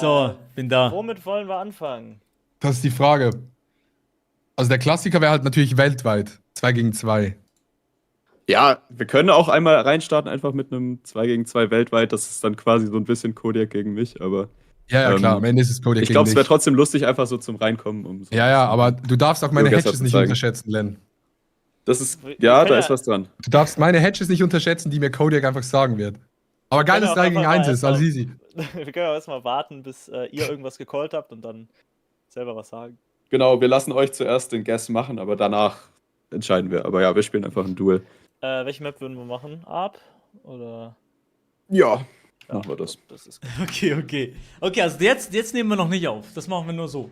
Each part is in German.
So, bin da. Womit wollen wir anfangen? Das ist die Frage. Also der Klassiker wäre halt natürlich weltweit. 2 gegen 2. Ja, wir können auch einmal reinstarten, einfach mit einem 2 gegen 2 weltweit. Das ist dann quasi so ein bisschen Kodiak gegen mich, aber. Ja, klar, am Ende ist es Kodiak Ich glaube, es gegen wäre dich. trotzdem lustig, einfach so zum Reinkommen. So Ja, aber du darfst auch meine Geogesser Hedges zu nicht zeigen. unterschätzen, Len. Das ist. Wir Ja, können da ja- ist was dran. Du darfst meine Hedges nicht unterschätzen, die mir Kodiak einfach sagen wird. Aber können geiles auch 3 gegen einfach 1 mal ist, alles erstmal- easy. Wir können auch erstmal warten, bis ihr irgendwas gecallt habt und dann selber was sagen. Genau, wir lassen euch zuerst den Guess machen, aber danach entscheiden wir. Aber ja, wir spielen einfach ein Duel. Welche Map würden wir machen? Ab? Oder? Ja, machen wir das. Das ist gut. Okay. Okay, also jetzt nehmen wir noch nicht auf. Das machen wir nur so.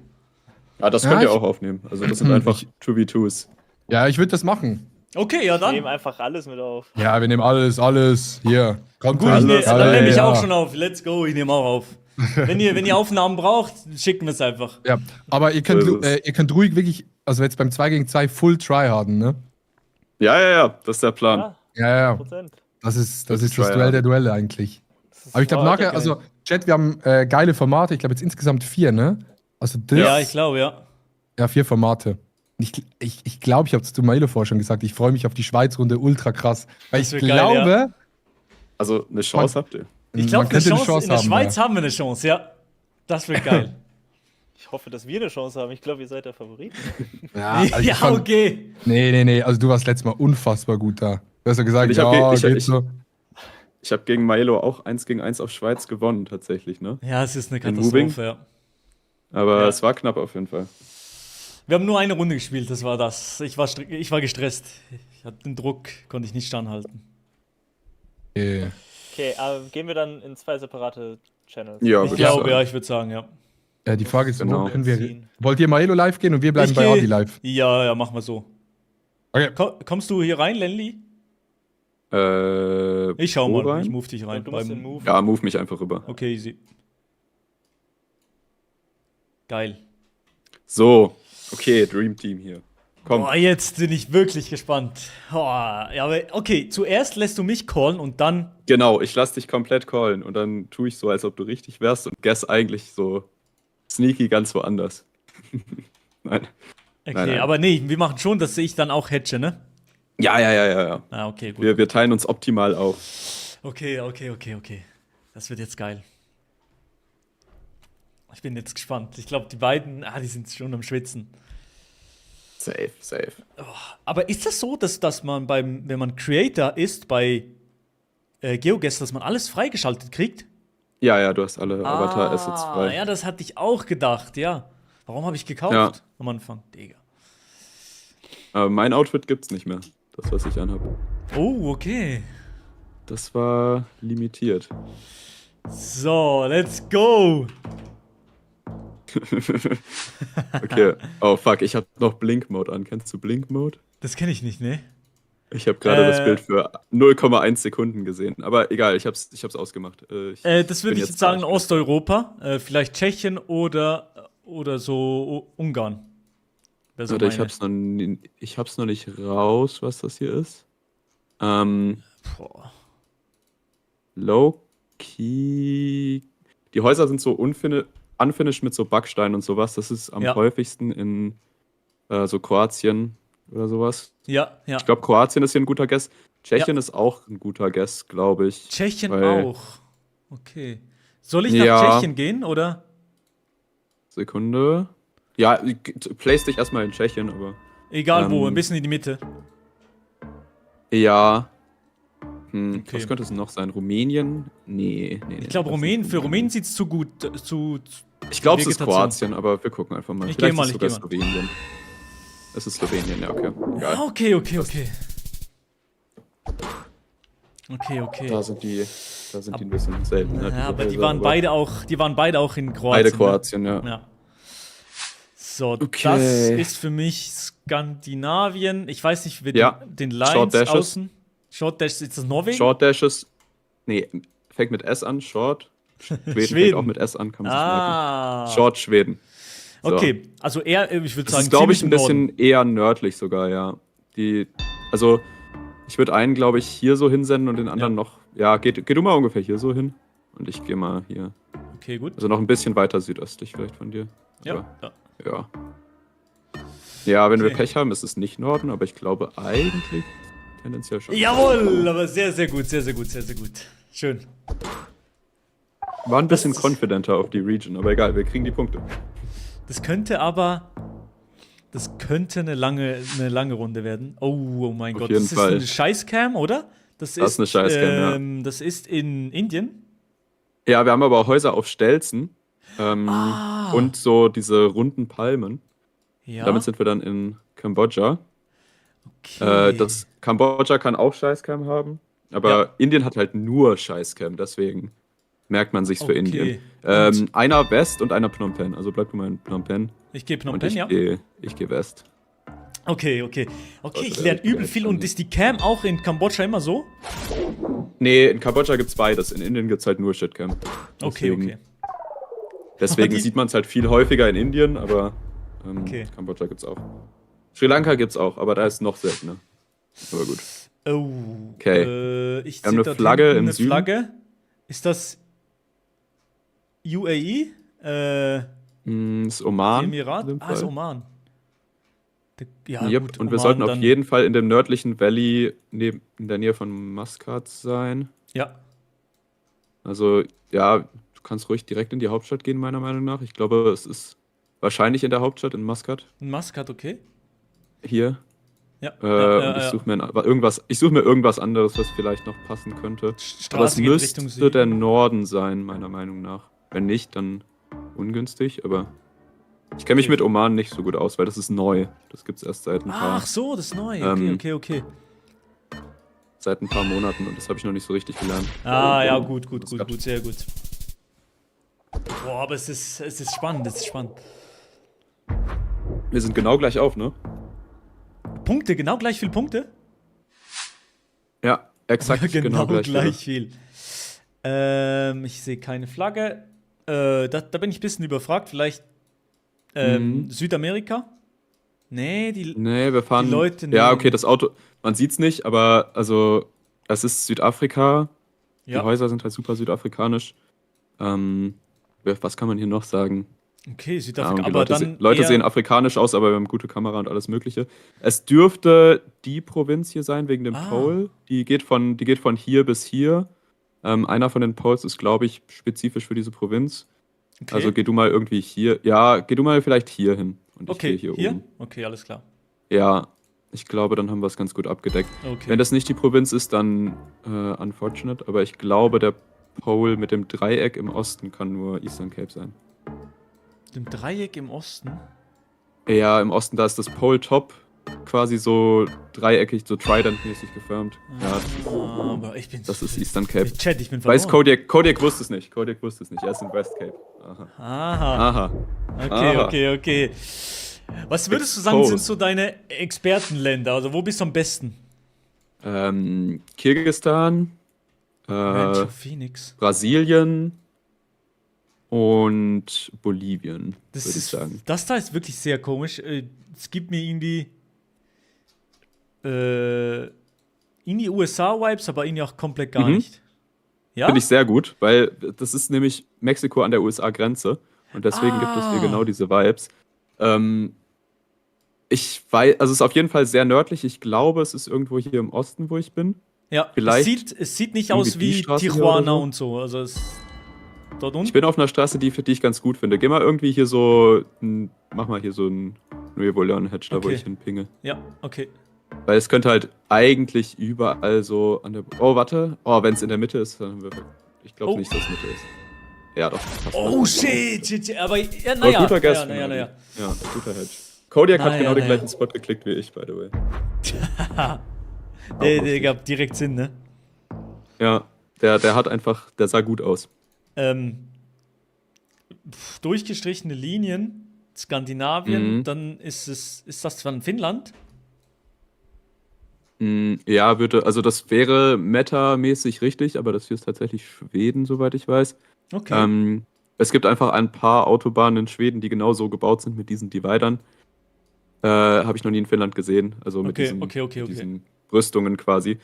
Ja, das Ja, könnt ihr ich- auch aufnehmen. Also, das sind einfach 2v2s. Ja, ich würde das machen. Okay, ja Wir nehmen dann. einfach alles mit auf. Ja, wir nehmen alles. Hier. Kommt Gut, rein. dann nehme ich ja. auch schon auf. Let's go, ich nehme auch auf. Wenn ihr Aufnahmen braucht, schicken wir es einfach. Ja, aber ihr könnt, So ist es. ihr könnt ruhig wirklich, also jetzt beim 2 gegen 2 full tryharden, ne? Ja, das ist der Plan. Ja, Ja. 100%. Das ist Das das ist tryhard. Duell der Duelle eigentlich. Das ist Aber ich glaube voll nachher, geil. also Chat, wir haben geile Formate, ich glaube jetzt insgesamt 4, ne? Also das, Ja, ich glaube, ja. ja, 4 Formate. Ich glaube, ich habe es zu Mailo vorher schon gesagt, ich freue mich auf die Schweiz-Runde ultra krass. Weil Das ich wird geil, glaube, Also, eine Chance habt ihr. Ich glaube, man könnte in der haben, Schweiz ja. haben wir eine Chance, ja. Das wird geil. Ich hoffe, dass wir eine Chance haben. Ich glaube, ihr seid der Favorit. Ja, also ich ja, fand- okay. Nee, also du warst letztes Mal unfassbar gut da. Du hast ja gesagt, Und ich hab ja, ge- ich- geht ich- so. Ich habe gegen Milo auch 1 gegen 1 auf Schweiz gewonnen, tatsächlich, ne? Ja, es ist eine In Moving? Katastrophe, ja. Aber Ja. es war knapp auf jeden Fall. Wir haben nur eine Runde gespielt, das war das. Ich war gestresst. Ich hatte den Druck, konnte ich nicht standhalten. Okay. Okay, gehen wir dann in 2 separate Channels. Ja, Ich würde glaube, sagen. ja, ich würde sagen, ja. Die Frage ist, Genau. wo können wir. Ziehen. Wollt ihr Maelo live gehen und wir bleiben Ich bei geh- Audi live? Ja, machen wir so. Okay. Kommst du hier rein, Lenli? Ich schau wo mal, rein? ich move dich rein. Und du musst den Move. Ja, move mich einfach rüber. Okay, easy. Geil. So, okay, Dream Team hier. Komm. Boah, jetzt bin ich wirklich gespannt. Boah, ja, aber okay, zuerst lässt du mich callen und dann. Genau, ich lass dich komplett callen und dann tue ich so, als ob du richtig wärst und guess eigentlich so sneaky ganz woanders. Nein. Okay, Nein. aber nee, wir machen schon, dass ich dann auch hedge, ne? Ja. Ah, okay, gut. Wir teilen uns optimal auf. Okay. Das wird jetzt geil. Ich bin jetzt gespannt. Ich glaube, die beiden, die sind schon am Schwitzen. Safe. Aber ist das so, dass man wenn man Creator ist bei GeoGuessr, dass man alles freigeschaltet kriegt? Ja, du hast alle Avatar-Assets frei. Ja, das hatte ich auch gedacht, ja. Warum habe ich gekauft Ja. am Anfang? Digga. Aber mein Outfit gibt's nicht mehr. Das, was ich anhab. Oh, okay. Das war limitiert. So, let's go. Okay. Oh fuck, ich hab noch Blink-Mode an. Kennst du Blink-Mode? Das kenne ich nicht, ne? Ich habe gerade das Bild für 0,1 Sekunden gesehen. Aber egal, ich hab's ausgemacht. Das würde bin ich jetzt jetzt sagen falsch. Osteuropa. Vielleicht Tschechien oder so Ungarn. Wäre so Warte, meine. ich hab's noch nicht raus, was das hier ist. Boah. Low-Key. Die Häuser sind so unfinished mit so Backsteinen und sowas. Das ist am Ja. häufigsten in so Kroatien oder sowas. Ja. Ich glaube, Kroatien ist hier ein guter Guess. Tschechien ist auch ein guter Guess, glaube ich. Tschechien weil- auch. Okay. Soll ich nach Ja. Tschechien gehen, oder? Sekunde. Ja, place dich erstmal in Tschechien, aber. Egal wo, Ähm, ein bisschen in die Mitte. Ja. Okay. Was könnte es noch sein? Rumänien? Nee. Ich glaube, für Rumänien sieht es zu gut. Ich glaube, es ist Vegetation. Kroatien, aber wir gucken einfach mal. Ich Vielleicht geh mal, ist es ich sogar geh mal. Slowenien. Es ist Slowenien, ja, okay. Egal. Okay. Okay. Da sind die ein bisschen seltener. Ja, aber diese die Häuser, waren beide auch in Kroatien. Beide ne? Kroatien, ja. Ja. So, Okay. das ist für mich Skandinavien. Ich weiß nicht, wie Ja. den Short Lines Dashes. außen. Short Dash, ist das Norwegen? Short Dashes. Nee, fängt mit S an, Short. Schweden fängt Schweden. auch mit S an, kann man sich merken. Ah. Short Schweden. So. Okay, also eher, ich würde Das sagen, ist, glaube ich, ziemlich ein im Norden. bisschen eher nördlich sogar, ja. Also, ich würde einen, glaube ich, hier so hinsenden und den anderen noch. Ja, geh du mal ungefähr hier so hin. Und ich gehe mal hier. Okay, gut. Also noch ein bisschen weiter südöstlich vielleicht von dir. Ja. Aber, ja. Ja, wenn wir Okay. Pech haben, ist es nicht Norden, aber ich glaube eigentlich tendenziell schon. Jawohl, aber sehr, sehr gut, sehr, sehr gut, sehr, sehr gut. Schön. War ein bisschen Das ist- confidenter auf die Region, aber egal, wir kriegen die Punkte. Das könnte eine lange Runde werden. Oh mein Auf Gott, jeden das ist Fall. eine Scheißcam, oder? Das ist eine Scheißcam, ja. Das ist in Indien. Ja, wir haben aber auch Häuser auf Stelzen und so diese runden Palmen. Ja. Damit sind wir dann in Kambodscha. okay. Das Kambodscha kann auch Scheißcam haben, aber Ja. Indien hat halt nur Scheißcam, deswegen merkt man sich's für Okay. Indien. Und- Einer West und einer Phnom Penh, also bleib du mal in Phnom Penh. Ich gehe Phnom Und Penh, ich ja. gehe West. Okay, ich Also, lerne übel vielleicht viel. schon. Und ist die Cam auch in Kambodscha immer so? Nee, in Kambodscha gibt's beides, in Indien gibt's halt nur Shitcam. Okay, Deswegen- okay. Deswegen Aber die- sieht man es halt viel häufiger in Indien, aber Okay. Kambodscha gibt's auch. Sri Lanka gibt's auch, aber da ist noch seltener. Aber gut. Oh. Okay. Ich Wir haben sehe eine dort Flagge hinten im eine Süden. Flagge. Ist das UAE? Ist Oman. Emirat? in dem Ah, ist Fall. Oman. Ja, Yep, gut, und wir Oman sollten auf dann- jeden Fall in dem nördlichen Valley in der Nähe von Muscat sein. Ja. Also, ja, du kannst ruhig direkt in die Hauptstadt gehen, meiner Meinung nach. Ich glaube, es ist wahrscheinlich in der Hauptstadt, in Muscat. In Muscat, okay. Hier. Ja. Und ich suche mir irgendwas anderes, was vielleicht noch passen könnte. Aber es Straße geht Richtung müsste Süden. der Norden sein, meiner Meinung nach. Wenn nicht, dann ungünstig, aber ich kenne mich Okay. mit Oman nicht so gut aus, weil das ist neu. Das gibt es erst seit ein paar, Ach so, das ist neu. Okay, Ähm, okay. seit ein paar Monaten und das habe ich noch nicht so richtig gelernt. Ah, ja, gut, Muscat. sehr gut. Boah, aber es ist spannend, Wir sind genau gleich auf, ne? Punkte, genau gleich viel Punkte? Ja, exakt genau gleich. viel. Ich sehe keine Flagge. Da bin ich ein bisschen überfragt. Vielleicht Südamerika? Nee, Nee, wir fahren. Die Leute ja, nehmen- okay, das Auto, man sieht's nicht, aber also, es ist Südafrika. Die ja. Häuser sind halt super südafrikanisch. Was kann man hier noch sagen? Okay, Ja, Südafrika. die Aber Leute, dann Leute eher- sehen afrikanisch aus, aber wir haben gute Kamera und alles Mögliche. Es dürfte die Provinz hier sein, wegen dem Ah. Pole. Die geht von hier bis hier. Einer von den Poles ist, glaube ich, spezifisch für diese Provinz. Okay. Also geh du mal irgendwie hier. Ja, geh du mal vielleicht hier hin. Und ich Okay, gehe hier hier? oben. Okay, alles klar. Ja, ich glaube, dann haben wir es ganz gut abgedeckt. Okay. Wenn das nicht die Provinz ist, dann unfortunate. Aber ich glaube, der Pole mit dem Dreieck im Osten kann nur Eastern Cape sein. Dem Dreieck im Osten? Ja, im Osten, da ist das Pole Top quasi so dreieckig, so Trident-mäßig geformt. Ja, Aber ich bin. das ist Eastern Cape. Chat, ich bin verloren. Weiß Kodiak. Kodiak wusste es nicht. Kodiak wusste es nicht. Er ist in West Cape. Aha. Aha. Aha. Okay, Aha. okay. Was würdest du sagen, sind Exposed. so deine Expertenländer? Also, wo bist du am besten? Kirgisistan, Rancho Phoenix. Brasilien und Bolivien, Das würde ich ist, sagen. das da ist wirklich sehr komisch. Es gibt mir irgendwie in die USA-Vibes, aber irgendwie auch komplett gar Mhm. nicht. Ja? Finde ich sehr gut, weil das ist nämlich Mexiko an der USA-Grenze und deswegen gibt es hier genau diese Vibes. Ich weiß, also es ist auf jeden Fall sehr nördlich. Ich glaube, es ist irgendwo hier im Osten, wo ich bin. Ja, Vielleicht es sieht nicht irgendwie aus die wie Straße hier Tijuana oder so. und so. Also es dort Ich unten. bin auf einer Straße, die ich ganz gut finde. Geh mal irgendwie hier so, mach mal hier so ein Nuevo Leon Hedge, da wo Okay. ich hinpinge. Ja, okay. Weil es könnte halt eigentlich überall so an der. Oh, warte. Oh, wenn es in der Mitte ist, dann haben wir. Ich glaube Oh. nicht, dass es Mitte ist. Ja, doch. passt. Oh shit. Aber ja, Aber naja. guter Guess. naja. Ja, guter Hedge. Kodiak hat Naja, genau den naja. gleichen Spot geklickt wie ich, by the way. Der gab direkt Sinn, ne? Ja, der hat einfach, der sah gut aus. Durchgestrichene Linien, Skandinavien, Mhm. dann ist das dann Finnland? Ja, also das wäre metamäßig richtig, aber das hier ist tatsächlich Schweden, soweit ich weiß. Okay. Es gibt einfach ein paar Autobahnen in Schweden, die genau so gebaut sind mit diesen Dividern. Habe ich noch nie in Finnland gesehen. Also mit Okay, diesen, okay. mit diesen Rüstungen quasi.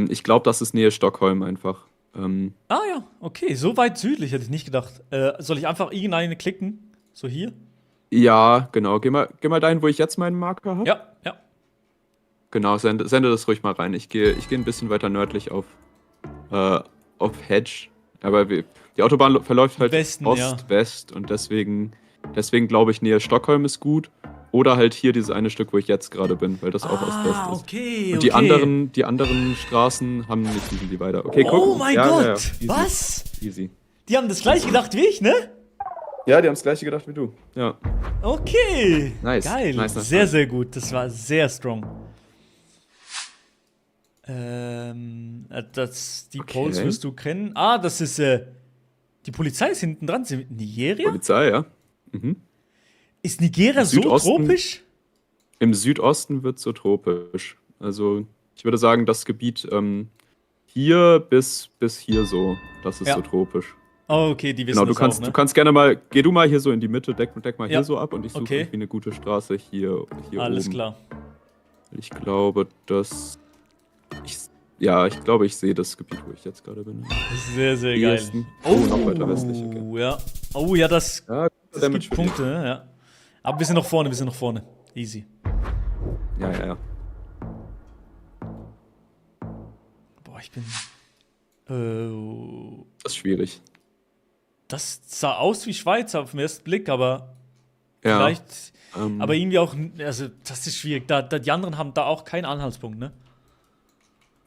Ich glaube, das ist Nähe Stockholm einfach. Ah ja, okay, so weit südlich hätte ich nicht gedacht. Soll ich einfach irgendeine klicken? So hier? Ja, genau. Geh mal dahin, wo ich jetzt meinen Marker habe. Ja, ja. Genau, sende das ruhig mal rein. Ich gehe ein bisschen weiter nördlich auf Hedge. Aber die Autobahn verläuft halt Westen, Ost-West und deswegen glaube ich, Nähe Stockholm ist gut. Oder halt hier dieses eine Stück, wo ich jetzt gerade bin, weil das auch Ost-West ist. Okay, Und okay. die anderen Straßen haben nicht diesen Divider. Okay, guck. Oh mein Ja, Gott, ja, ja. Easy. was? Easy. Die haben das gleiche gedacht wie ich, ne? Ja, die haben das gleiche gedacht wie du. Ja. Okay. Nice. Geil. Nice. Sehr, sehr gut. Das war sehr strong. Die Okay. Poles wirst du kennen. Ah, das ist, die Polizei ist hinten dran. Sind Nigeria? Polizei, ja. Mhm. Ist Nigeria so Südosten- tropisch? Im Südosten wird es so tropisch. Also, ich würde sagen, das Gebiet hier bis hier so, das ist Ja. so tropisch. Oh, okay, die wissen Genau, du das auch, ne? kannst gerne mal, geh du mal hier so in die Mitte, deck mal Ja. hier so ab und ich suche Okay. irgendwie eine gute Straße hier Alles oben. klar. Ich glaube, ich glaube, ich sehe das Gebiet, wo ich jetzt gerade bin. Sehr, sehr Hier geil. ist noch weiter westlich, okay. Ja. Oh, ja, das Ja, gibt Damage für dich. Punkte, ne? Ja. Aber wir sind noch vorne, Easy. Ja. Boah, ich bin. Das ist schwierig. Das sah aus wie Schweiz auf den ersten Blick, aber Ja. vielleicht. ähm, Aber irgendwie auch. Also, das ist schwierig. Die anderen haben da auch keinen Anhaltspunkt, ne?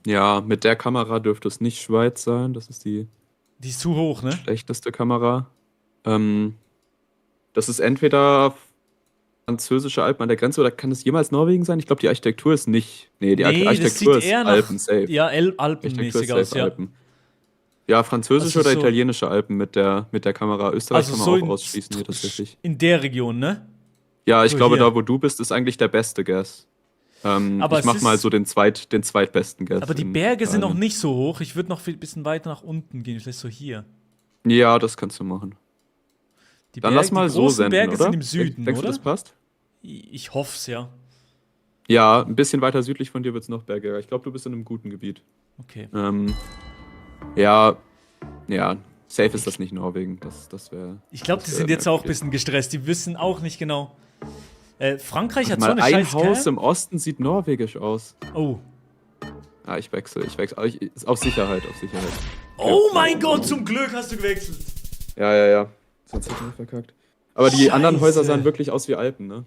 Ja, mit der Kamera dürfte es nicht Schweiz sein. Das ist die Die ist zu hoch, ne? schlechteste Kamera. Das ist entweder französische Alpen an der Grenze oder kann es jemals Norwegen sein? Ich glaube, die Architektur ist nicht. Nee, die Nee, das Architektur sieht ist eher nach. Alpen safe. Ja, Architektur Alpenmäßig ist aus, safe ja. Alpen. Ja, französische Also oder so- italienische Alpen mit der Kamera. Österreich Also kann so man auch in, ausschließen hier tatsächlich. in der Region, ne? Ja, ich so glaube, hier. da wo du bist, ist eigentlich der beste Guess. Aber Ich mach es mal ist- so den zweitbesten Guess. Aber die in Berge sind noch Italien. nicht so hoch. Ich würde noch ein bisschen weiter nach unten gehen. Vielleicht so hier. Ja, das kannst du machen. Die Dann lass mal die so großen senden, Berge oder? sind im Süden, Denkst du, oder? das passt? Ich hoff's, ja. Ja, ein bisschen weiter südlich von dir wird es noch bergiger. Ich glaube, du bist in einem guten Gebiet. Okay. Ja, safe ist das nicht Norwegen. Das wäre. Ich glaube, die das sind wär jetzt auch ein okay. bisschen gestresst. Die wissen auch nicht genau. Frankreich hat so Mal eine ein scheiß Haus Cam. im Osten sieht norwegisch aus. Oh. Ah, ich wechsle. Auf Sicherheit. Oh mein Gott, zum Glück hast du gewechselt. Ja. Sonst hätte ich verkackt. Aber die Scheiße. anderen Häuser sahen wirklich aus wie Alpen, ne?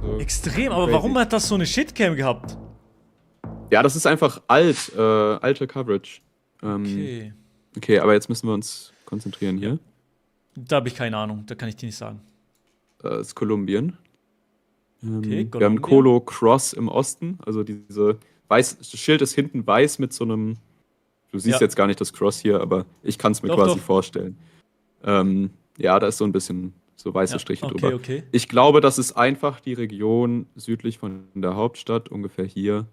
Also, Extrem, aber Crazy. warum hat das so eine Shitcam gehabt? ja, das ist einfach alte Coverage. Okay, aber jetzt müssen wir uns konzentrieren hier. Da habe ich keine Ahnung, da kann ich dir nicht sagen. Das ist Kolumbien. Okay, Wir haben Kolumbien. Colo Cross im Osten, also das Schild ist hinten weiß mit so einem. Du siehst Ja. jetzt gar nicht das Cross hier, aber ich kann es mir Doch, quasi doch. vorstellen. Ja, da ist so ein bisschen so weiße Ja, Striche okay, drüber. okay. Ich glaube, das ist einfach die Region südlich von der Hauptstadt, ungefähr hier.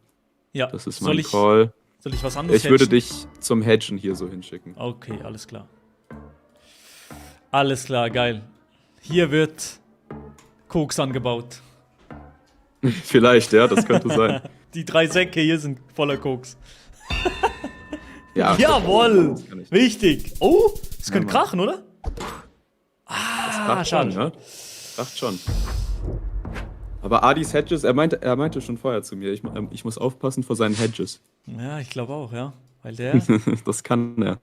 Ja, Das ist soll mein ich Call. was anderes Ich würde hedgen? dich zum Hedgen hier so hinschicken. Okay, alles klar. Alles klar, geil. Hier wird Koks angebaut. Vielleicht, ja, das könnte sein. Die 3 Säcke hier sind voller Koks. Ja, Jawohl! das kann ich. Wichtig. Oh, das könnte Mann. krachen, oder? Kracht schade. schon, ne? Kracht schon. Aber Adis Hedges, er meinte schon vorher zu mir, ich muss aufpassen vor seinen Hedges. Ja, ich glaube auch, ja. Weil der. Das kann er.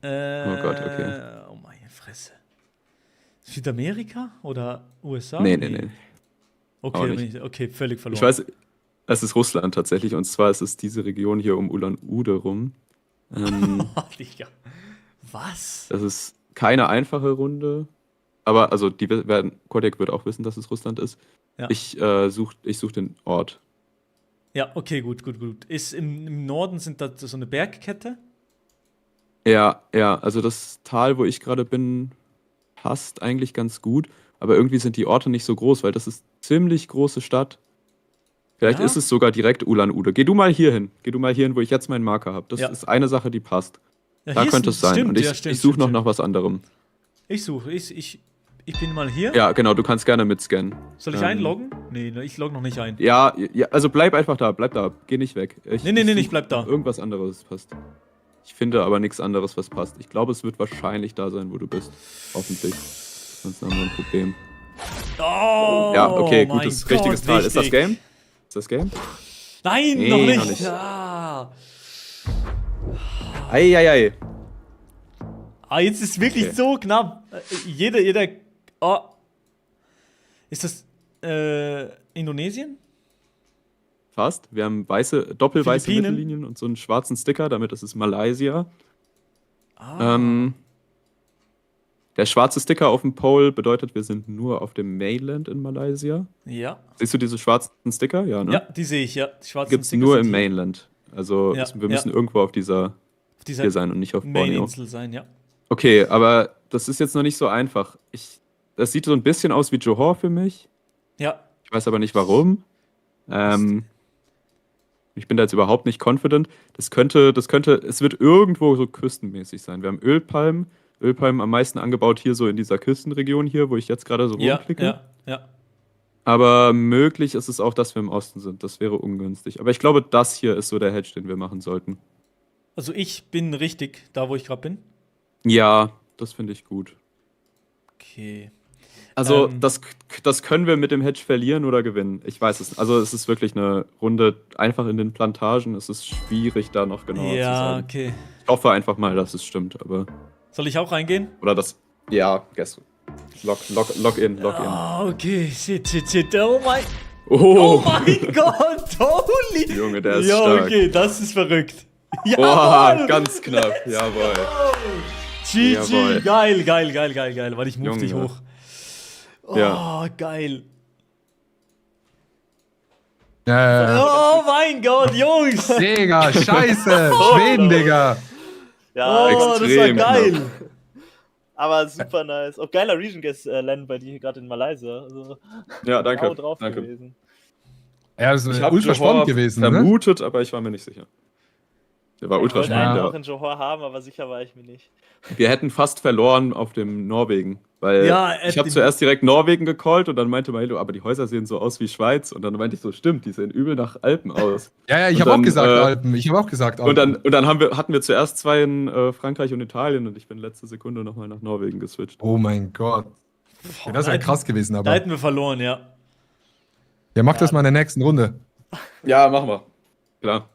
Oh Gott, okay. Oh meine Fresse. Südamerika oder USA? Nee. Okay, Auch da nicht. bin okay, völlig verloren. Ich weiß, es ist Russland tatsächlich, und zwar ist es diese Region hier um Ulan-Ude rum. Oh, Digga. Was? Das ist keine einfache Runde, aber also Kodiak wird auch wissen, dass es Russland ist. Ja. Ich such den Ort. Ja, okay, gut. Ist im Norden sind da so eine Bergkette? Ja, also das Tal, wo ich gerade bin, passt eigentlich ganz gut, aber irgendwie sind die Orte nicht so groß, weil das ist ziemlich große Stadt. Vielleicht Ja? ist es sogar direkt Ulan-Ude. Geh du mal hier hin, wo ich jetzt meinen Marker habe. Das Ja. ist eine Sache, die passt. Ja, Da hier könnte ist- es sein. Stimmt, Und ich, ja, stimmt, ich suche stimmt, noch was anderem. Ich suche. Ich bin mal hier. Ja, genau, du kannst gerne mitscannen. Soll ich einloggen? Nee, ich logge noch nicht ein. Ja, also bleib einfach da, Geh nicht weg. Nee, ich bleib da. Irgendwas anderes passt. Ich finde aber nichts anderes, was passt. Ich glaube, es wird wahrscheinlich da sein, wo du bist. Hoffentlich. Sonst haben wir ein Problem. Oh, Ja, okay, mein gutes, richtiges Gott, Tal. Ist das richtig. Game? Ist das Game? Nein, Nee, noch nicht. noch nicht. Ah. Eieiei. Ah, jetzt ist wirklich Okay. so knapp. Jeder. Oh. Ist das Indonesien? Fast. Wir haben doppelweiße Philippinen? Mittellinien und so einen schwarzen Sticker, damit ist es Malaysia. Ah. Der schwarze Sticker auf dem Pole bedeutet, wir sind nur auf dem Mainland in Malaysia. Ja. Siehst du diese schwarzen Sticker? Ja, ne? Ja, die sehe ich, ja. Die schwarzen Gibt es Sticker nur sind im hier. Mainland. Also Ja, wir müssen irgendwo auf dieser Auf dieser hier sein und nicht auf Borneo. Main-Insel sein, ja. Okay, aber das ist jetzt noch nicht so einfach. Das sieht so ein bisschen aus wie Johor für mich. Ja. Ich weiß aber nicht warum. Ich bin da jetzt überhaupt nicht confident. Es wird irgendwo so küstenmäßig sein. Wir haben Ölpalmen am meisten angebaut hier so in dieser Küstenregion hier, wo ich jetzt gerade so Ja, rumklicke. ja. Aber möglich ist es auch, dass wir im Osten sind. Das wäre ungünstig. Aber ich glaube, das hier ist so der Hedge, den wir machen sollten. Also ich bin richtig da, wo ich gerade bin. Ja, das finde ich gut. Okay. Also, Ähm. das können wir mit dem Hedge verlieren oder gewinnen. Ich weiß es nicht. Also, es ist wirklich eine Runde einfach in den Plantagen. Es ist schwierig, da noch genauer zu Ja, sagen. okay. Ich hoffe einfach mal, dass es stimmt, aber. Soll ich auch reingehen? Oder das. Ja, guess. Log in. Ah, okay. Shit. Oh mein. Oh, Oh mein Gott. Holy. Junge, der ist Ja, stark. okay, das ist verrückt. Oha, Jawohl. ganz knapp. Jawohl. GG. Jawohl. Geil. Warte, ich move Junge. dich hoch. Oh, Ja. geil. Ja. Oh mein Gott, Jungs. Digga, scheiße. Schweden, Digga. Ja, Oh, das war extrem geil. aber super nice. Auch geiler Region Guest Land bei dir hier gerade in Malaysia. Also, Ja, danke. genau drauf Danke. gewesen. Ja, das Ich ist habe ultra spannend gewesen, ne? vermutet, aber ich war mir nicht sicher. Der war Ich ultra wollte einen spannend, auch ja. in Johor haben, aber sicher war ich mir nicht. Wir hätten fast verloren auf dem Norwegen, weil Ja, ich habe zuerst direkt Norwegen gecallt und dann meinte Mailo, aber die Häuser sehen so aus wie Schweiz und dann meinte ich so, stimmt, die sehen übel nach Alpen aus. Ja, ich Und habe auch dann, gesagt äh, Alpen. Ich habe auch gesagt Alpen. Und dann hatten wir zuerst zwei in Frankreich und Italien und ich bin letzte Sekunde nochmal nach Norwegen geswitcht. Oh mein Gott. Ja, das ist ja krass gewesen, Da aber. hätten wir verloren, ja. Ja, mach das mal in der nächsten Runde. Ja, machen wir. Klar.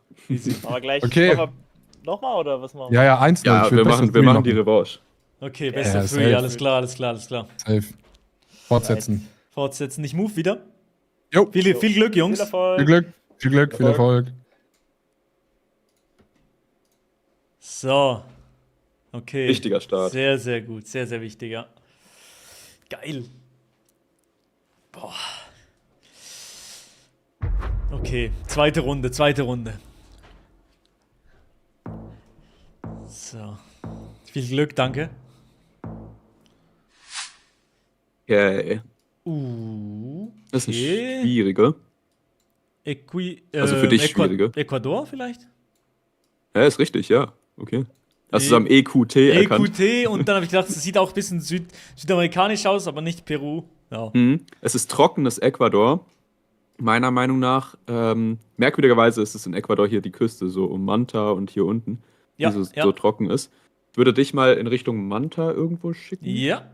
Aber gleich Okay. nochmal oder was machen wir? Ja, 1-0. Ja, Ich will wir Best of machen Three die Revanche. Okay, best Ja, of three, safe. alles klar. Safe. Fortsetzen. Fortsetzen, ich move wieder. Jo. Viel Glück, Viel Jungs. Erfolg. Viel Glück, viel Erfolg. So. Okay. Wichtiger Start. Sehr, sehr gut. Sehr, sehr wichtig, ja. Geil. Boah. Okay, zweite Runde. So. Viel Glück, danke. Okay. Das ist eine schwierige. Also für dich schwierige. Ecuador vielleicht? Ja, ist richtig, ja. Okay. Hast du es am EQT erkannt? EQT und dann habe ich gedacht, es sieht auch ein bisschen südamerikanisch aus, aber nicht Peru. Ja. Es ist trockenes Ecuador. Meiner Meinung nach, merkwürdigerweise ist es in Ecuador hier die Küste, so um Manta und hier unten, Ja, die so, ja. so trocken ist. Ich würde dich mal in Richtung Manta irgendwo schicken. Ja.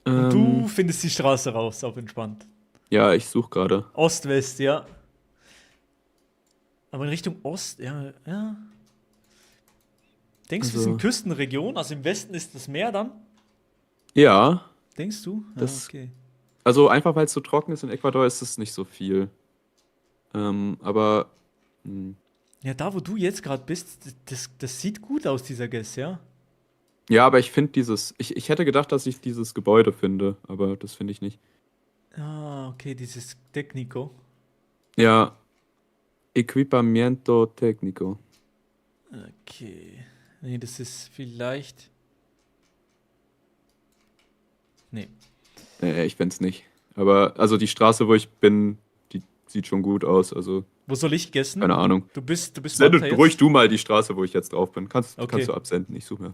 Und du findest die Straße raus, auf entspannt. Ja, ich suche gerade. Ost-West, ja. Aber in Richtung Ost, ja. Denkst du, wir Also- sind Küstenregion? Also im Westen ist das Meer dann? Ja, Denkst du? Das- okay. also einfach weil es so trocken ist in Ecuador, ist es nicht so viel. Aber Ja, da wo du jetzt gerade bist, das sieht gut aus, dieser Guess, ja? ja, aber ich finde ich hätte gedacht, dass ich dieses Gebäude finde, aber das finde ich nicht. Ah, okay, dieses Technico. Ja, Equipamiento Técnico. Okay. Nee, das ist vielleicht. Nee. Ich finde es nicht. Aber also die Straße, wo ich bin, die sieht schon gut aus. Also Wo soll ich gessen? keine Ahnung. Du bist Sende Manta jetzt? ruhig du mal die Straße, wo ich jetzt drauf bin. Kannst Okay. du absenden, ich suche mir.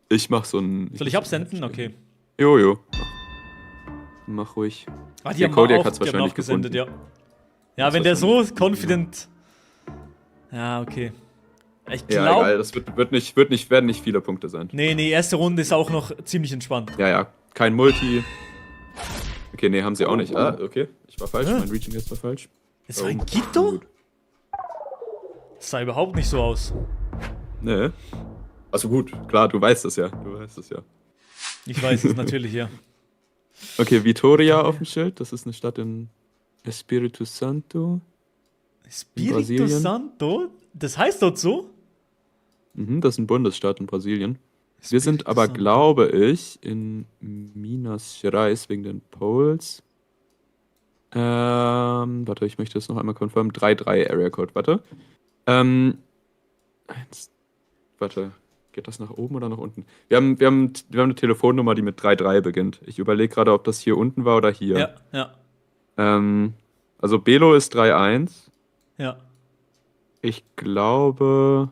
Ich mach so ein. Soll ich absenden? Okay. Jojo. Mach ruhig. Ah, die Der haben Kodiak auch, hat's die haben wahrscheinlich auch gesendet, gefunden. ja. Ja, Hat's wenn der so wahrscheinlich gefunden. confident. Ja, okay. Ich Ja, egal, glaube. das werden nicht viele Punkte sein. Nee, erste Runde ist auch noch ziemlich entspannt. Ja, kein Multi. Okay, nee, haben sie auch nicht. Ah, okay, ich war falsch, Hä? mein Region Guest war falsch. Es war ein Oh, Gito? gut. Das sah überhaupt nicht so aus. Nee. Also gut, klar, du weißt es ja. Ich weiß es natürlich, ja. Okay, Vitoria auf dem Schild, das ist eine Stadt in Espírito Santo. Espírito Brasilien? Santo? Das heißt dort so? Mhm, das ist ein Bundesstaat in Brasilien. Wir sind Espírito aber, Santo. glaube ich, in Minas Gerais wegen den Poles. Warte, ich möchte das noch einmal confirmen. 3-3 Area Code, warte. Warte, geht das nach oben oder nach unten? Wir haben eine Telefonnummer, die mit 3-3 beginnt. Ich überlege gerade, ob das hier unten war oder hier. Ja. Also Belo ist 3-1. Ja. Ich glaube,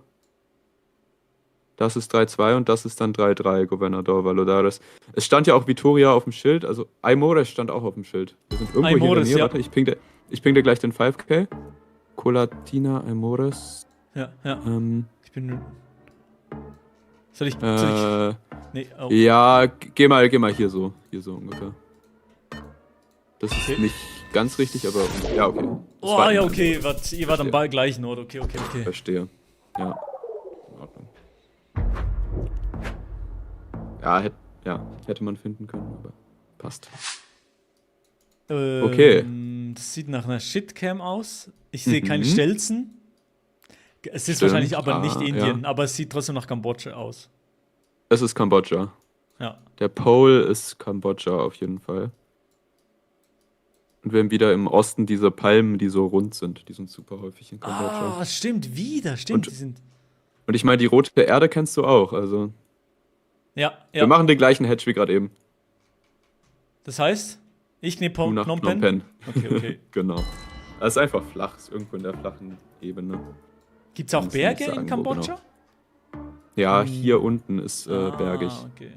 das ist 3-2 und das ist dann 3-3, Gobernador Valadares. Es stand ja auch Vitoria auf dem Schild, also Aimores stand auch auf dem Schild. Wir sind irgendwo hier in der Aimores, Nähe. ja. Warte, ich ping dir gleich den 5K. Colatina Aimores. Ja. Ich bin. Soll ich. Nee, oh. Ja, geh mal hier so ungefähr. Das ist Okay. nicht ganz richtig, aber ja, okay. Das Oh, war ja, ein- okay. Ihr wart am Verstehe. gleichen Ort. Okay. Verstehe. Ja. In Ordnung. Hätte man finden können, aber passt. Okay. Das sieht nach einer Shitcam aus. Ich sehe Mhm. keine Stelzen. Es ist Stimmt. wahrscheinlich aber nicht Indien, Ja. aber es sieht trotzdem nach Kambodscha aus. Es ist Kambodscha. Ja. Der Pole ist Kambodscha auf jeden Fall. Und wir haben wieder im Osten diese Palmen, die so rund sind. Die sind super häufig in Kambodscha. Stimmt, wieder, stimmt. Und- Die sind. Und ich meine, die rote Erde kennst du auch. Also, Ja. wir machen den gleichen Hedge wie gerade eben. Das heißt, ich nehme Du nach Phnom Phnom Penh. Penh. Okay. Genau. Das ist einfach flach. Ist irgendwo in der flachen Ebene. Gibt es auch Kannst du Berge nicht sagen, in wo Kambodscha? Ja, hier unten ist bergig. Okay.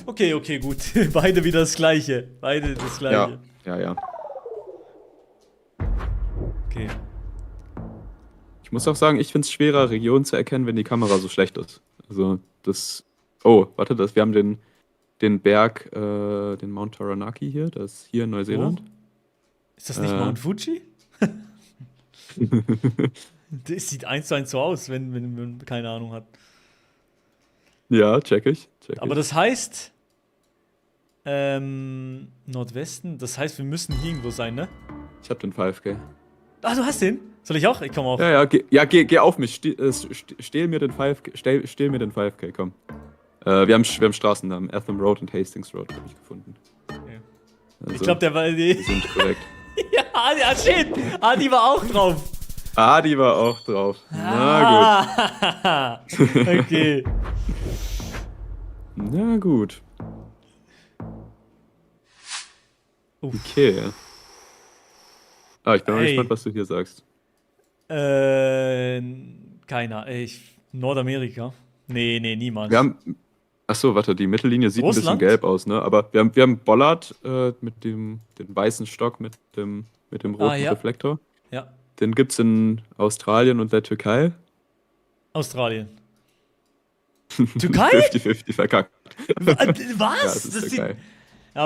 Okay. Okay, gut. Beide wieder das Gleiche. Beide das Gleiche. Ja. Okay. Ich muss auch sagen, ich finde es schwerer, Regionen zu erkennen, wenn die Kamera so schlecht ist. Also, das. Oh, warte, wir haben den Berg, den Mount Taranaki hier. Das ist hier in Neuseeland. Ist das nicht Mount Fuji? Das sieht 1:1 so aus, wenn man keine Ahnung hat. Ja, check ich. Aber das heißt, Nordwesten, das heißt, wir müssen hier irgendwo sein, ne? Ich hab den 5K. Ah, du hast den? Soll ich auch? Ich komme auch. Ja, geh auf mich. Stehl mir den 5K. Stehl mir den 5K, komm. Wir haben Straßennamen. Atham Road und Hastings Road habe ich gefunden. Okay. Also, Ich glaube, der war. die sind korrekt. Ja, shit! Die war auch drauf. Die war auch drauf. Na gut. Okay. gut. Na gut. Uff. Okay. Ich bin mal Ey. gespannt, was du hier sagst. Keiner. Nordamerika? Nee, niemals. Wir haben. Achso, warte, die Mittellinie sieht ein Russland? bisschen gelb aus, ne? Aber wir haben Bollard mit dem weißen Stock mit dem roten ja. Reflektor. Ja, Den gibt's in Australien und der Türkei. Australien. Türkei? 50-50 verkackt. Was? Ja, das ist Türkei.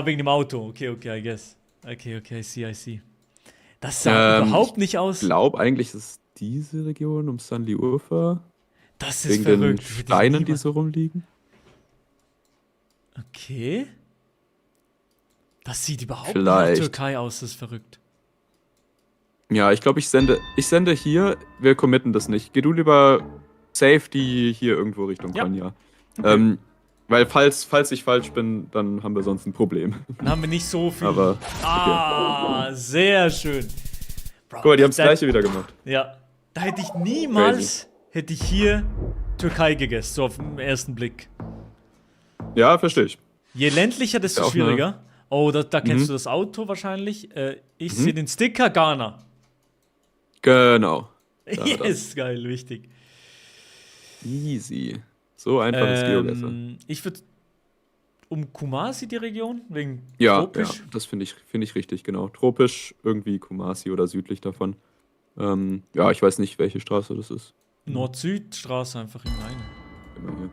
Wegen dem Auto. Okay, I guess. Okay, I see. Das sah überhaupt nicht Ich aus. glaube eigentlich ist diese Region um Sanli Urfa. Das ist Wegen den verrückt. Hätte ich Steinen, die niemals- so rumliegen. Okay. Das sieht überhaupt Vielleicht. nicht nach Türkei aus, das ist verrückt. Ja, ich glaube, ich sende hier. Wir committen das nicht. Geh du lieber safe die hier irgendwo Richtung Ja. Konya. Okay. Weil falls ich falsch bin, dann haben wir sonst ein Problem. Dann haben wir nicht so viel. Aber Sehr schön. Bro, guck mal, die haben das gleiche wieder gemacht. Ja. Da hätte ich niemals, hier Türkei gegessen, so auf den ersten Blick. Ja, verstehe ich. Je ländlicher, desto Ja, auch schwieriger. Oh, da kennst Mhm. du das Auto wahrscheinlich. Ich sehe den Sticker Ghana. Genau. Da, Yes, geil, wichtig. Easy. So einfach ist Geogesser. Ich würde um Kumasi die Region, wegen Ja, tropisch. das finde ich richtig, genau. Tropisch, irgendwie Kumasi oder südlich davon. Ja, ich weiß nicht, welche Straße das ist. Nord-Süd-Straße einfach hinein. Genau hier.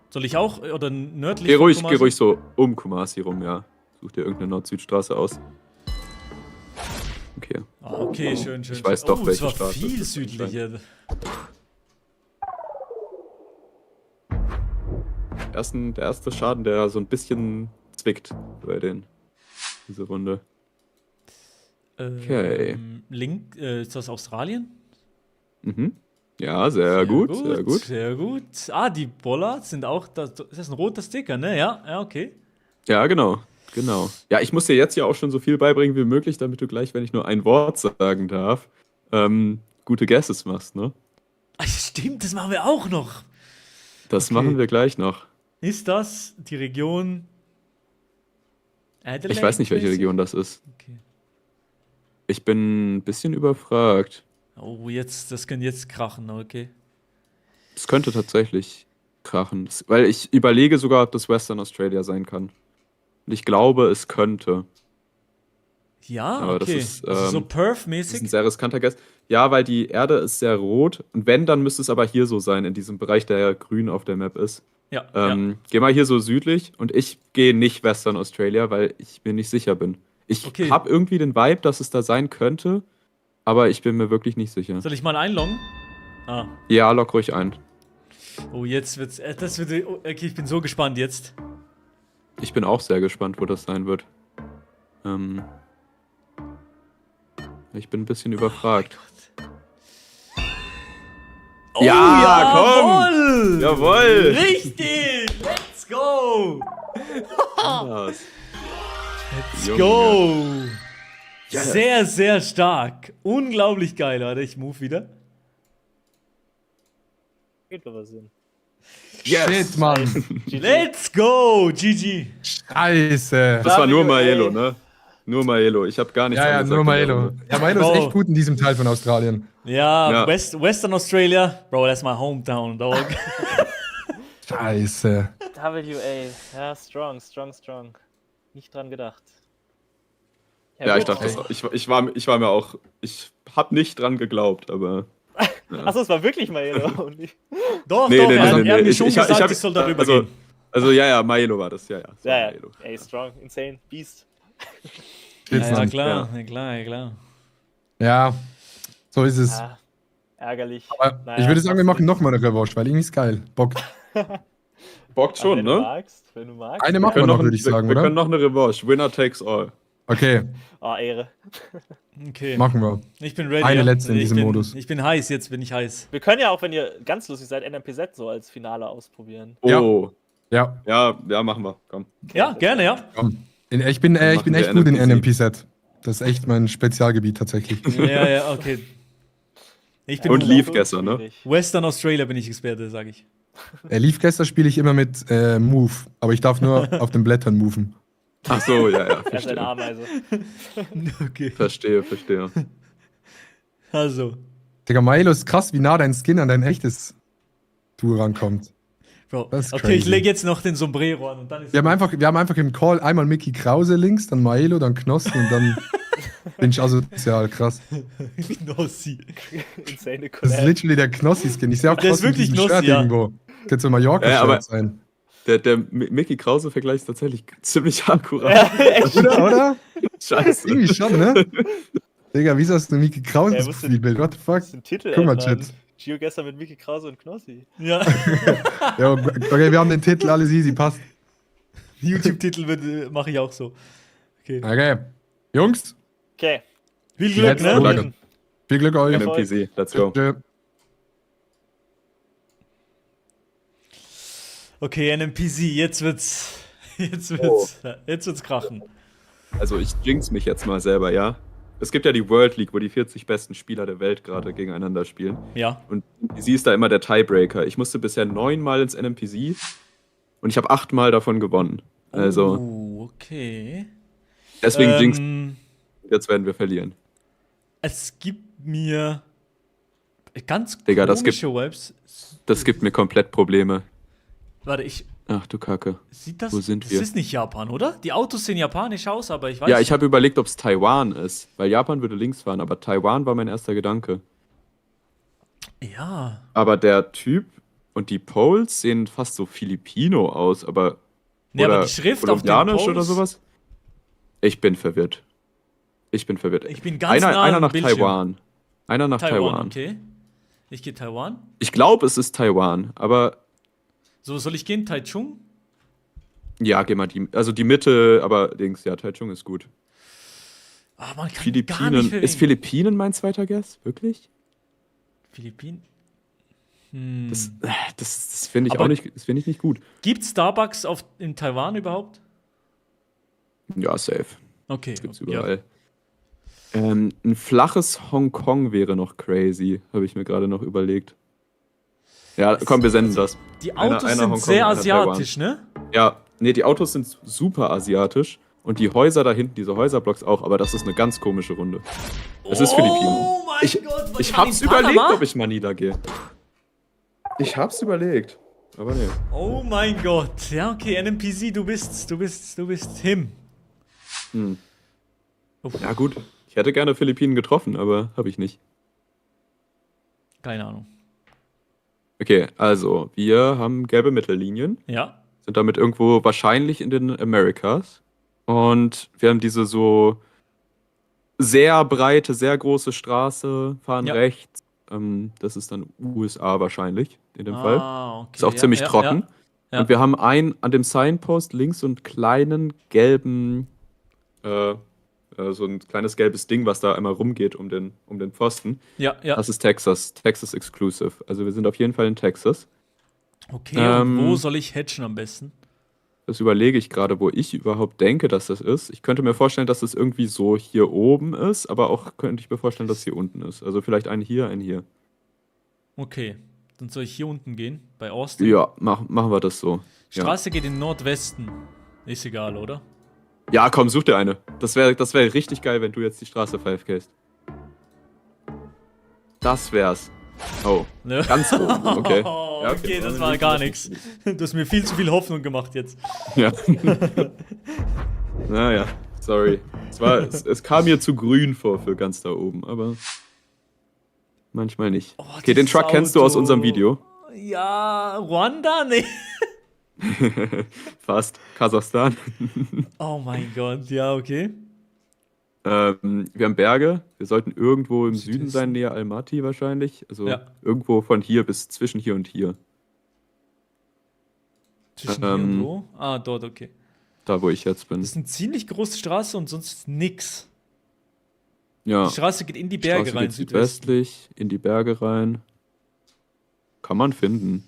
Soll ich auch, oder nördlich Geh von ruhig Kumasi? so um Kumasi rum, ja. Such dir irgendeine Nord-Süd-Straße aus. Okay. Ah, okay, schön. Ich weiß doch, es welche war Straße viel das ist südlicher. Der erste Schaden, der so ein bisschen zwickt bei diese Runde. Okay. Link, ist das Australien? Mhm. Ja, sehr gut, sehr gut. Sehr gut. Ah, die Bollards sind auch, ist das ein roter Sticker, ne? Ja, okay. Ja, genau. Genau. Ja, ich muss dir jetzt ja auch schon so viel beibringen wie möglich, damit du gleich, wenn ich nur ein Wort sagen darf, gute Guesses machst, ne? Ach, stimmt, das machen wir auch noch. Das Okay. machen wir gleich noch. Ist das die Region Adelaide? Ich weiß nicht, welche Region das ist. Okay. Ich bin ein bisschen überfragt. Oh, das kann jetzt krachen, okay. Es könnte tatsächlich krachen. Weil ich überlege sogar, ob das Western Australia sein kann. Und ich glaube, es könnte. Ja, Aber das okay. ist, Also so Das ist ein Perth-mäßig? sehr riskanter Guess. Ja, weil die Erde ist sehr rot. Und wenn, dann müsste es aber hier so sein, in diesem Bereich, der ja grün auf der Map ist. Ja, Geh mal hier so südlich. Und ich gehe nicht Western Australia, weil ich mir nicht sicher bin. Ich Okay. habe irgendwie den Vibe, dass es da sein könnte. Aber ich bin mir wirklich nicht sicher. Soll ich mal einloggen? Ah. Ja, lock ruhig ein. Oh, jetzt wird's. Okay, ich bin so gespannt jetzt. Ich bin auch sehr gespannt, wo das sein wird. Ich bin ein bisschen überfragt. Oh, Ja, jawohl! Jawohl! Richtig! Let's go! Anders. Let's Junge. go! Yes. Sehr, sehr stark. Unglaublich geil, Leute. Ich move wieder. Geht doch was hin. Shit, Mann. Let's go! GG. Scheiße. Das war nur WA. Maelo, ne? Nur Maelo. Ich habe gar nichts Ja, ja, anderes nur gesagt. Maelo. Ja, Maelo ist Bro. echt gut in diesem Teil von Australien. Ja, Ja. Western Australia. Bro, that's my hometown, dog. Scheiße. WA. Ja, strong. Nicht dran gedacht. Ja, ich gut. dachte, ich war mir auch, ich habe nicht dran geglaubt, aber. Achso, es war wirklich Maelo. und nicht- Doch, Nee, doch, nee, er hat nee, mir nee. schon Ich hab- gesagt, ich hab- ich soll darüber also- gehen. Also, ja, Maelo war das, ja. Es war Ja, ja. Maelo. Ey, strong, insane, beast. Shit, Ja, Mann. klar, ja, klar. Ja, so ist es. Ja, ärgerlich. Aber Naja, ich würde sagen, wir machst machen nichts. nochmal eine Revanche, weil irgendwie ist geil. Bock. Bockt Aber schon, wenn du ne? magst, wenn du magst. Eine Wir machen wir können noch, noch, würde ich sagen, wir oder? können noch eine Revanche. Winner takes all. Okay, Oh, Ehre. Okay. machen wir. Ich bin ready. Eine ja. letzte in Ich diesem bin, Modus. Ich bin heiß, jetzt bin ich heiß. Wir können ja auch, wenn ihr ganz lustig seid, NMPZ so als Finale ausprobieren. Oh. Ja, Ja, machen wir. Komm. Ja, gerne, ja. komm. Ich bin machen wir echt gut in NMPZ. NMPZ. Das ist echt mein Spezialgebiet tatsächlich. Ja, okay. Ich bin Und Das ist Leaf auch Guesser, ne? schwierig. Western Australia bin ich Experte, sage ich. Leafcaster spiele ich immer mit Move, aber ich darf nur auf den Blättern moven. Ach so, ja, Er ist eine verstehe. Ameise. Okay. Verstehe. Also, Digga, Milo ist krass, wie nah dein Skin an dein echtes Tool rankommt. Bro. Das ist Okay, ich crazy. lege jetzt noch den Sombrero an und dann ist. Wir haben einfach im Call einmal Mickey Krause links, dann Milo, dann Knossi und dann bin ich asozial, krass. Knossi. Insane Das ist Collab. literally der Knossi-Skin. Ich sehe auch Der ist Knossi mit wirklich diesem Knossi, Shirt ja. irgendwo. Könnte so ein Mallorca-Shirt Ja, aber- sein. Der Mickey Krause-Vergleich ist tatsächlich ziemlich akkurat. Ja, echt. Oder? Scheiße. Irgendwie schon, ne? Digga, wieso hast du Mickey Krause Ja, das wusste- Profilbild? What the fuck? Das ist ein Titel, Guck mal, Mann. Chat. GeoGuessr mit Mickey Krause und Knossi. Ja. Ja, okay, wir haben den Titel, alles easy, passt. YouTube-Titel mache ich auch so. Okay. Okay. Jungs, Okay. Viel Glück, Letzte ne? Runde. viel Glück euch. NMPC, let's go. Tschö. Okay, NMPC, jetzt wird's krachen. Also ich jinx mich jetzt mal selber, ja? Es gibt ja die World League, wo die 40 besten Spieler der Welt gerade gegeneinander spielen. Ja. Und sie ist da immer der Tiebreaker. Ich musste bisher 9-mal ins NMPC und ich habe 8-mal davon gewonnen. Also Okay. deswegen jinx, Ähm, jetzt werden wir verlieren. Es gibt mir ganz Digga, das komische Vibes. Das gibt mir komplett Probleme. Warte, Ach du Kacke. sieht das? Wo sind das wir? ist nicht Japan, oder? Die Autos sehen japanisch aus, aber ich weiß Ja, ich habe überlegt, ob es Taiwan ist, weil Japan würde links fahren, aber Taiwan war mein erster Gedanke. Ja. Aber der Typ und die Poles sehen fast so Filipino aus, aber. Nee, aber Oder die Schrift auf den kolumbianisch oder Poles. sowas? Ich bin verwirrt. Ich bin verwirrt. Ich bin ganz nah Einer am nach Bildschirm. Taiwan. Einer nach Taiwan. Okay. Ich gehe Taiwan. Ich glaube, es ist Taiwan, aber So, soll ich gehen? Taichung? ja, geh mal also die Mitte, aber Dings, ja, Taichung ist gut. Ah, man kann gar nicht Philippinen. verwenden. Ist Philippinen mein zweiter Guess? Wirklich? Philippinen? Das finde ich Aber- auch nicht, das finde ich nicht gut. Gibt Starbucks in Taiwan überhaupt? Ja, safe. Okay. Gibt's ja. überall. Ein flaches Hongkong wäre noch crazy, habe ich mir gerade noch überlegt. Ja, komm, wir senden das. Die Einer Autos sind Hongkong, sehr einer asiatisch, ne? Ja, nee, die Autos sind super asiatisch und die Häuser da hinten, diese Häuserblocks auch, aber das ist eine ganz komische Runde. Es ist Philippinen. Oh mein Ich, Gott, ich war man hab's in überlegt, Panama? ob ich Manila gehe. Ich hab's überlegt, aber nee. Oh mein Gott. Ja, okay, NMPC, du bist him. Hm. Uff, Ja gut, ich hätte gerne Philippinen getroffen, aber habe ich nicht. keine Ahnung. Okay, also, wir haben gelbe Mittellinien, Ja. sind damit irgendwo wahrscheinlich in den Americas. Und wir haben diese so sehr breite, sehr große Straße, fahren Ja. rechts. Das ist dann USA wahrscheinlich in dem Fall. Ah, okay. Ist auch ja, ziemlich ja, trocken. Ja. Und wir haben an dem Signpost links so einen kleinen gelben, so ein kleines gelbes Ding, was da einmal rumgeht um den Pfosten. Ja, ja. Das ist Texas Exclusive. Also wir sind auf jeden Fall in Texas. Okay, und wo Ähm, soll ich hatchen am besten? Das überlege ich gerade, wo ich überhaupt denke, dass das ist. Ich könnte mir vorstellen, dass es irgendwie so hier oben ist, aber auch könnte ich mir vorstellen, dass es hier unten ist. Also vielleicht einen hier, einen hier. Okay, dann soll ich hier unten gehen, bei Austin. Ja, machen wir das so. Ja. Straße geht in Nordwesten. Ist egal, oder? Ja, komm, such dir eine. Das wär richtig geil, wenn du jetzt die Straße 5Kst. Das wär's. Oh, Ne? ganz oben, okay. Oh, Ja, okay, das war gar nichts. Du hast mir viel zu viel Hoffnung gemacht jetzt. Ja. Naja, sorry. Es kam mir zu grün vor für ganz da oben, aber manchmal nicht. Oh, Okay, den dieses Truck kennst du aus Auto. unserem Video. Ja, Ruanda? Nee. Fast. Kasachstan. Oh mein Gott, ja, okay. Wir haben Berge. Wir sollten irgendwo im Südwesten. Süden sein, näher Almaty wahrscheinlich. Also Ja. irgendwo von hier bis zwischen hier und hier. Zwischen hier und wo? Ah, dort, okay. Da, wo ich jetzt bin. Das ist eine ziemlich große Straße und sonst nix. Ja. Die Straße geht in die Berge Straße rein, geht Südwesten. südwestlich, in die Berge rein. Kann man finden.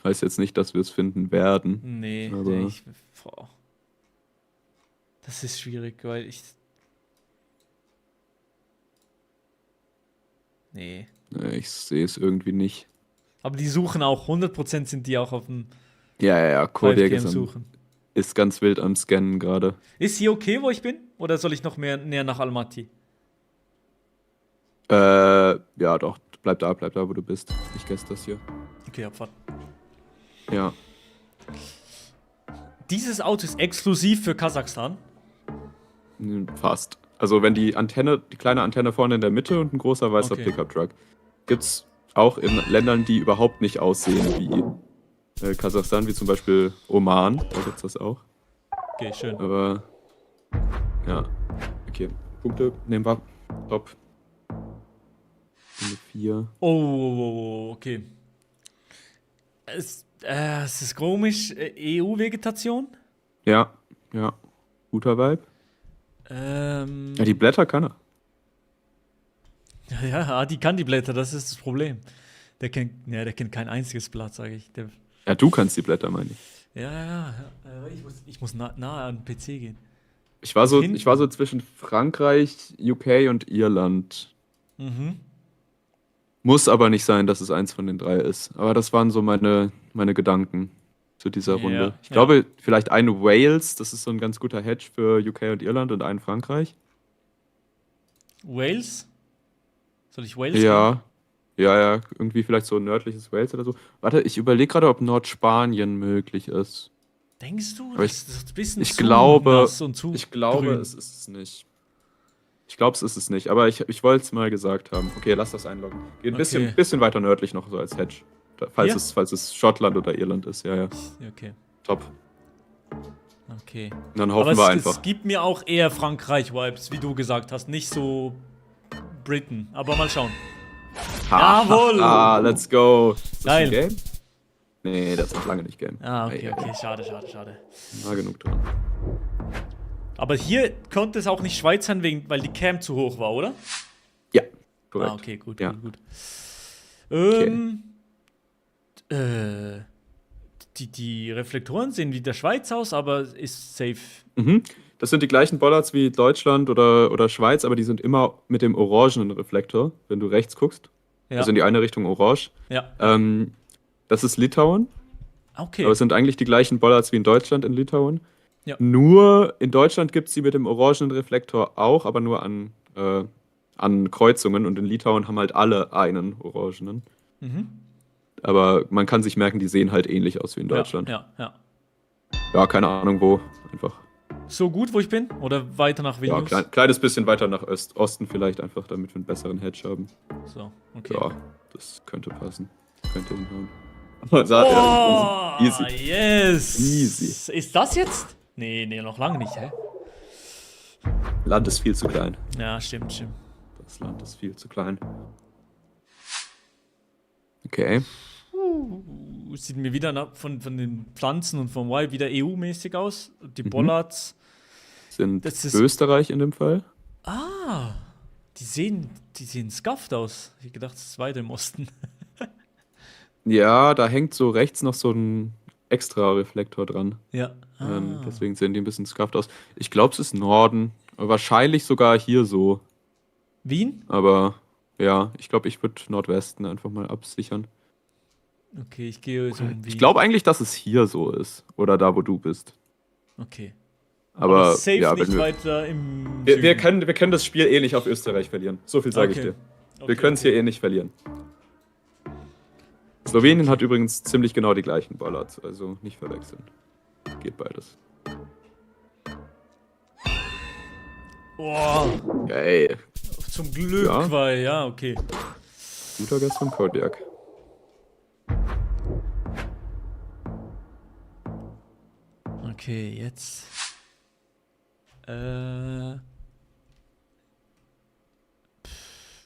Heißt jetzt nicht, dass wir es finden werden. Nee, Aber- nee, boah. Das ist schwierig, weil ich. Nee. Ich sehe es irgendwie nicht. Aber die suchen auch, 100% sind die auch auf dem Ja. 5G Kodiak am Suchen. ist ganz wild am Scannen gerade. Ist hier okay, wo ich bin? Oder soll ich noch mehr näher nach Almaty? Ja, doch. Bleib da, wo du bist. Ich guess das hier. Okay, Abfahrt. Ja. Dieses Auto ist exklusiv für Kasachstan. Fast. Also wenn die kleine Antenne vorne in der Mitte und ein großer weißer Okay. Pickup-Truck. Gibt's auch in Ländern, die überhaupt nicht aussehen wie Kasachstan, wie zum Beispiel Oman. Da gibt's das auch. Okay, schön. Aber ja. Okay. Punkte nehmen wir. Top. Runde 4. Oh, okay. Es ist komisch. EU-Vegetation? Ja. Guter Vibe. Ja, die Blätter kann er. Ja, die kann die Blätter, das ist das Problem. Der kennt kein einziges Blatt, sage ich. Ja, du kannst die Blätter, meine ich. Ja. Ich muss nahe an den PC gehen. Ich war so Hinten. zwischen Frankreich, UK und Irland. Mhm. Muss aber nicht sein, dass es eins von den drei ist. Aber das waren so meine Gedanken zu dieser Ja, Runde. Ich ja. glaube, vielleicht eine Wales, das ist so ein ganz guter Hedge für UK und Irland und einen Frankreich. Wales? Soll ich Wales nehmen? Ja, irgendwie vielleicht so ein nördliches Wales oder so. Warte, ich überlege gerade, ob Nordspanien möglich ist. Denkst du? Aber Das ist ein bisschen ich zu glaube- nass und zu Ich glaube, grün. es ist es nicht. Ich glaube, es ist es nicht, aber ich wollte es mal gesagt haben. Okay, lass das einloggen. Geht ein Okay. bisschen weiter nördlich noch, so als Hedge. Hier? Falls es Schottland oder Irland ist, ja. Okay, Top. okay. Und dann Aber hoffen wir es einfach. gibt mir auch eher Frankreich-Vibes, wie du gesagt hast. Nicht so Britain. Aber mal schauen. Jawohl! Let's go. Ist das Geil. ein Game? Nee, das ist noch lange nicht Game. Okay, Ei, ei, okay. Schade, schade, schade. Nah genug dran. Aber hier konnte es auch nicht Schweiz sein, weil die Cam zu hoch war, oder? Ja, korrekt. Okay, gut, Ja. gut. Die Reflektoren sehen wie der Schweiz aus, aber ist safe. Mhm. Das sind die gleichen Bollards wie Deutschland oder Schweiz, aber die sind immer mit dem orangenen Reflektor, wenn du rechts guckst. Ja. Also in die eine Richtung orange. Ja. Das ist Litauen, Okay. aber es sind eigentlich die gleichen Bollards wie in Deutschland in Litauen. Ja. Nur in Deutschland gibt es die mit dem orangenen Reflektor auch, aber nur an Kreuzungen, und in Litauen haben halt alle einen orangenen. Mhm. Aber man kann sich merken, die sehen halt ähnlich aus wie in Deutschland. Ja, ja. Ja, keine Ahnung wo. Einfach. So gut, wo ich bin? Oder weiter nach Ja, Vilnius? kleines bisschen weiter nach Osten vielleicht, einfach damit wir einen besseren Hedge haben. So, okay. Ja, das könnte passen. Könnte hinhauen. Oh, Easy. yes! Easy. Ist das jetzt? Nee, noch lange nicht, hä? Land ist viel zu klein. Ja, stimmt. Das Land ist viel zu klein. Okay. Sieht mir wieder von den Pflanzen und vom Wild wieder EU-mäßig aus. Die Mhm. Bollards. Sind Das ist- Österreich in dem Fall? Die sehen scuffed aus. Ich hab gedacht, es ist weiter im Osten. Ja, da hängt so rechts noch so ein extra Reflektor dran. Ja. Deswegen sehen die ein bisschen scuffed aus. Ich glaube, es ist Norden. Wahrscheinlich sogar hier so. Wien? Aber ja, ich glaube, ich würde Nordwesten einfach mal absichern. Okay, ich gehe so um Wien. Ich glaube eigentlich, dass es hier so ist. Oder da, wo du bist. Okay. Aber safe ja, nicht wenn wir, weiter im wir, Süden. wir können das Spiel eh nicht auf Österreich verlieren. So viel sage ich Okay. dir. Okay, Wir können es hier eh nicht verlieren. Slowenien hat übrigens ziemlich genau die gleichen Bollards, also nicht verwechseln. Geht beides. Oh, Geil. zum Glück, Ja. weil, ja, okay. Guter Gast von Kodiak. Okay, jetzt.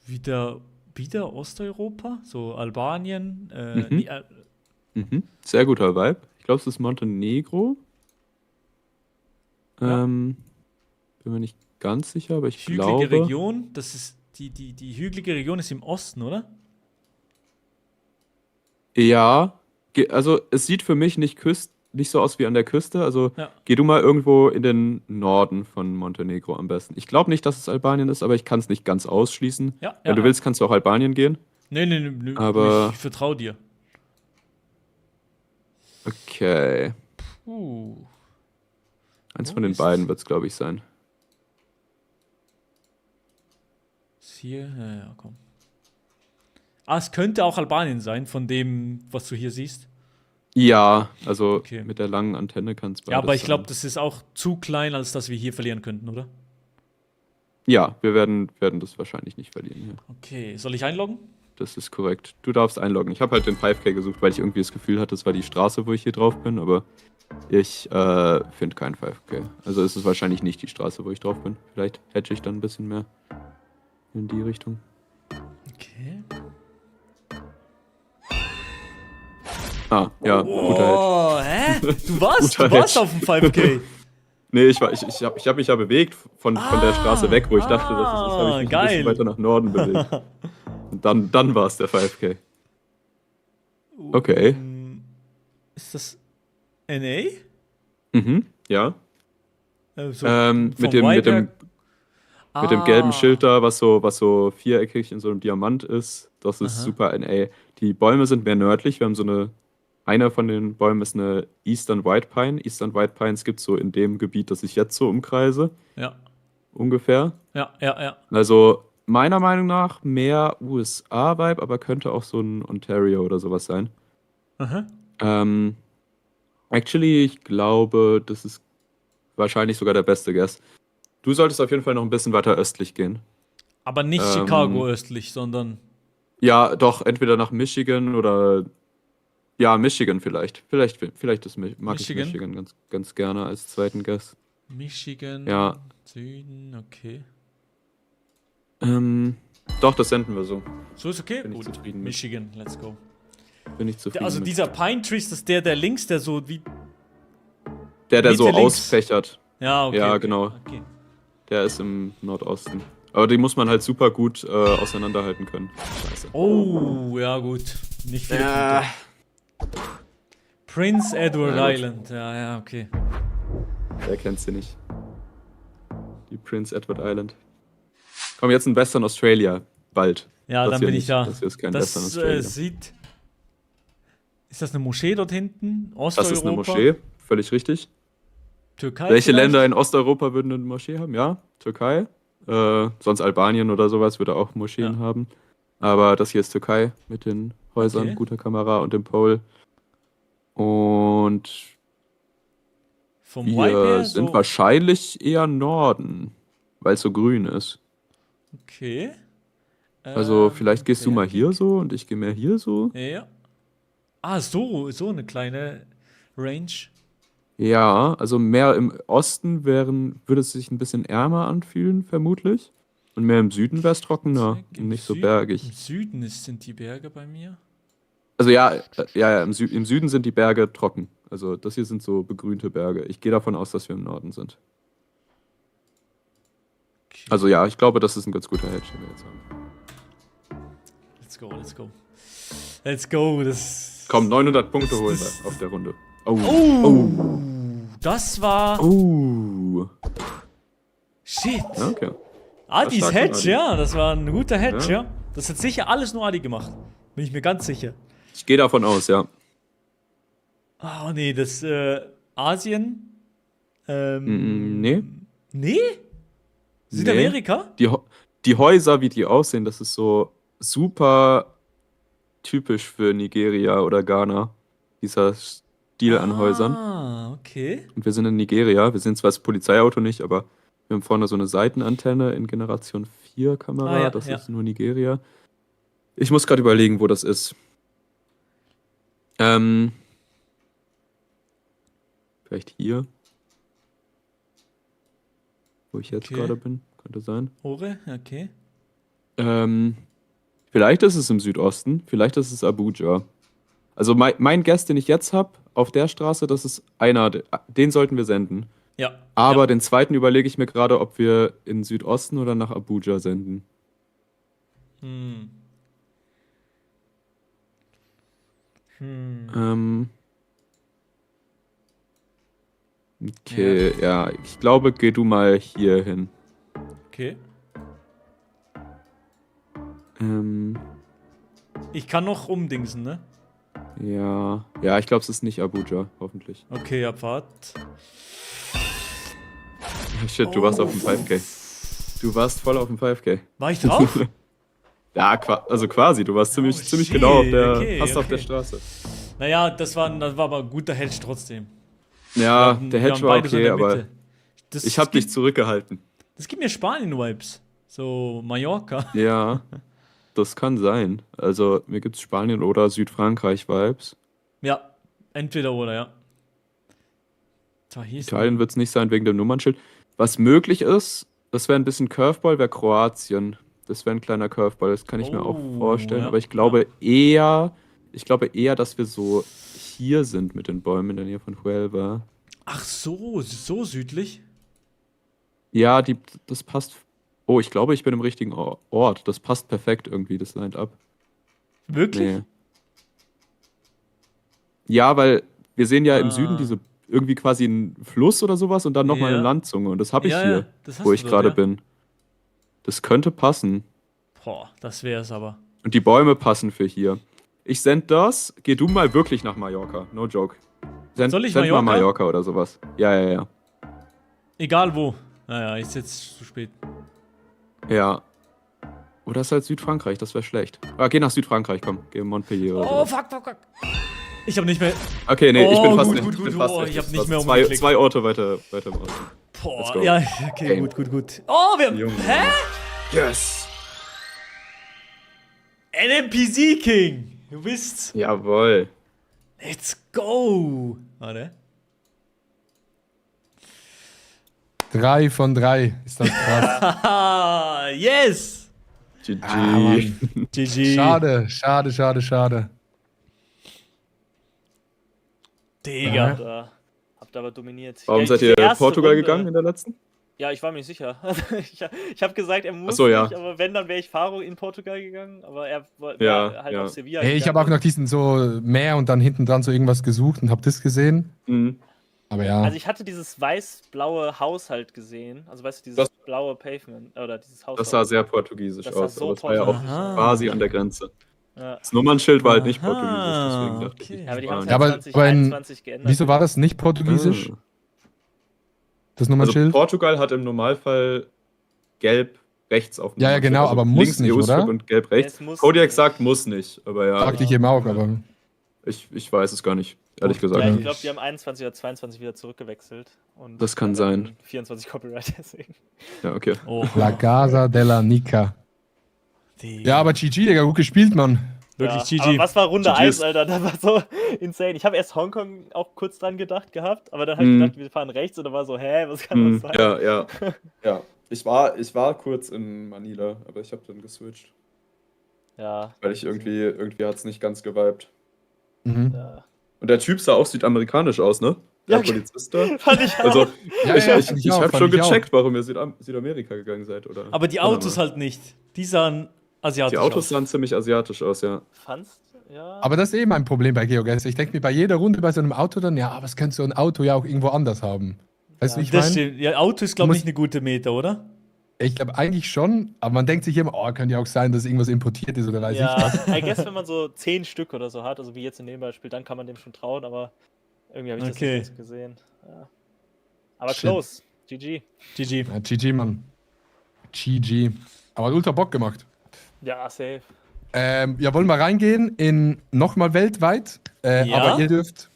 Wieder Osteuropa? So Albanien? Mhm. Sehr guter Vibe. Ich glaube, es ist Montenegro. Ja. Bin mir nicht ganz sicher, aber ich hügelige glaube. Region? Das ist die hügelige Region ist im Osten, oder? Ja, also es sieht für mich nicht so aus wie an der Küste. Also Ja. geh du mal irgendwo in den Norden von Montenegro am besten. Ich glaube nicht, dass es Albanien ist, aber ich kann es nicht ganz ausschließen. Ja, Wenn du willst, kannst du auch Albanien gehen. Nee, Aber- ich vertraue dir. Okay. Eins Wo von den ist- beiden wird es, glaube ich, sein. Ist hier, ja, komm. Es könnte auch Albanien sein, von dem, was du hier siehst. Ja, also Okay. mit der langen Antenne kann es beides Ja, aber ich glaube, sein. das ist auch zu klein, als dass wir hier verlieren könnten, oder? Ja, wir werden das wahrscheinlich nicht verlieren hier. Okay, soll ich einloggen? Das ist korrekt. Du darfst einloggen. Ich habe halt den 5K gesucht, weil ich irgendwie das Gefühl hatte, es war die Straße, wo ich hier drauf bin, aber ich finde keinen 5K. Also ist es wahrscheinlich nicht die Straße, wo ich drauf bin. Vielleicht hätte ich dann ein bisschen mehr in die Richtung. Okay. Ah, ja, guter Hedge. Oh, hä? Du warst Guter Hedge. auf dem 5K. Nee, ich hab mich ja bewegt von der Straße weg, wo ich dachte, das ist, habe ich mich ein geil. bisschen weiter nach Norden bewegt. Und dann war es der 5K. Okay. Ist das NA? Mhm, ja. So Mit vom dem Vibe gelben her- Schild da, was so viereckig in so einem Diamant ist, das ist Aha. super NA. Die Bäume sind mehr nördlich. Wir haben einer von den Bäumen ist eine Eastern White Pine. Eastern White Pines gibt es so in dem Gebiet, das ich jetzt so umkreise, Ja, ungefähr. ja. Also meiner Meinung nach mehr USA-Vibe, aber könnte auch so ein Ontario oder sowas sein. Aha. Actually, ich glaube, das ist wahrscheinlich sogar der beste Guess. Du solltest auf jeden Fall noch ein bisschen weiter östlich gehen. Aber nicht Chicago östlich, sondern. Ja, doch, entweder nach Michigan oder. Ja, Michigan vielleicht. Mag ich Michigan? Michigan ganz, ganz gerne als zweiten Guess. Michigan, Ja. Süden, okay. Doch, das senden wir so. So ist okay? Bin ich Gut. zufrieden mit. Michigan, let's go. Bin ich zufrieden Also mit. dieser Pine Tree, ist das der links, der so wie. Der so Mitte links. ausfächert. Ja, okay. Ja, okay. genau. Okay. Der ist im Nordosten. Aber die muss man halt super gut auseinanderhalten können. Scheiße. Oh, ja, gut. Nicht viele Ja. Punkte. Prince Edward Ja, gut. Island. Ja, okay. Wer kennt sie nicht? Die Prince Edward Island. Komm, jetzt in Western Australia. Bald. Ja, Das dann hier bin ich nicht. da. Das hier ist kein Western Das Australia. sieht. Ist das eine Moschee dort hinten? Das Osteuropa? ist eine Moschee. Völlig richtig. Türkei? Welche vielleicht? Länder in Osteuropa würden eine Moschee haben? Ja, Türkei. Sonst Albanien oder sowas würde auch Moscheen Ja. haben. Aber das hier ist Türkei mit den Häusern, Okay. guter Kamera und dem Pole. Und Vom Vibe her wir sind so. wahrscheinlich eher Norden, weil es so grün ist. Okay. Also vielleicht gehst du mal bergig. hier so und ich gehe mehr hier so. Ja. Ah, so eine kleine Range. Ja, also mehr im Osten würde es sich ein bisschen ärmer anfühlen, vermutlich. Und mehr im Süden wäre es trockener Zack, und im nicht so Süden- bergig. Im Süden sind die Berge bei mir. Also ja, im Süden sind die Berge trocken. Also das hier sind so begrünte Berge. Ich gehe davon aus, dass wir im Norden sind. Okay. Also ja, ich glaube, das ist ein ganz guter Hedge, den wir jetzt haben. Let's go, let's go. Let's go, das. Komm, 900 Punkte Das- holen das- wir auf der Runde. Oh. Oh! Das war. Oh. Shit! Ja, okay. Adis stark von Hedge, Adi. ja, das war ein guter Hedge, Ja. ja. Das hat sicher alles nur Adi gemacht. Bin ich mir ganz sicher. Ich gehe davon aus, ja. Oh nee, das Asien. Nee. Nee? Südamerika? Die Häuser, wie die aussehen, das ist so super typisch für Nigeria oder Ghana. Dieser Stil an Häusern. Ah, okay. Und wir sind in Nigeria. Wir sehen zwar das Polizeiauto nicht, aber wir haben vorne so eine Seitenantenne in Generation 4 Kamera. Ah, ja, das ja. ist nur Nigeria. Ich muss gerade überlegen, wo das ist. Vielleicht hier. Wo ich jetzt Okay. gerade bin. Könnte sein. Ore, okay. Vielleicht ist es im Südosten. Vielleicht ist es Abuja. Also mein Guess, den ich jetzt habe, auf der Straße, das ist einer, den sollten wir senden. Ja. Aber ja. den zweiten überlege ich mir gerade, ob wir in Südosten oder nach Abuja senden. Hm. Okay, ja, ich glaube, geh du mal hier hin. Okay. Ich kann noch umdingsen, ne? Ja, ich glaube, es ist nicht Abuja, hoffentlich. Okay, Abfahrt. Shit, du warst auf dem 5K. Du warst voll auf dem 5K. War ich drauf? Ja, also quasi, du warst ziemlich shit, genau auf der, okay, fast auf okay. der Straße. Naja, das war aber ein guter Hedge trotzdem. Ja, Wir der waren Hedge war beide so in okay, der aber Mitte. Das ich habe dich gibt- zurückgehalten. Das gibt mir Spanien-Vibes. So Mallorca. Ja, das kann sein. Also, mir gibt's Spanien- oder Südfrankreich-Vibes. Ja, entweder oder, ja. Da hieß Italien wird's nicht sein wegen dem Nummernschild. Was möglich ist, das wäre ein bisschen Curveball, wäre Kroatien. Das wäre ein kleiner Curveball, das kann ich mir auch Oh, vorstellen. ja, Aber ich glaube eher, dass wir so hier sind mit den Bäumen in der Nähe von Huelva. Ach so südlich? Ja, das passt. Oh, ich glaube, ich bin im richtigen Ort. Das passt perfekt irgendwie, das lined up. Wirklich? Nee. Ja, weil wir sehen ja im Ah. Süden diese irgendwie quasi einen Fluss oder sowas und dann nochmal Ja. eine Landzunge. Und das habe ich Ja, hier, ja, das hast wo du ich dort, gerade ja. bin. Das könnte passen. Boah, das wär's aber. Und die Bäume passen für hier. Ich send das. Geh du mal wirklich nach Mallorca. No joke. Soll ich send mal Mallorca? Mallorca oder sowas. Ja. Egal wo. Naja, ist jetzt zu spät. Ja. Oder ist halt Südfrankreich, das wäre schlecht. Ah, geh nach Südfrankreich, komm. Geh in Montpellier oder Oh, so. fuck. Ich habe nicht mehr. Okay, nee, ich bin Oh, fast gut, recht. gut, Ich gut, bin fast oh, recht. ich hab Das nicht war mehr zwei, umgeklickt. zwei Orte weiter im Osten. Let's Boah, go. ja, okay, Game. gut, gut, gut. Oh, wir haben. Junge. Hä? Yes! NMPC King! Du bist. Jawohl. Let's go! Warte. 3 von 3. Ist das krass. Haha, yes! GG. Mann. GG. Schade. Digga. Habt aber dominiert. Warum Ja, seid diese ihr erste Portugal Runde- gegangen in der letzten? Ja, ich war mir nicht sicher. Ich habe gesagt, er muss Ach so, ja. nicht, aber wenn, dann wäre ich Faro in Portugal gegangen. Aber er war Ja, halt ja. auf Sevilla Hey, ich habe auch gegangen. nach diesen so Meer und dann hinten dran so irgendwas gesucht und habe das gesehen. Mhm. Aber ja. Also ich hatte dieses weiß-blaue Haus halt gesehen. Also weißt du, dieses Das- blaue Pavement oder dieses Haus. Das sah sehr portugiesisch Das sah aus, so aber es war ja auch portugiesisch aus. quasi an der Grenze. Ja. Das Nummernschild war halt nicht Aha, portugiesisch, deswegen dachte okay. ich. Ja, aber die war haben es Ja, halt aber- 2021 geändert. Wieso war das nicht portugiesisch? Ah. Das Also Nummernschild? Portugal hat im Normalfall gelb rechts auf dem Ja, ja, Nummernschild. genau, Also aber muss links nicht, EU-Strip oder? und gelb rechts. Ja, es muss Kodiak nicht. sagt, muss nicht, aber ja, Sagte ich eben auch, aber. ich weiß es gar nicht, ehrlich gesagt. Ja, Ja. ich glaube, die haben 21 oder 22 wieder zurückgewechselt. Und Das kann dann sein. 24 Copyright deswegen. Ja, okay. Oh, La Casa della Nica. Digga. Ja, aber GG, Digga, gut gespielt, Mann. Wirklich ja, GG. Aber was war Runde GG 1, ist- Alter? Das war so insane. Ich habe erst Hongkong auch kurz dran gedacht gehabt, aber dann habe ich Mhm. gedacht, wir fahren rechts und dann war so, hä, was kann das sein? Ja. Ja, ich war kurz in Manila, aber ich habe dann geswitcht, Ja. weil ich irgendwie hat es nicht ganz geweibt. Mhm. Ja. Und der Typ sah auch südamerikanisch aus, ne? Der Ja, Polizist da. Fand ich Also, Ja, ich fand ich auch, habe fand schon ich auch. gecheckt, warum ihr Südamerika gegangen seid, oder? Aber die Panama. Autos halt nicht. Die sahen asiatisch Die Autos aus. sahen ziemlich asiatisch aus, ja. Fandst ja. Aber das ist eh mein Problem bei GeoGuessr. Ich denke mir bei jeder Runde bei so einem Auto dann, ja, aber es könnte so ein Auto ja auch irgendwo anders haben. Weißt du, Ja, wie ich Das meine? stimmt. Ja, Auto ist, glaube Du ich, musst- nicht eine gute Meta, oder? Ich glaube eigentlich schon, aber man denkt sich immer, oh, könnte ja auch sein, dass irgendwas importiert ist oder weiß ich ja, was. I guess, wenn man so 10 Stück oder so hat, also wie jetzt in dem Beispiel, dann kann man dem schon trauen, aber irgendwie habe ich das Okay. nicht gesehen. Ja. Aber Shit. close. GG. GG. Ja, GG, Mann. GG. Aber hat ultra Bock gemacht. Ja, safe. Ja, wollen wir reingehen in nochmal weltweit? Ja. Aber ihr dürft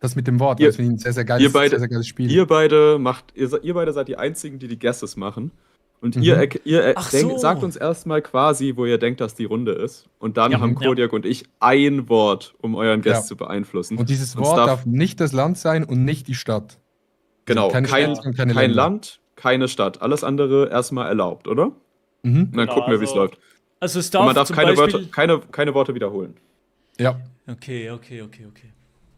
das mit dem Wort, Ihr- das finde ich ein sehr, sehr geiles, ihr beide- sehr, sehr geiles Spiel. Ihr beide seid die einzigen, die Guesses machen. Und Mhm. Ach so. sagt uns erstmal quasi, wo ihr denkt, dass die Runde ist. Und dann Ja. haben Ja. Kodiak und ich ein Wort, um euren Guess Ja. zu beeinflussen. Und dieses Und Wort es darf nicht das Land sein und nicht die Stadt. genau, Also keine kein, Städte und keine kein Länder. Land, keine Stadt. Alles andere erstmal erlaubt, oder? Mhm. Und dann Genau, gucken wir, wie es also- läuft. Also es Und darf, man darf zum keine Beispiel... Wörter, Worte wiederholen. Ja. Okay.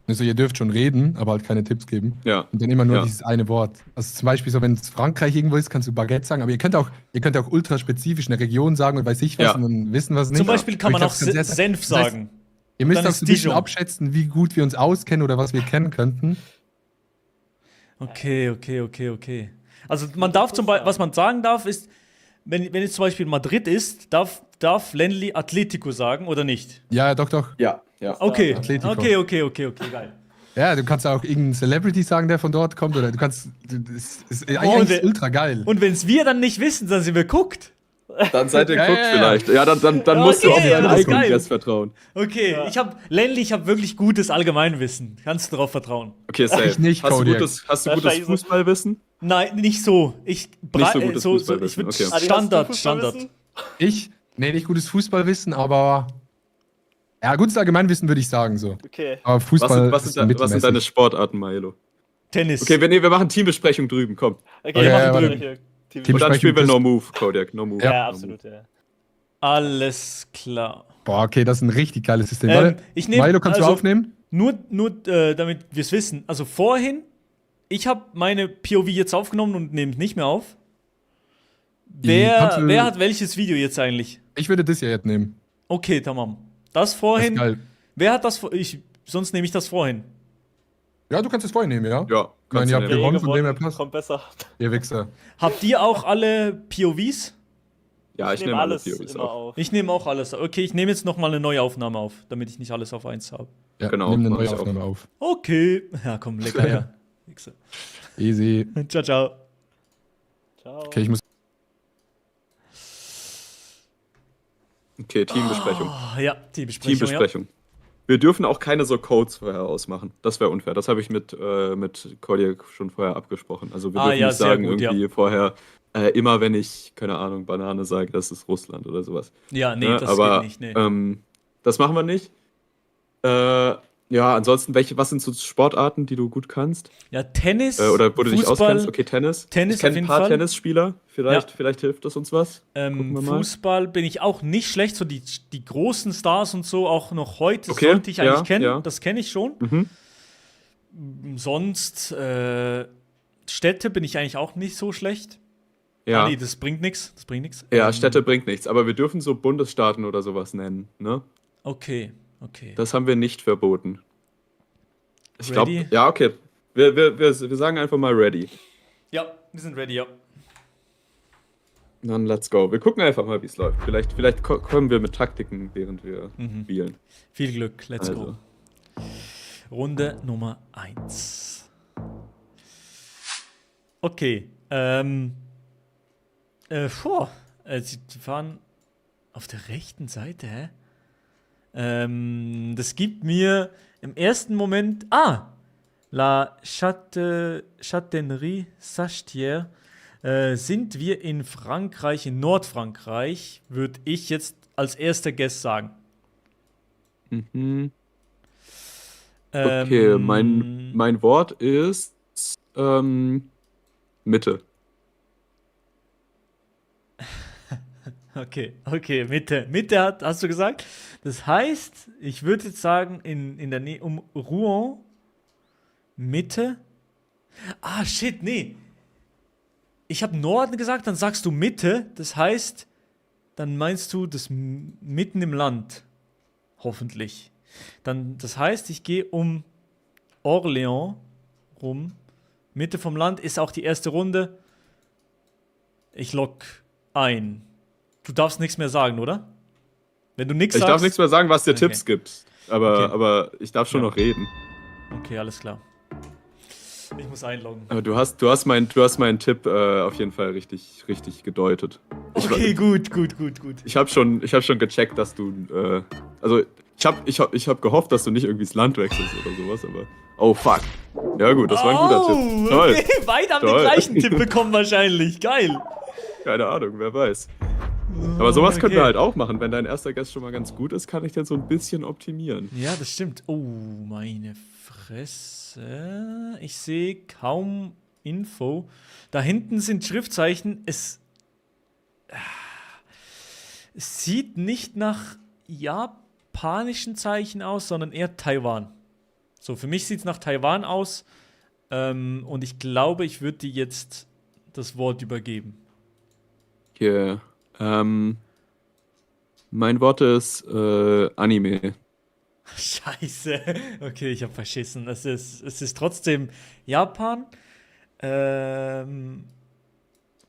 Also ihr dürft schon reden, aber halt keine Tipps geben. Ja. Und dann immer nur Ja. dieses eine Wort. Also zum Beispiel so, wenn es Frankreich irgendwo ist, kannst du Baguette sagen, aber ihr könnt auch ultra spezifisch eine Region sagen und weiß ich was Ja. und dann wissen was nicht. Zum Beispiel kann Aber man ich auch glaub, das kann sehr- Senf das heißt, sagen. Ihr müsst dann auch ist so ein bisschen Dijon. abschätzen, wie gut wir uns auskennen oder was wir kennen könnten. Okay. Also man darf zum Beispiel, was man sagen darf, ist, wenn jetzt zum Beispiel Madrid ist, darf Lenny Atletico sagen oder nicht? Ja, doch. Ja. Okay, Atletico. okay, geil. Ja, du kannst auch irgendeinen Celebrity sagen, der von dort kommt, oder du kannst. Das ist und eigentlich wir- ultra geil. Und wenn es wir dann nicht wissen, dann sind wir guckt. Dann seid ihr Ja, guckt ja, ja. vielleicht. Ja, dann Ja, musst du okay, auf deinen das ist eigenen geil. Guess vertrauen. Okay, Ja. ich habe wirklich gutes Allgemeinwissen. Kannst du darauf vertrauen? Okay, safe. Ich nicht, hast du Kodiak. gutes Wahrscheinlich so- Fußballwissen? Nein, nicht so. Ich Nicht so gutes ich Fußballwissen, würde okay. Adi, hast du Standard. Fußballwissen? Nee, nicht gutes Fußballwissen, aber. Ja, gutes Allgemeinwissen würde ich sagen so. Okay. Aber Fußball Was ist sind mittelmäßig. deine Sportarten, Maelo? Tennis. Okay, wir machen Teambesprechung drüben, komm. Okay, Ja, machen ja, wir warte. hier. Team- Und dann spielen wir das- No Move, Kodiak. No Move. Ja, No absolut, ja. Alles klar. Boah, okay, das ist ein richtig geiles System. Warte, ich nehm- Milo, kannst du also- aufnehmen? Nur damit wir es wissen. Also vorhin, ich habe meine POV jetzt aufgenommen und nehme nicht mehr auf. Kannst du- Wer hat welches Video jetzt eigentlich? Ich würde das ja jetzt nehmen. Okay, tamam. Das Das ist vorhin. geil. Wer hat das sonst nehme ich das vorhin. Ja, du kannst es vorhin nehmen, ja? Ja, Nein, ihr habt nehmen. gewonnen, gewonnen, von dem her passt. kommt besser. Ihr Wichser. Habt ihr auch alle POVs? Ja, ich nehme alles alle Theories immer auf. auf. Ich nehme auch alles. Okay, ich nehme jetzt noch mal eine neue Aufnahme auf, damit ich nicht alles auf 1 habe. Ja, Genau, nimm eine mach neue ich auch. Aufnahme auf. Okay. Ja, komm, lecker, ja. Wichser. Easy. Ciao, ciao. Ciao. Okay, ich muss. Okay, Teambesprechung. Ah, ja, die Besprechung. Teambesprechung. wir dürfen auch keine so Codes vorher ausmachen. Das wäre unfair. Das habe ich mit Kodiak schon vorher abgesprochen. Also wir dürfen ja, nicht sehr sagen, gut, ja. irgendwie vorher, immer wenn ich, keine Ahnung, Banane sage, das ist Russland oder sowas. Ja, nee, Ne? das Aber geht nicht, nee. das machen wir nicht. Ja, ansonsten, was sind so Sportarten, die du gut kannst? Ja, Tennis, Oder wo du dich Fußball, auskennst? Okay, Tennis. Tennis Ich kenne auf ein jeden paar Fall. Tennisspieler. Vielleicht hilft das uns was. Gucken wir mal. Fußball bin ich auch nicht schlecht, so die großen Stars und so, auch noch heute Okay, sollte ich eigentlich ja, kennen, ja. das kenne ich schon. Mhm. Sonst, Städte bin ich eigentlich auch nicht so schlecht. Ja. Nee, das bringt nichts, das bringt nichts. Ja, Städte bringt nichts, aber wir dürfen so Bundesstaaten oder sowas nennen, ne? Okay. Das haben wir nicht verboten. Ich Ready? glaube, ja, okay. Wir sagen einfach mal ready. Ja, wir sind ready, ja. Dann let's go. Wir gucken einfach mal, wie es läuft. Vielleicht kommen wir mit Taktiken, während wir spielen. Viel Glück, let's Also. go. Runde Nummer 1. Okay, sie fahren auf der rechten Seite, hä? Das gibt mir im ersten Moment, La Châtaigneraie Sastière, sind wir in Frankreich, in Nordfrankreich, würde ich jetzt als erster Guess sagen. Mhm. Okay, mein Wort ist Mitte. Okay, Mitte hast du gesagt. Das heißt, ich würde jetzt sagen, in der Nähe um Rouen, Mitte. Shit, nee. Ich habe Norden gesagt, dann sagst du Mitte. Das heißt, dann meinst du das mitten im Land. Hoffentlich. Das heißt, ich gehe um Orléans rum. Mitte vom Land ist auch die erste Runde. Ich logge ein. Du darfst nichts mehr sagen, oder? Wenn du nichts Ich sagst. darf nichts mehr sagen, was dir Okay. Tipps gibt. Aber ich darf schon Ja. noch reden. Okay, alles klar. Ich muss einloggen. Aber du hast meinen Tipp auf jeden Fall richtig gedeutet. Okay, gut. Ich habe schon gecheckt, dass du also ich hab gehofft, dass du nicht irgendwie das Land wechselst oder sowas, aber oh fuck. Ja gut, das war ein guter Tipp. Toll. Okay, beide haben den Toll. gleichen Tipp bekommen wahrscheinlich. Geil. Keine Ahnung, wer weiß. Aber sowas können wir Okay. halt auch machen. Wenn dein erster Guest schon mal ganz gut ist, kann ich den so ein bisschen optimieren. Ja, das stimmt. Oh, meine Fresse. Ich sehe kaum Info. Da hinten sind Schriftzeichen. Es sieht nicht nach japanischen Zeichen aus, sondern eher Taiwan. So, für mich sieht es nach Taiwan aus. Und ich glaube, ich würde dir jetzt das Wort übergeben. Okay. Mein Wort ist Anime. Scheiße. Okay, ich habe verschissen. Es ist trotzdem Japan.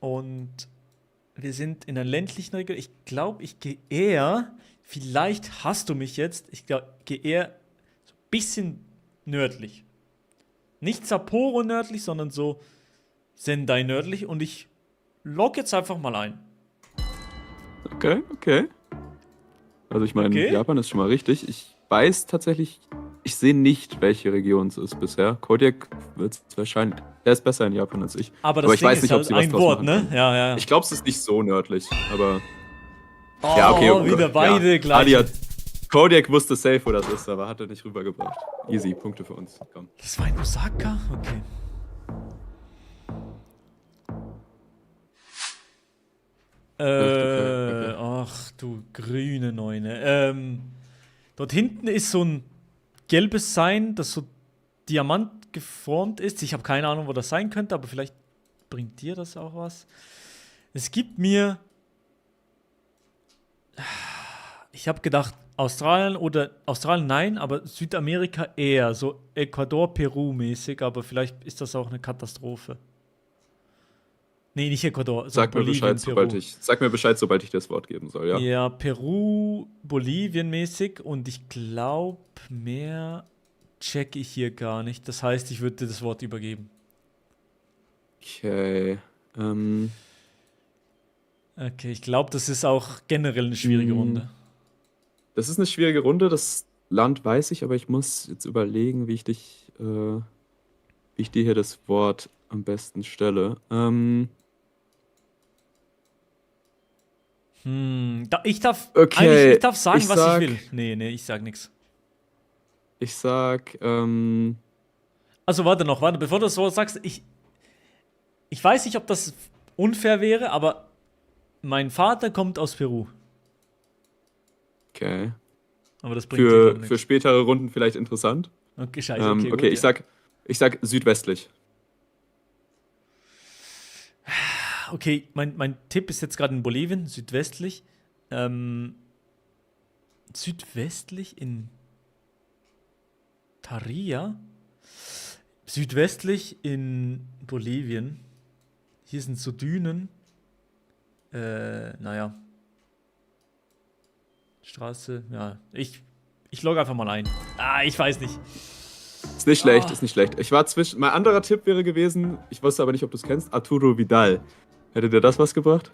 Und wir sind in einer ländlichen Region. Ich glaube, ich gehe eher, vielleicht hast du mich jetzt, ich glaube, gehe eher so ein bisschen nördlich. Nicht Sapporo nördlich, sondern so Sendai nördlich. Und ich log jetzt einfach mal ein. Okay. Also ich meine, Okay. Japan ist schon mal richtig. Ich weiß tatsächlich, ich sehe nicht, welche Region es ist bisher. Kodiak wird es wahrscheinlich, er ist besser in Japan als ich. Aber das ich Ding weiß ist nicht, ob halt sie was ein draus Wort, machen ne? Ja. Ich glaube, es ist nicht so nördlich, aber Oh, ja, okay. wieder beide gleich. Ali Kodiak wusste safe, wo das ist, aber hat er nicht rübergebracht. Easy, Punkte für uns. Komm. Das war in Osaka? Okay. Okay. Ach du grüne Neune. Dort hinten ist so ein gelbes Sein, das so Diamant geformt ist. Ich habe keine Ahnung, wo das sein könnte, aber vielleicht bringt dir das auch was. Es gibt mir. Ich habe gedacht, Australien nein, aber Südamerika eher. So Ecuador, Peru mäßig, aber vielleicht ist das auch eine Katastrophe. Nee, nicht Ecuador, sondern Sag mir Bolivien, Bescheid, sobald ich dir das Wort geben soll, ja? Ja, Peru, Bolivien mäßig und ich glaube, mehr checke ich hier gar nicht. Das heißt, ich würde dir das Wort übergeben. Okay. Okay, ich glaube, das ist auch generell eine schwierige Runde. Das ist eine schwierige Runde. Das Land weiß ich, aber ich muss jetzt überlegen, wie ich dir hier das Wort am besten stelle. Ich darf Okay, eigentlich, ich darf sagen, ich was sag- ich will. Nee, ich sag nichts. Ich sag, Also warte, bevor du das so sagst, ich weiß nicht, ob das unfair wäre, aber mein Vater kommt aus Peru. okay. Aber das bringt dir Für spätere Runden vielleicht interessant. Okay, scheiße, okay, Okay, gut, ich sag südwestlich. Okay, mein Tipp ist jetzt gerade in Bolivien, südwestlich. Südwestlich in Tarija? Südwestlich in Bolivien. Hier sind so Dünen. Naja. Straße, ja. Ich logge einfach mal ein. Ich weiß nicht. Ist nicht schlecht, Ah. ist nicht schlecht. Mein anderer Tipp wäre gewesen, ich wusste aber nicht, ob du es kennst, Arturo Vidal. Hätte dir das was gebracht?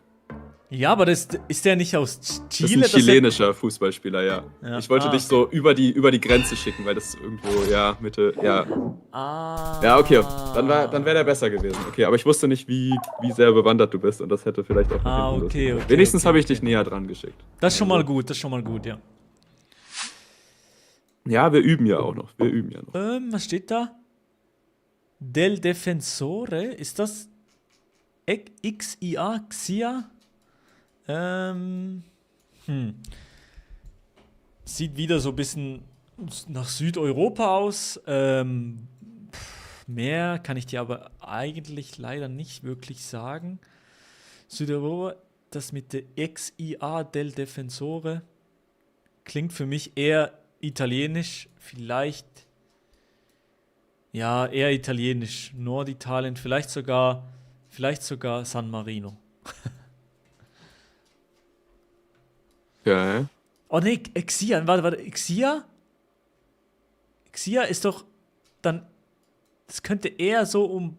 Ja, aber ist der nicht aus Das Chile? ist ein chilenischer Fußballspieler, ja. Ja. Ich wollte dich Okay. so über die Grenze schicken, weil das irgendwo, ja, Mitte, ja. Ah. Ja, okay, dann wäre der besser gewesen. Okay, aber ich wusste nicht, wie sehr bewandert du bist und das hätte vielleicht auch nach hinten Okay, losgehen. okay. Wenigstens okay, habe ich okay. dich näher dran geschickt. Das ist schon mal gut, ja. Ja, wir üben ja auch noch. Was steht da? Del Defensore, ist das XIA? Xia? Sieht wieder so ein bisschen nach Südeuropa aus. Mehr kann ich dir aber eigentlich leider nicht wirklich sagen. Südeuropa, das mit der XIA del Defensore klingt für mich eher italienisch, vielleicht, ja, eher italienisch, Norditalien, vielleicht sogar San Marino. Okay. Oh ne, Xia, warte, Xia? Xia ist doch dann, das könnte eher so um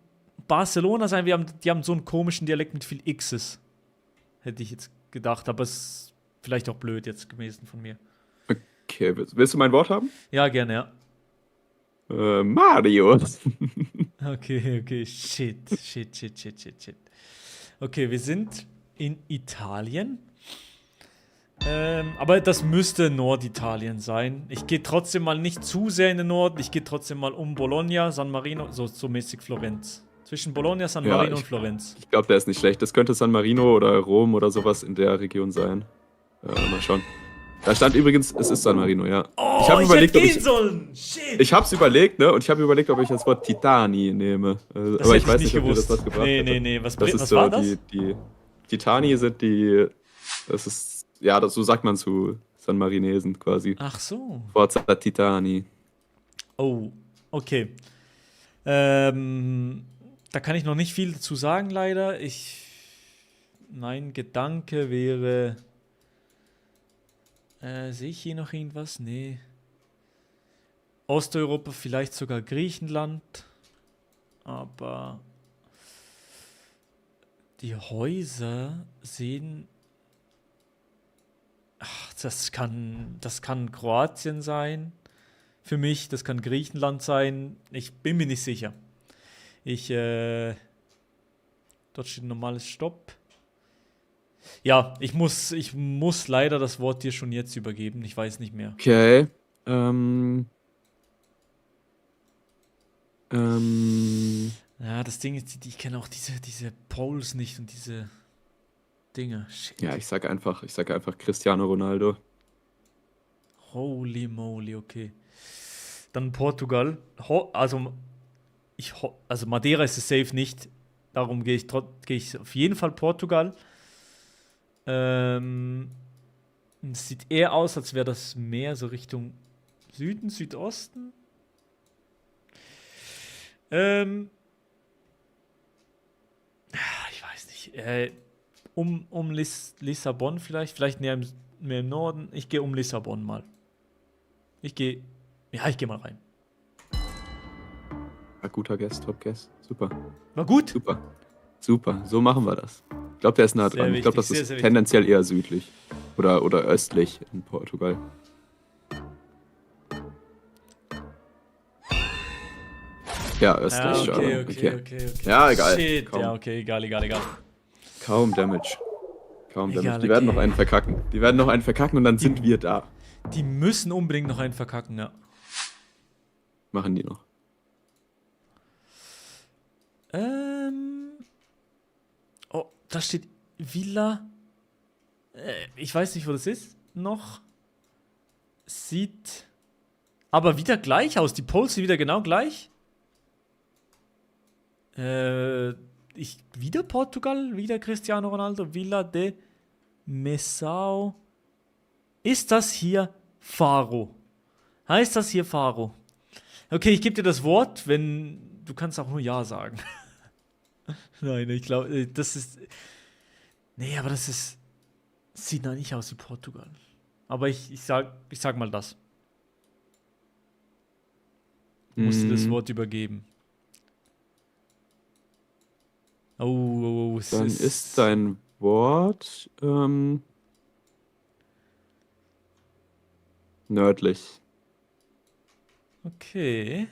Barcelona sein, die haben so einen komischen Dialekt mit viel X's. Hätte ich jetzt gedacht, aber es ist vielleicht auch blöd jetzt gewesen von mir. Okay, willst du mein Wort haben? Ja, gerne, ja. Mario. Okay, shit. Okay, wir sind in Italien. Aber das müsste Norditalien sein. Ich gehe trotzdem mal nicht zu sehr in den Norden. Ich gehe trotzdem mal um Bologna, San Marino, so mäßig Florenz. Zwischen Bologna, San Ja, Marino und Florenz. Ich glaube, der ist nicht schlecht. Das könnte San Marino oder Rom oder sowas in der Region sein. Mal schauen. Da stand übrigens, es ist San Marino, ja. Oh, ich habe überlegt, hätte gehen sollen. Shit. Ich hab's überlegt, ne? Und ich habe überlegt, ob ich das Wort Titani nehme. Das Aber hätte ich weiß nicht nicht, ob dir das gewusst. was gebracht hätte. Nee. Das Was ist war so, das? die Titani sind die. Das ist. Ja, so sagt man zu San Marinesen quasi. Ach so. Forza Titani. Oh, okay. Da kann ich noch nicht viel dazu sagen, leider. Mein Gedanke wäre. Sehe ich hier noch irgendwas? Nee. Osteuropa, vielleicht sogar Griechenland. Aber die Häuser sehen. Ach, das kann Kroatien sein. Für mich, das kann Griechenland sein. Ich bin mir nicht sicher. Dort steht ein normales Stopp. Ja, ich muss leider das Wort dir schon jetzt übergeben. Ich weiß nicht mehr. Okay. Ja, das Ding ist, ich kenne auch diese Poles nicht und diese Dinge. Shit. Ja, ich sag einfach Cristiano Ronaldo. Holy moly, okay. Dann Portugal. Also Madeira ist es safe nicht. Darum gehe ich auf jeden Fall Portugal. Es sieht eher aus, als wäre das Meer so Richtung Süden, Südosten. Ich weiß nicht. Um Lissabon vielleicht mehr im Norden. Ich gehe um Lissabon mal. Ich gehe mal rein. Ja, guter Guess, Top Guess. Super. War gut. Super. So machen wir das. Ich glaube, der ist nah Sehr dran. Ich glaube, das wichtig, ist sehr, sehr tendenziell eher südlich. Oder östlich in Portugal. Ja, östlich. Ja, schade. okay. Ja, egal. Shit, Kaum. ja, okay, egal. Kaum Damage. Kaum Egal, Damage. Die werden okay. noch einen verkacken. Und dann sind wir da. Die müssen unbedingt noch einen verkacken, ja. Machen die noch. Oh, da steht Villa. Ich weiß nicht, wo das ist. Noch. Sieht aber wieder gleich aus. Die Poles sind wieder genau gleich. Wieder Portugal, wieder Cristiano Ronaldo, Villa de Messao. Ist das hier Faro? Heißt das hier Faro? Okay, ich gebe dir das Wort, wenn du kannst auch nur Ja sagen. Nein, ich glaube, das ist. Nee, aber das ist. Sieht noch nicht aus wie Portugal. Aber ich sag mal das. Ich musste das Wort übergeben. Es Dann ist dein Wort nördlich. Okay.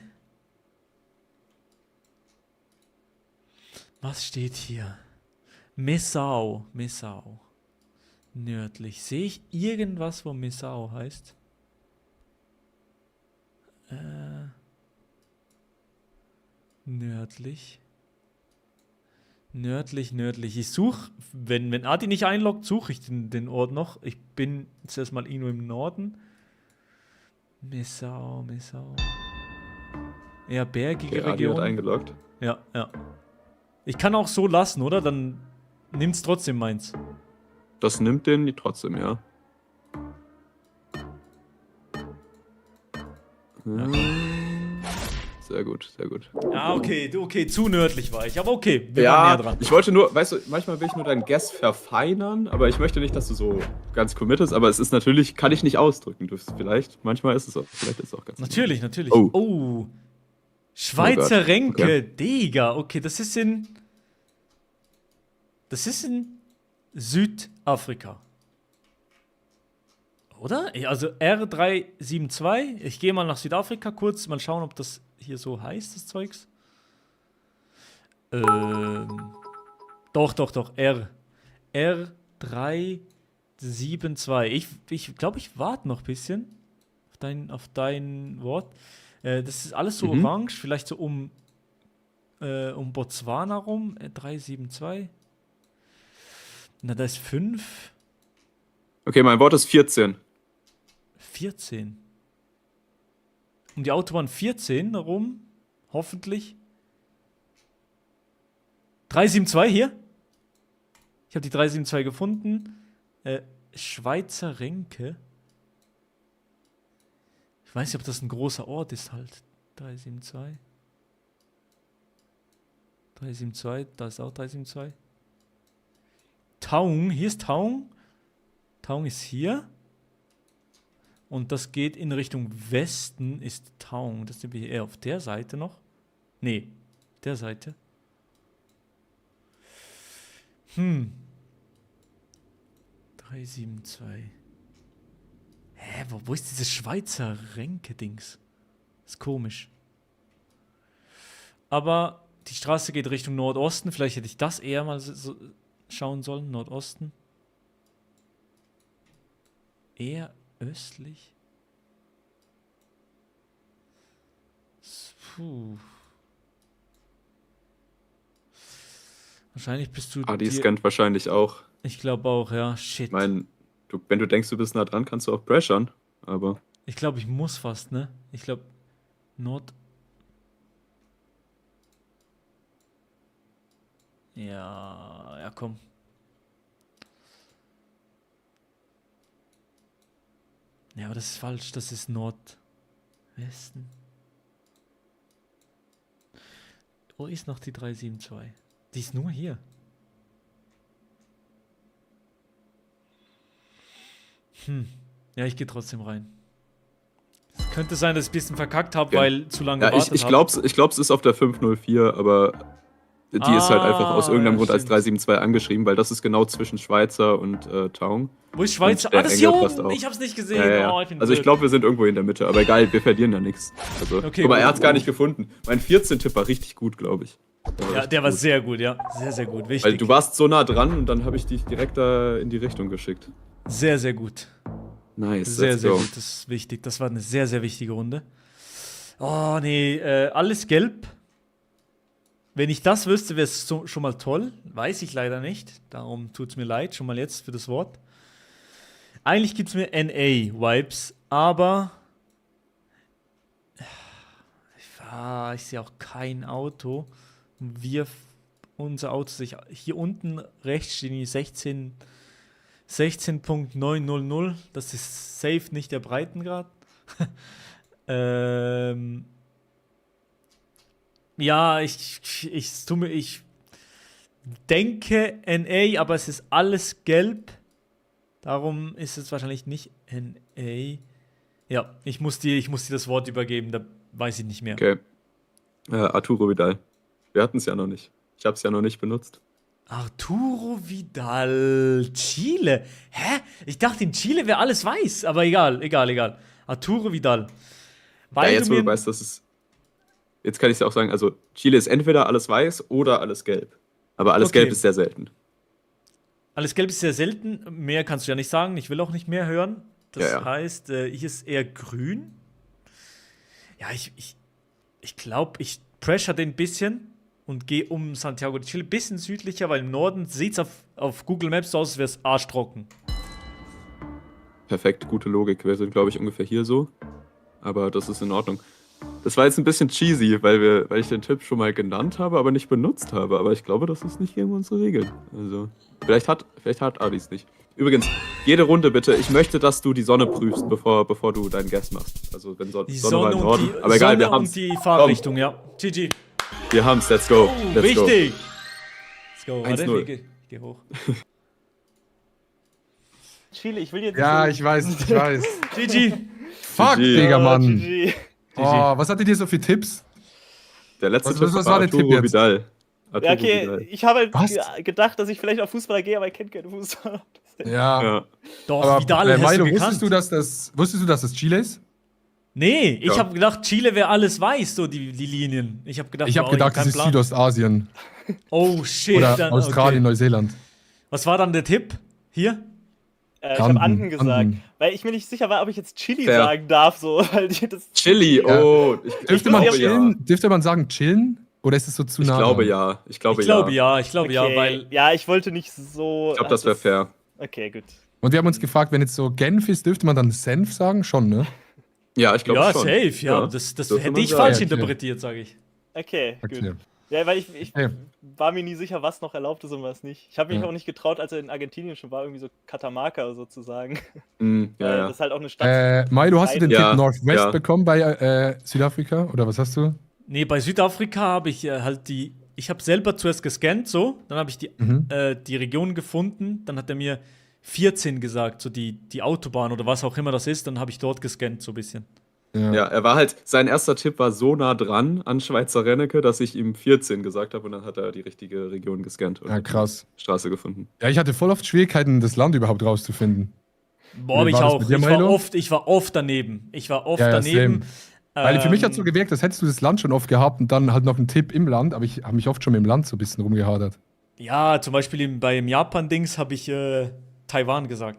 Was steht hier? Messau. Nördlich. Sehe ich irgendwas, wo Messau heißt? Nördlich. Ich suche, wenn Adi nicht einloggt, suche ich den Ort noch. Ich bin jetzt erstmal irgendwo im Norden. Messau. Eher bergige Okay, Adi hat Region. eingeloggt. Ja. Ich kann auch so lassen, oder? Dann nimmt's trotzdem meins. Das nimmt den trotzdem, ja. Sehr gut. Ja, okay, zu nördlich war ich. Aber okay, wir waren Ja, näher dran. ich wollte nur, weißt du, manchmal will ich nur deinen Guess verfeinern, aber ich möchte nicht, dass du so ganz committest, aber es ist natürlich, kann ich nicht ausdrücken, vielleicht. Manchmal ist es auch, vielleicht ist es auch ganz Natürlich. Oh. Schweizer Oh Gott. Ränke, Okay. Digga. Okay, das ist in Südafrika. Oder? Also R372. Ich gehe mal nach Südafrika kurz, mal schauen, ob das hier so heißt, das Zeugs. Doch. R372. Ich glaube, ich warte noch ein bisschen auf dein Wort. Das ist alles so orange, vielleicht so um Botswana rum. 372. Na, da ist 5. Okay, mein Wort ist 14. 14. Um die Autobahn 14 herum, hoffentlich. 372 hier. Ich habe die 372 gefunden. Schweizer Ränke. Ich weiß nicht, ob das ein großer Ort ist halt. 372. 372, da ist auch 372. Taung, hier ist Taung. Taung ist hier. Und das geht in Richtung Westen, ist Taung. Das sind wir eher auf der Seite noch. Nee, der Seite. 372. Wo ist dieses Schweizer Ränke-Dings? Ist komisch. Aber die Straße geht Richtung Nordosten. Vielleicht hätte ich das eher mal so schauen sollen. Nordosten. Eher östlich. Wahrscheinlich bist du. Adi scannt wahrscheinlich auch. Ich glaube auch, ja. Shit. Ich meine, wenn du denkst, du bist nah dran, kannst du auch pressern, aber. Ich glaube, ich muss fast, ne? Ich glaube, Ja, komm. Ja, aber das ist falsch. Das ist Nordwesten. Wo ist noch die 372? Die ist nur hier. Ja, ich gehe trotzdem rein. Es könnte sein, dass ich ein bisschen verkackt habe, Ja. weil zu lange Ja, gewartet ich glaube, es ist auf der 504, aber die ist halt einfach aus irgendeinem Grund als stimmt. 372 angeschrieben, weil das ist genau zwischen Schweizer und Taung. Wo ist Schweiz? Und der Ah, das hier Engel passt oben. auch. Ich hab's nicht gesehen. Ja, ja. Oh, ich bin Also ich blöd. glaube, wir sind irgendwo in der Mitte, aber egal, wir verlieren da nichts. Also, Okay, guck mal, gut. er hat's gar nicht gefunden. Mein 14-Tipp war richtig gut, glaube ich. Ja, richtig der war gut. sehr gut, ja. Sehr, sehr gut. Wichtig. Weil du warst so nah dran und dann habe ich dich direkt da in die Richtung geschickt. Sehr, sehr gut. Nice, Sehr, let's sehr go. gut. Das ist wichtig. Das war eine sehr, sehr wichtige Runde. Oh, nee. Alles gelb. Wenn ich das wüsste, wäre es schon mal toll. Weiß ich leider nicht. Darum tut es mir leid, schon mal jetzt für das Wort. Eigentlich gibt es mir NA-Vibes, aber ich sehe auch kein Auto. Unser Auto sich hier unten rechts stehen die 16.900. Das ist safe nicht der Breitengrad. Ja, ich denke NA, aber es ist alles gelb. Darum ist es wahrscheinlich nicht NA. Ja, ich muss dir das Wort übergeben, da weiß ich nicht mehr. Okay. Arturo Vidal. Wir hatten es ja noch nicht. Ich habe es ja noch nicht benutzt. Arturo Vidal, Chile. Hä? Ich dachte, in Chile wäre alles weiß, aber egal. Arturo Vidal. Ja, Weil jetzt, wo du weißt, dass es. Jetzt kann ich es ja auch sagen, also Chile ist entweder alles weiß oder alles gelb. Aber alles Okay. gelb ist sehr selten. alles gelb ist sehr selten, mehr kannst du ja nicht sagen, ich will auch nicht mehr hören. Das Ja, ja. heißt, hier ist eher grün. Ja, ich glaube, ich pressure den ein bisschen und gehe um Santiago de Chile ein bisschen südlicher, weil im Norden sieht es auf Google Maps so aus, als wäre es arschtrocken. Perfekt, gute Logik. Wir sind, glaube ich, ungefähr hier so. Aber das ist in Ordnung. Das war jetzt ein bisschen cheesy, weil ich den Tipp schon mal genannt habe, aber nicht benutzt habe. Aber ich glaube, das ist nicht gegen unsere Regeln. Also, vielleicht hat Adi es nicht. Übrigens, jede Runde bitte. Ich möchte, dass du die Sonne prüfst, bevor du deinen Guess machst. Also, wenn Die Sonne war Sonne im und Norden. die, Aber egal, Sonne wir haben's. und die Fahrtrichtung, ja. GG. Wir haben's. Let's go. Oh, Let's go. wichtig. Let's go. Warte, 1-0. geh hoch. Chile, ich will jetzt Ja, nicht- ich weiß. GG. Fuck, GG. Digga, Mann. GG. Oh, was hattet ihr so für Tipps? Der letzte Was Tipp war der Arturo Tipp jetzt? Vidal. Arturo Ja, okay, Vidal. ich habe halt Was? gedacht, dass ich vielleicht auf Fußballer gehe, aber ich kenne keinen Fußballer. Ja. Ja. Doch, Aber Vidal hast Milo, du gekannt. wusstest du, dass das Chile ist? Nee, ich Ja. habe gedacht, Chile wäre alles weiß, so die Linien. Ich habe gedacht, Ich habe gedacht, das ist Südostasien Oh shit. oder dann, Australien, okay. Neuseeland. Was war dann der Tipp? Hier? Ich habe Anden gesagt, Anden. weil ich mir nicht sicher war, ob ich jetzt Chili Fair. sagen darf, so, weil die das. Chili, Ja. oh. Dürfte man, glaube, chillen, dürfte man sagen chillen? Oder ist es so zu Ich nah? glaube dran? ja. Ich glaube Ich glaube ja, weil Ja, ich wollte nicht so. Ich glaube, das wäre fair. Okay, gut. Und wir haben uns gefragt, wenn jetzt so Genf ist, dürfte man dann Senf sagen? Schon, ne? Ja, ich glaube ja, schon. safe, ja. Ja, Das dürfte hätte man ich sagen. falsch Ja, okay. interpretiert, sage ich. Okay, Okay. gut. Ja, weil ich Hey. war mir nie sicher, was noch erlaubt ist und was nicht. Ich habe mich Ja. auch nicht getraut, als er in Argentinien schon war, irgendwie so Catamarca sozusagen. Mhm, ja, Weil ja. das ist halt auch eine Stadt. Milo, hast du den Ja, Tipp Northwest ja. bekommen bei Südafrika? Oder was hast du? Nee, bei Südafrika habe ich halt ich habe selber zuerst gescannt, so, dann habe ich die Region gefunden, dann hat er mir 14 gesagt, so die Autobahn oder was auch immer das ist, dann habe ich dort gescannt, so ein bisschen. Ja, er war halt, sein erster Tipp war so nah dran an Schweizer Rennecke, dass ich ihm 14 gesagt habe und dann hat er die richtige Region gescannt und Ja, krass. die Straße gefunden. Ja, ich hatte voll oft Schwierigkeiten, das Land überhaupt rauszufinden. Boah, Wie ich war das auch. mit dir, Ich war, Milo? oft daneben. Ich war oft Ja, ja, daneben. Weil für mich hat es so gewirkt, als hättest du das Land schon oft gehabt und dann halt noch einen Tipp im Land, aber ich habe mich oft schon mit dem Land so ein bisschen rumgehadert. Ja, zum Beispiel beim Japan-Dings habe ich Taiwan gesagt.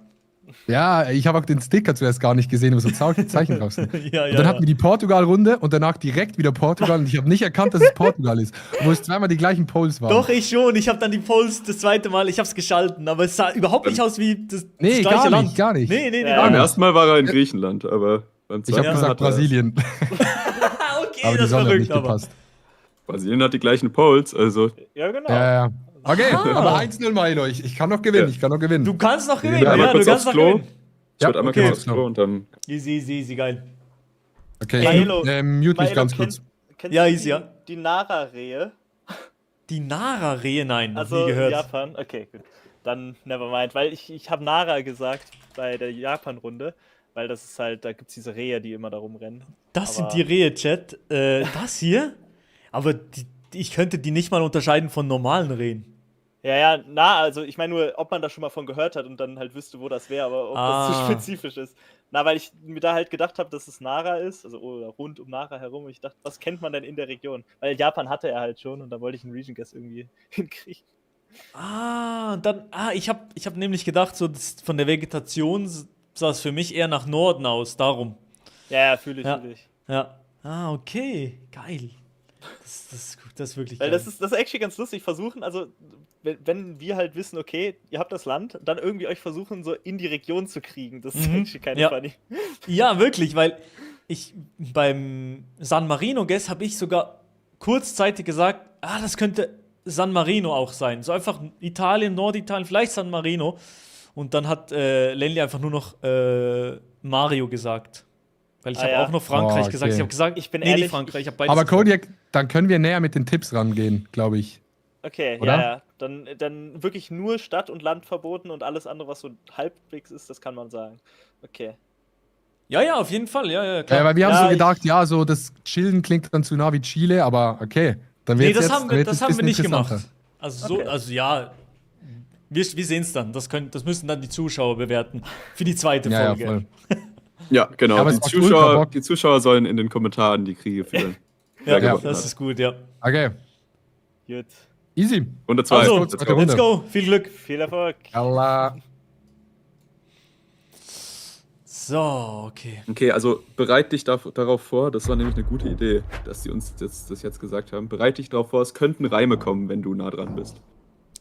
Ja, ich habe auch den Sticker zuerst gar nicht gesehen, wo so Zeichen drauf sind. Ja, Und dann hatten wir die Portugal-Runde und danach direkt wieder Portugal und ich habe nicht erkannt, dass es Portugal ist, wo es zweimal die gleichen Poles waren. Doch, ich schon. Ich habe dann die Polls das zweite Mal, ich habe es geschalten, aber es sah überhaupt nicht aus wie das Nee, gleiche gar Land. nicht, gar nicht. Nee, Ja. gar Beim nicht. ersten Mal war er in Griechenland, aber beim Ich habe zweiten Mal gesagt hat er- Brasilien, Okay, aber die das ist Sonne hat verrückt, nicht aber. gepasst. Brasilien hat die gleichen Poles, also Ja, genau. Ja. Okay, Aha. aber 1-0 Milo, ich kann noch gewinnen, Ja. ich kann noch gewinnen. Du kannst noch gewinnen, Ja, ja, einmal du kurz kannst aufs noch Klo. gewinnen. Ich würde einmal okay. kurz aufs Klo und dann. Easy, geil. Okay, Milo, mute mich Milo, ganz kurz. Kennst Ja, du easy, ja. die Nara-Rehe? Die Nara-Rehe, nein, noch Also nie gehört. Japan? Okay, gut. Dann nevermind, weil ich habe Nara gesagt bei der Japan-Runde, weil das ist halt, da gibt es diese Rehe, die immer da rumrennen. Das sind Aber- die Rehe-Chat. Das hier? Aber ich könnte die nicht mal unterscheiden von normalen Rehen. Ja, also ich meine nur, ob man da schon mal von gehört hat und dann halt wüsste, wo das wäre, aber ob das zu spezifisch ist. Na, weil ich mir da halt gedacht habe, dass es Nara ist, also oder rund um Nara herum. Und ich dachte, was kennt man denn in der Region? Weil Japan hatte er halt schon und da wollte ich einen Region Guess irgendwie hinkriegen. Ich hab nämlich gedacht, so von der Vegetation sah es für mich eher nach Norden aus, darum. Ja, fühle ich, Ja. fühle ich. Ja. Okay, geil. Das ist wirklich Weil geil. das ist actually ganz lustig. Versuchen, also, wenn wir halt wissen, okay, ihr habt das Land, dann irgendwie euch versuchen, so in die Region zu kriegen. Das ist actually keine Ja. funny. Ja, wirklich, weil ich beim San Marino Guess habe ich sogar kurzzeitig gesagt, das könnte San Marino auch sein. So einfach Italien, Norditalien, vielleicht San Marino. Und dann hat Lenny einfach nur noch Mario gesagt. Weil ich habe ja. auch noch Frankreich Oh, gesagt. okay. Ich habe gesagt, Ich bin nicht ehrlich, Frankreich. Ich habe beides Aber gesagt. Kodiak, dann können wir näher mit den Tipps rangehen, glaube ich. Okay, Oder? ja. Dann wirklich nur Stadt und Land verboten und alles andere, was so halbwegs ist, das kann man sagen. Okay. Ja, auf jeden Fall. Ja, klar. Ja, weil wir haben Ja, so gedacht, ja, so das Chillen klingt dann zu nah wie Chile, aber okay. Dann Nee, wird's das jetzt, haben wir, das haben wir nicht gemacht. interessanter. Also, Okay. ja, wir sehen es dann. Das müssen dann die Zuschauer bewerten. Für die zweite Ja, Folge. voll. Ja, genau. Ja, aber es macht ultra Bock. Die Zuschauer sollen in den Kommentaren die Kriege führen. Ja, Ja. das ist gut, ja. Okay, Gut. easy. Runde 2. Also, Let's go. let's go. Viel Glück. Viel Erfolg. Allah. So, okay. Okay, also bereit dich darauf vor, das war nämlich eine gute Idee, dass sie uns das jetzt gesagt haben. Bereit dich darauf vor, es könnten Reime kommen, wenn du nah dran bist.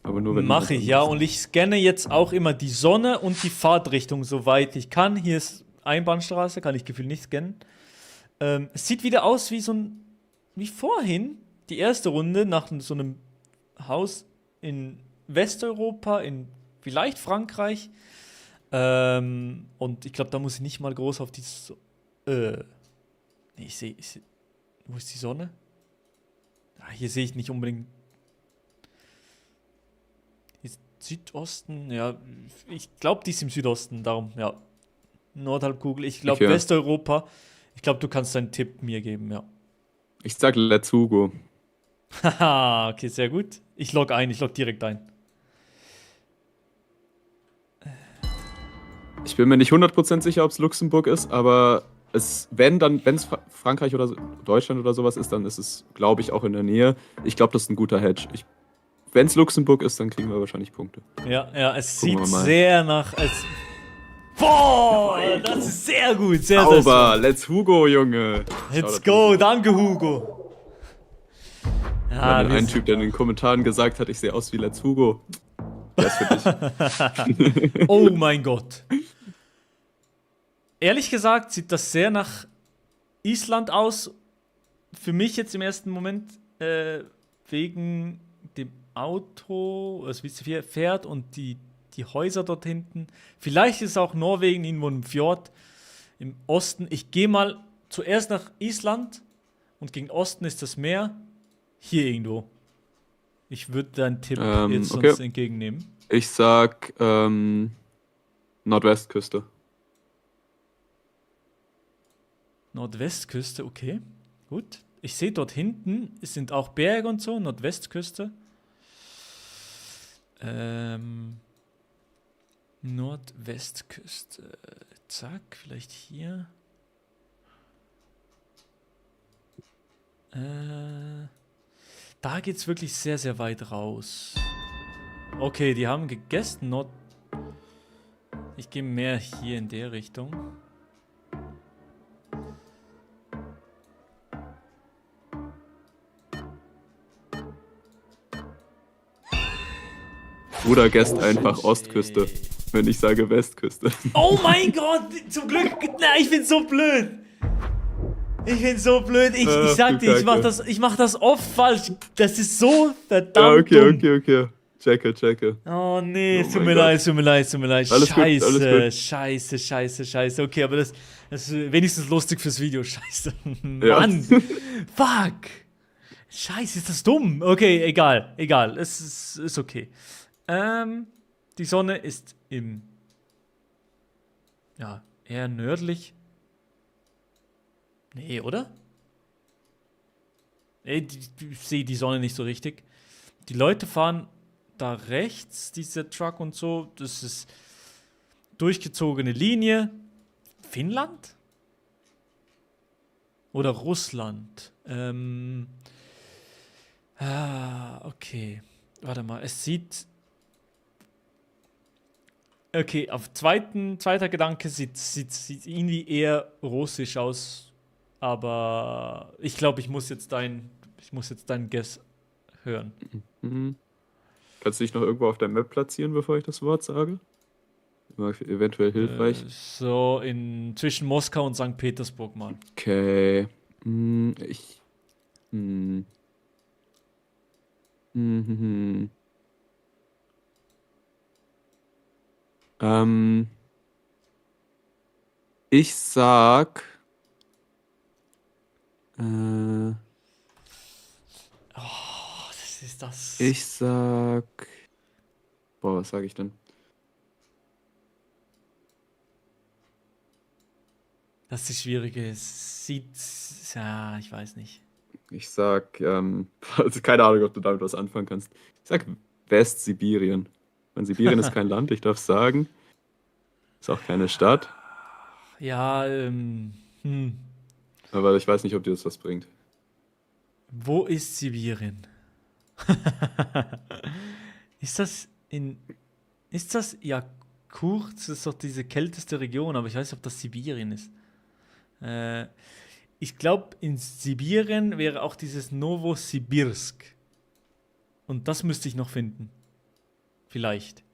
Aber nur wenn du nah Mache ich, dran ja. bist. Und ich scanne jetzt auch immer die Sonne und die Fahrtrichtung, soweit ich kann. Hier ist Einbahnstraße, kann ich gefühlt nicht scannen. Es sieht wieder aus wie vorhin, die erste Runde nach so einem Haus in Westeuropa, in vielleicht Frankreich. Und ich glaube, da muss ich nicht mal groß auf die nee, ich sehe, wo ist die Sonne? Hier sehe ich nicht unbedingt. Hier ist Südosten, ja, ich glaube, die ist im Südosten, darum, ja. Nordhalbkugel, ich glaube, Okay. Westeuropa. Ich glaube, du kannst deinen Tipp mir geben, ja. Ich sag Let's Hugo. Haha, okay, sehr gut. Ich log direkt ein. Ich bin mir nicht 100% sicher, ob es Luxemburg ist, aber wenn es Frankreich oder Deutschland oder sowas ist, dann ist es, glaube ich, auch in der Nähe. Ich glaube, das ist ein guter Hedge. Wenn es Luxemburg ist, dann kriegen wir wahrscheinlich Punkte. Ja, es Gucken sieht wir mal. sehr nach. Boah, das ist sehr gut, sehr, sehr Sauber, Let's Hugo, Junge. Let's go, danke Hugo. Ja, Wenn ein Typ, der in den Kommentaren gesagt hat, ich sehe aus wie Let's Hugo. Der ist für dich. oh mein Gott. Ehrlich gesagt sieht das sehr nach Island aus. Für mich jetzt im ersten Moment wegen dem Auto, also wie es fährt und die Häuser dort hinten. Vielleicht ist es auch Norwegen, irgendwo im Fjord im Osten. Ich gehe mal zuerst nach Island und gegen Osten ist das Meer. Hier irgendwo. Ich würde deinen Tipp jetzt okay. sonst entgegennehmen. Ich sag Nordwestküste. Nordwestküste, okay. Gut. Ich sehe dort hinten, es sind auch Berge und so, Nordwestküste. Nordwestküste. Zack, vielleicht hier. Da geht's wirklich sehr, sehr weit raus. Okay, die haben gegessen. Ich gehe mehr hier in der Richtung. Oder guest einfach Ostküste, wenn ich sage Westküste. Oh mein Gott, zum Glück. Nein, ich bin so blöd. Ich bin so blöd. Ich sag dir, ich mach das oft falsch. Das ist so verdammt dumm. Okay. Checke. Oh nee, Oh tut mein mir Gott. leid. Alles gut, alles gut. Scheiße. Okay, aber das ist wenigstens lustig fürs Video. Scheiße. Ja. Mann. Fuck. Scheiße, ist das dumm. Okay, egal. Es ist okay. Die Sonne ist eher nördlich. Nee, oder? Nee, ich sehe die Sonne nicht so richtig. Die Leute fahren da rechts, dieser Truck und so, das ist durchgezogene Linie. Finnland? Oder Russland? Okay. Warte mal, es sieht... Okay, auf zweiter Gedanke sieht irgendwie eher russisch aus. Aber ich glaube, ich muss jetzt dein Guess hören. Mhm. Kannst du dich noch irgendwo auf der Map platzieren, bevor ich das Wort sage? Immer eventuell hilfreich. So zwischen Moskau und St. Petersburg mal. Okay. Hm, ich. Hm. Mhm. Ich sag. Oh, das ist das. Ich sag. Boah, was sage ich denn? Das ist die Schwierige. Ja, ich weiß nicht. Ich sag, also keine Ahnung, ob du damit was anfangen kannst. Ich sag Westsibirien. Und Sibirien ist kein Land, ich darf sagen. Ist auch keine Stadt. Ja, Aber ich weiß nicht, ob dir das was bringt. Wo ist Sibirien? Ist das Jakutsk? Das ist doch diese kälteste Region, aber ich weiß nicht, ob das Sibirien ist. Ich glaube, in Sibirien wäre auch dieses Novosibirsk. Und das müsste ich noch finden. Vielleicht.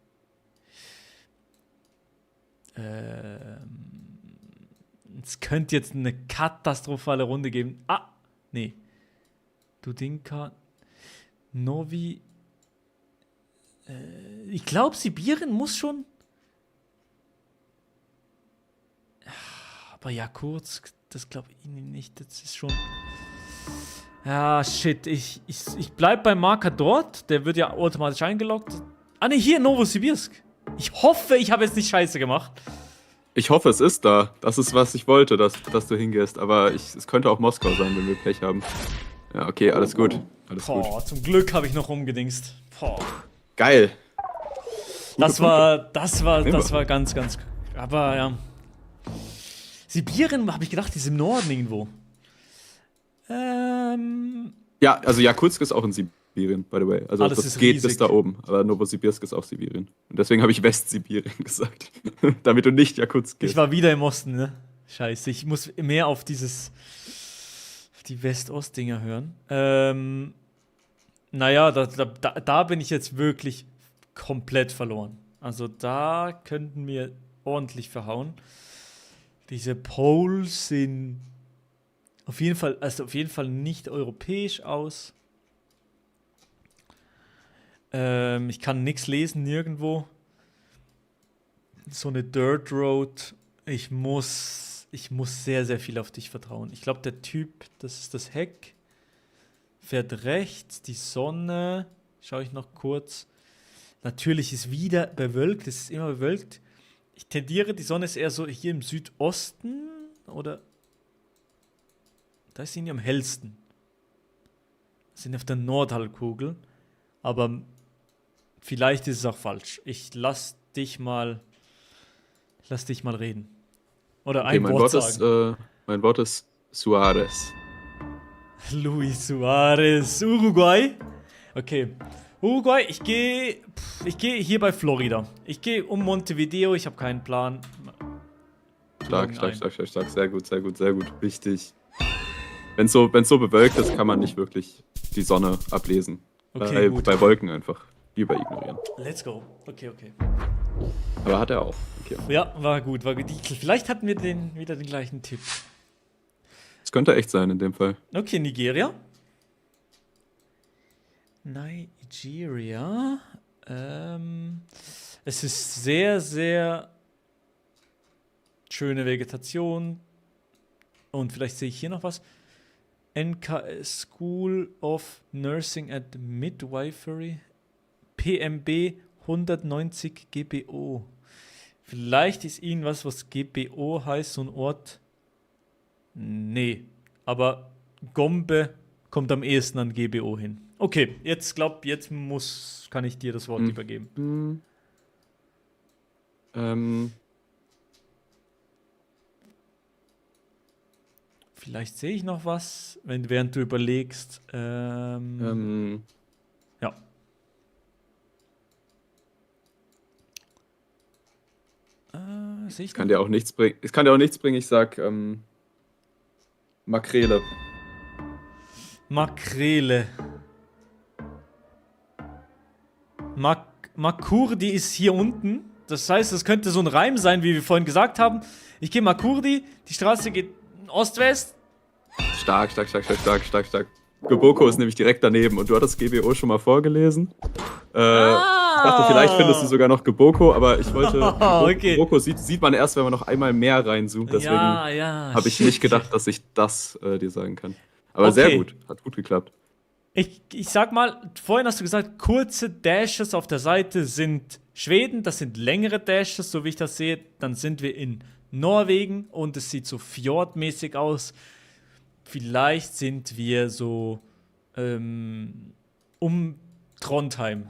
Es könnte jetzt eine katastrophale Runde geben. Nee. Dudinka. Novi. Ich glaube, Sibirien muss schon. Aber Jakutsk, das glaube ich nicht. Das ist schon. Ja, shit. Ich bleib beim Marker dort. Der wird ja automatisch eingeloggt. Ne, hier Novosibirsk. Ich hoffe, ich habe jetzt nicht scheiße gemacht. Ich hoffe, es ist da. Das ist, was ich wollte, dass du hingehst. Aber es könnte auch Moskau sein, wenn wir Pech haben. Ja, okay, alles gut. Alles gut. Zum Glück habe ich noch rumgedingst. Geil. Das war ganz, ganz. Aber ja. Sibirien, habe ich gedacht, die ist im Norden irgendwo. Ja, also Jakutsk ist auch in Sibirien, by the way. Also das das ist geht riesig. bis da oben. Aber Novosibirsk ist auch Sibirien. Und deswegen habe ich Westsibirien gesagt. Damit du nicht Jakutsk gehst. Ich war wieder im Osten, ne? Scheiße, ich muss mehr auf die West-Ost-Dinger hören. Naja, da bin ich jetzt wirklich komplett verloren. Also da könnten wir ordentlich verhauen. Diese Poles sehen auf jeden Fall nicht europäisch aus. Ich kann nichts lesen, nirgendwo. So eine Dirt Road. Ich muss sehr, sehr viel auf dich vertrauen. Ich glaube, der Typ, das ist das Heck, fährt rechts, die Sonne, schaue ich noch kurz. Natürlich ist wieder bewölkt, es ist immer bewölkt. Ich tendiere, die Sonne ist eher so hier im Südosten, oder? Da ist sie am hellsten. Wir sind auf der Nordhalbkugel, aber vielleicht ist es auch falsch. Lass dich mal reden. Oder Okay, ein Wort sagen. mein Wort ist Suarez. Luis Suarez, Uruguay. Okay. Uruguay, ich gehe hier bei Florida. Ich gehe um Montevideo, ich habe keinen Plan. Stark. Sehr gut. Richtig. Wenn so bewölkt ist, kann man nicht wirklich die Sonne ablesen. Okay, gut. Bei Wolken einfach. Lieber ignorieren. Let's go. Okay. Aber hat er auch. Okay. Ja, war gut. Vielleicht hatten wir wieder den gleichen Tipp. Es könnte echt sein in dem Fall. Okay, Nigeria. Nigeria. Es ist sehr, sehr schöne Vegetation. Und vielleicht sehe ich hier noch was. NKS School of Nursing and Midwifery. PMB 190 GBO. Vielleicht ist Ihnen was GBO heißt, so ein Ort. Nee, aber Gombe kommt am ehesten an GBO hin. Okay, jetzt kann ich dir das Wort übergeben. Vielleicht sehe ich noch was, während du überlegst. Ja. Sehe ich Kann dir auch nichts bringen. Es kann dir auch nichts bringen, ich sag Makrele. Makrele. Makurdi ist hier unten. Das heißt, es könnte so ein Reim sein, wie wir vorhin gesagt haben. Ich gehe Makurdi, die Straße geht Ost-West. Stark. Goboko ist nämlich direkt daneben und du hattest GBO schon mal vorgelesen. Ich dachte, vielleicht findest du sogar noch Goboko, aber ich wollte. Okay. Goboko sieht man erst, wenn man noch einmal mehr reinzoomt. Deswegen habe ich nicht gedacht, dass ich das dir sagen kann. Aber sehr gut, hat gut geklappt. Ich sag mal, vorhin hast du gesagt, kurze Dashes auf der Seite sind Schweden, das sind längere Dashes, so wie ich das sehe. Dann sind wir in Norwegen und es sieht so fjordmäßig aus. Vielleicht sind wir so Trondheim.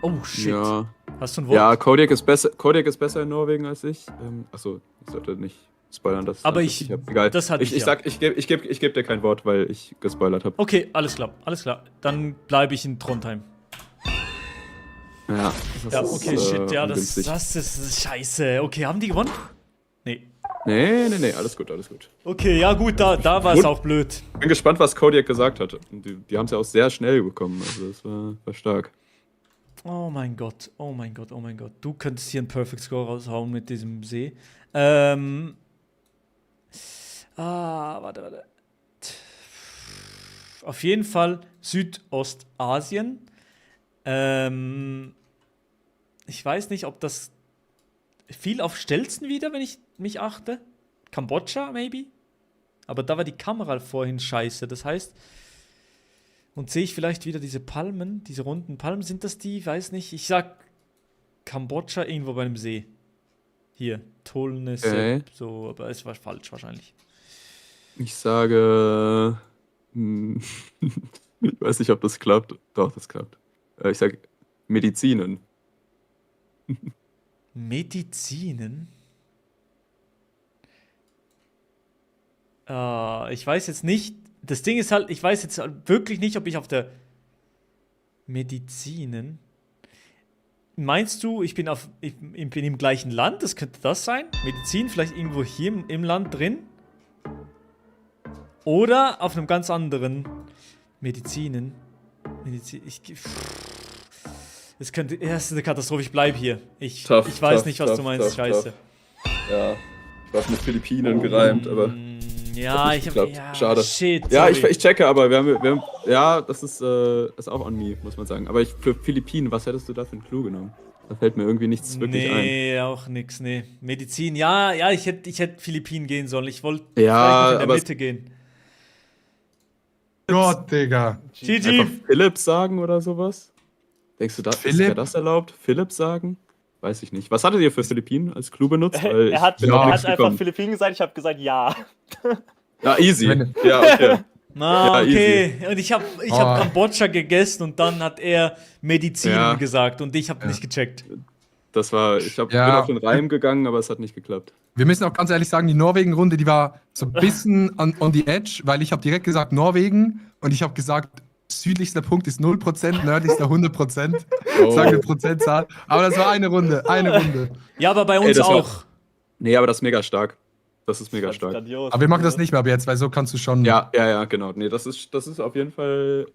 Oh shit. Ja. Hast du ein Wort? Ja, Kodiak ist besser in Norwegen als ich. Achso, ich sollte nicht spoilern, das. Aber egal. Das hatte ich geb dir kein Wort, weil ich gespoilert habe. Okay, alles klar. Dann bleibe ich in Trondheim. Ja, Okay, shit, ja, das ungünstig. ist scheiße. Okay, haben die gewonnen? Nee. Nee, alles gut. Okay, ja gut, da war es auch blöd. Bin gespannt, was Kodiak gesagt hat. Die haben es ja auch sehr schnell bekommen, also das war stark. Oh mein Gott. Du könntest hier einen Perfect Score raushauen mit diesem See. Warte. Auf jeden Fall Südostasien. Ich weiß nicht, ob das viel auf Stelzen wieder, wenn ich mich achte. Kambodscha, maybe? Aber da war die Kamera vorhin scheiße. Das heißt, und sehe ich vielleicht wieder diese Palmen, diese runden Palmen. Sind das die? Weiß nicht. Ich sag Kambodscha irgendwo bei einem See. Hier, Tolne Sep, so, aber es war falsch wahrscheinlich. Ich sage. Ich weiß nicht, ob das klappt. Doch, das klappt. Ich sage Medizinen. Medizinen? Ich weiß jetzt nicht. Das Ding ist halt, ich weiß jetzt wirklich nicht, ob ich auf der Medizinen. Meinst du, ich bin im gleichen Land? Das könnte das sein? Medizin vielleicht irgendwo hier im Land drin? Oder auf einem ganz anderen Medizinen. Es ist eine Katastrophe, ich bleibe hier. Ich weiß nicht, was du meinst, scheiße. Ja, ich war mit Philippinen gereimt, aber. Ja, ich habe. Ja, schade. Shit, ja, ich checke, aber wir haben ja, das ist auch on me, muss man sagen. Aber für Philippinen, was hättest du da für einen Clou genommen? Da fällt mir irgendwie nichts wirklich ein. Nee, auch nix, nee. Medizin, ja, ich hätte Philippinen gehen sollen. Ich wollte ja, vielleicht in der Mitte gehen. Gott, Digga. GG. Einfach Philipp sagen oder sowas? Denkst du, wäre das erlaubt? Philipp sagen? Weiß ich nicht. Was hattet ihr für Philippinen als Clou benutzt? Weil er hat nichts einfach gekommen. Philippinen gesagt, ich habe gesagt ja. Ja, easy. Ja, okay. Ah, Ja, okay. Und ich hab Kambodscha gegessen und dann hat er Medizin Ja. gesagt und ich habe nicht gecheckt. Das war, bin auf den Reim gegangen, aber es hat nicht geklappt. Wir müssen auch ganz ehrlich sagen, die Norwegen-Runde, die war so ein bisschen on the edge, weil ich habe direkt gesagt Norwegen und ich habe gesagt, südlichster Punkt ist 0%, nördlichster 100%. Sagen wir Prozentzahl. Aber das war eine Runde. Ja, aber bei uns das war- auch. Nee, aber das ist mega stark. Das ist mega stark. Grandios. Aber wir machen das nicht mehr ab jetzt, weil so kannst du schon... Ja, genau. Nee, das ist auf jeden Fall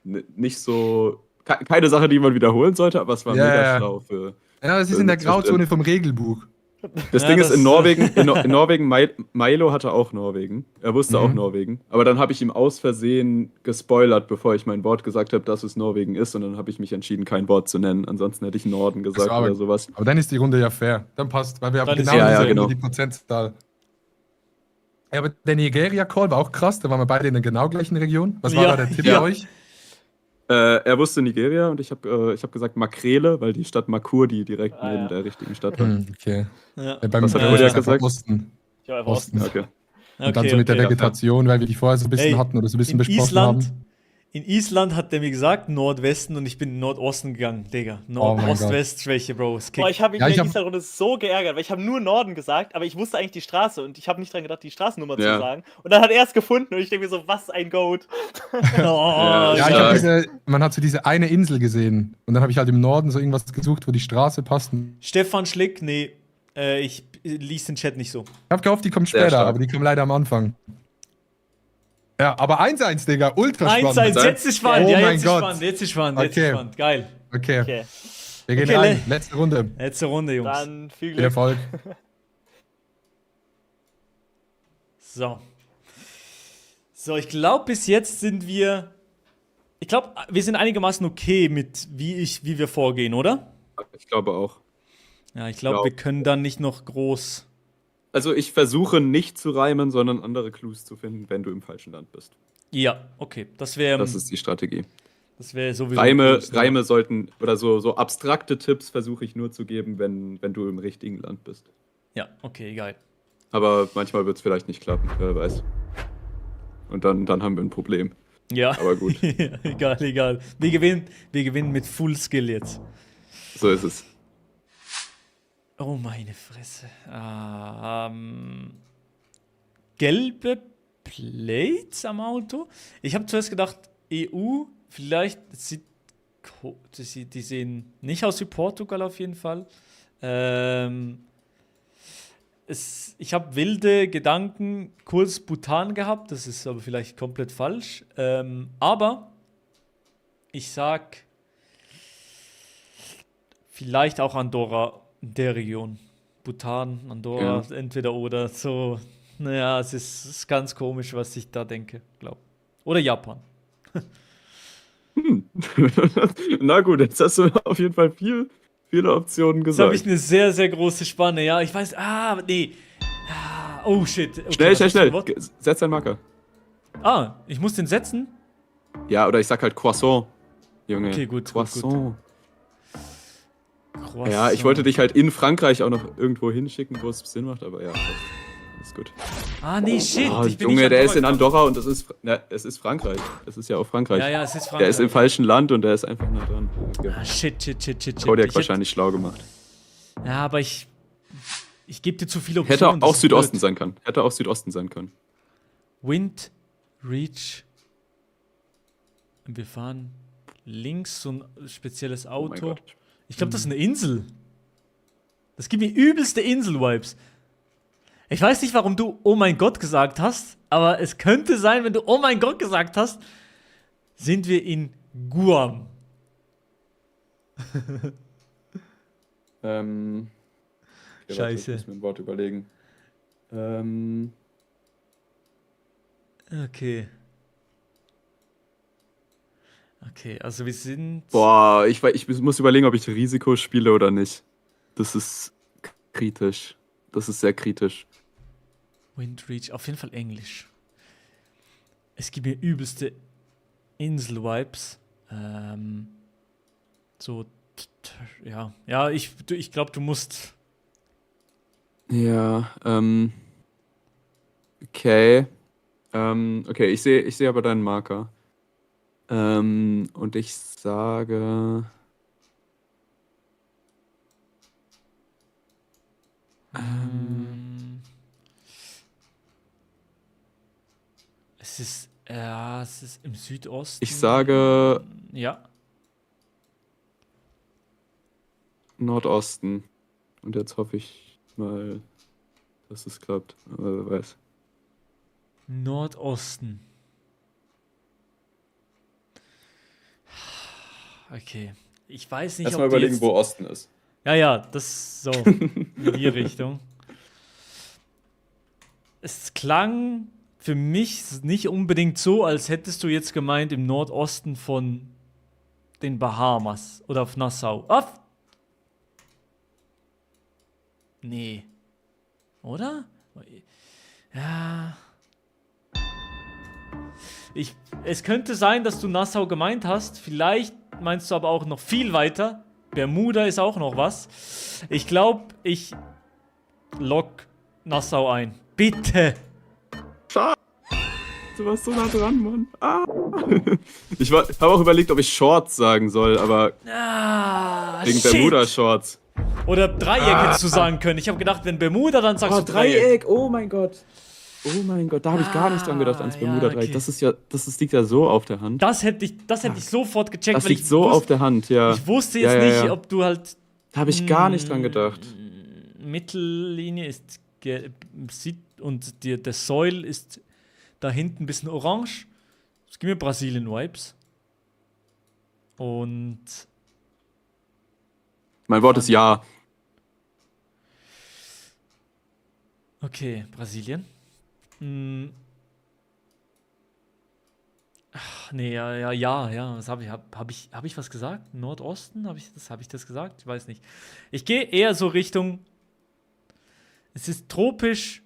nicht so. Keine Sache, die man wiederholen sollte, aber es war mega schlau für. Ja, das ist in der Grauzone vom Regelbuch. Das Ja, Ding ist, das- in Norwegen, Milo hatte auch Norwegen. Er wusste auch Norwegen. Aber dann habe ich ihm aus Versehen gespoilert, bevor ich mein Wort gesagt habe, dass es Norwegen ist. Und dann habe ich mich entschieden, kein Wort zu nennen. Ansonsten hätte ich Norden gesagt aber- oder sowas. Aber dann ist die Runde ja fair. Dann passt, weil wir haben Dann ist- genau ja, diese genau. Runde, die Prozentzahl. Ja, aber der Nigeria-Call war auch krass, da waren wir beide in der genau gleichen Region. Was war Ja, da der Tipp ja. bei euch? Er wusste Nigeria und ich hab gesagt Makrele, weil die Stadt Makurdi direkt Ah, neben ja. der richtigen Stadt war. Okay. Ja. Beim Was hat bei der uns Kollege ist einfach gesagt? Osten. Ich war einfach Osten. Okay. Und dann so mit der okay. Vegetation, weil wir die vorher so ein bisschen Ey, hatten oder so ein bisschen In besprochen Island, haben. In Island hat der mir gesagt, Nordwesten, und ich bin in Nordosten gegangen, Digga. Oh mein Gott. Ost-West-Schwäche, Bro. Es Boah, kickt. ich habe mich Ja, in ich der hab- Island-Runde so geärgert, weil ich habe nur Norden gesagt, aber ich wusste eigentlich die Straße und ich habe nicht dran gedacht, die Straßennummer Ja. zu sagen. Und dann hat er es gefunden und ich denke mir so, was ein Goat. Oh, Ja, Ja, Stark. man hat so diese eine Insel gesehen. Und dann habe ich halt im Norden so irgendwas gesucht, wo die Straße passt. Ich Stefan Schlick, nee, ich lies den Chat nicht so. habe gehofft, die kommt Sehr später, stark. aber die kommt leider am Anfang. Ja, aber 1-1, Digga. Ultra spannend. 1-1, jetzt ist spannend, Oh ja, mein jetzt ist Gott. spannend, jetzt ist spannend, jetzt ist Okay. spannend. Geil. Okay, Okay, wir gehen Okay, rein. Letzte Runde. Letzte Runde, Jungs. dann viel Viel Glück. Erfolg. So. So, ich glaube, bis jetzt sind wir. Ich glaube, wir sind einigermaßen okay mit, wie wir vorgehen, oder? Ich glaube auch. Ja, ich glaube, Glaub. wir können dann nicht noch groß. Also ich versuche nicht zu reimen, sondern andere Clues zu finden, wenn du im falschen Land bist. Ja, okay. Das wäre Das ist die Strategie. sowieso. Reime, cool, ne? Reime sollten, oder so abstrakte Tipps versuche ich nur zu geben, wenn du im richtigen Land bist. Ja, okay, geil. Aber manchmal wird es vielleicht nicht klappen, wer weiß. Und dann haben wir ein Problem. Ja. Aber gut. egal, egal. Wir gewinnen mit Full Skill jetzt. So ist es. Oh, meine Fresse. Gelbe Plates am Auto? Ich habe zuerst gedacht, EU, vielleicht die sehen nicht aus wie Portugal auf jeden Fall. Ich habe wilde Gedanken, kurz Bhutan gehabt, das ist aber vielleicht komplett falsch. Aber ich sag vielleicht auch Andorra in der Region. Bhutan, Andorra, entweder oder. So, naja, es ist ganz komisch, was ich da denke, glaube. Oder Japan. Na gut, jetzt hast du auf jeden Fall viele Optionen Jetzt habe gesagt. ich eine sehr, sehr große Spanne, ja. Ich weiß, nee. Oh shit. Okay, Schnell, was schnell, hast du für ein schnell. Wort? Setz deinen Marker. Ich muss den setzen? Ja, oder ich sag halt Croissant. Junge. Okay, gut, Croissant. Croissant. Ja, ich wollte dich halt in Frankreich auch noch irgendwo hinschicken, wo es Sinn macht, aber ja, alles gut. Nee, shit. Oh, ich bin Junge, nicht der ist in gekommen. Andorra und es ist Frankreich. Es ist ja auch Frankreich. Ja, es ist Frankreich. Der ist im falschen Land und der ist einfach nah dran. Okay. Shit. Kodiak Ich wahrscheinlich schlau gemacht. Ja, aber ich gebe dir zu viele Hätte Optionen. das auch ist Südosten blöd. sein können. Hätte auch Südosten sein können. Reach. Wir fahren links so ein spezielles Oh mein Auto. Gott. Ich glaube, das ist eine Insel. Das gibt mir übelste Insel-Vibes. Ich weiß nicht, warum du Oh mein Gott gesagt hast, aber es könnte sein, wenn du Oh mein Gott gesagt hast, sind wir in Guam. Okay, Scheiße. Warte, ich muss mir ein Wort überlegen. Okay. Okay, also wir sind. Boah, ich muss überlegen, ob ich Risiko spiele oder nicht. Das ist kritisch. Das ist sehr kritisch. Windreach, auf jeden Fall Englisch. Es gibt mir übelste Insel-Vibes. Ja. Ja, ich glaube, du musst. Ja, okay. Okay, ich sehe aber deinen Marker. Und ich sage. Es ist im Südosten. Ich sage Ja. Nordosten. Und jetzt hoffe ich mal, dass es klappt. Aber wer weiß. Nordosten. Okay. Ich weiß nicht, Erstmal ob die überlegen, jetzt... wo Osten ist. Ja, das ist so. In die Richtung. Es klang für mich nicht unbedingt so, als hättest du jetzt gemeint im Nordosten von den Bahamas oder auf Nassau. Nee. Oder? Ja. Es könnte sein, dass du Nassau gemeint hast. Vielleicht meinst du aber auch noch viel weiter. Bermuda ist auch noch was. Ich glaube, ich log Nassau ein. Bitte. Du warst so nah dran, Mann. Ich habe auch überlegt, ob ich Shorts sagen soll, aber wegen shit. Bermuda-Shorts. Oder Dreieck hättest du sagen können. Ich habe gedacht, wenn Bermuda, dann sagst du Dreieck. Oh mein Gott. Oh mein Gott, da habe ich gar nicht dran gedacht, ans ja, Bermuda-Dreieck. okay. Das liegt ja so auf der Hand. Das hätte ich sofort gecheckt. Das weil liegt ich so auf der Hand, ja. Ich wusste jetzt nicht, ob du halt... Da habe ich gar nicht dran gedacht. Mittellinie ist und der Soil ist da hinten ein bisschen orange. Das gibt mir Brasilien-Vibes. Und... Mein Wort ist ja. Okay, Brasilien. Ach, nee, ja. Was hab ich was gesagt? Nordosten? Hab ich das gesagt? Ich weiß nicht. Ich gehe eher so Richtung. Es ist tropisch.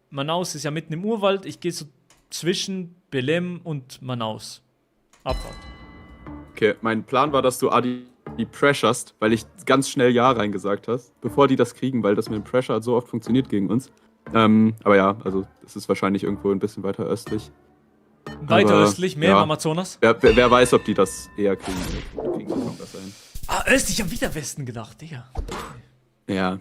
Manaus ist ja mitten im Urwald. Ich gehe so zwischen Belém und Manaus. Abfahrt. Okay, mein Plan war, dass du Adi pressurst, weil ich ganz schnell Ja reingesagt hast, bevor die das kriegen, weil das mit dem Pressure so oft funktioniert gegen uns. Aber ja, also es ist wahrscheinlich irgendwo ein bisschen weiter östlich. Weiter Aber, östlich, mehr ja. im Amazonas. Wer weiß, ob die das eher kriegen. Kriegen sie kaum besser hin. Östlich, ich hab wieder Westen gedacht, Digga. Ja.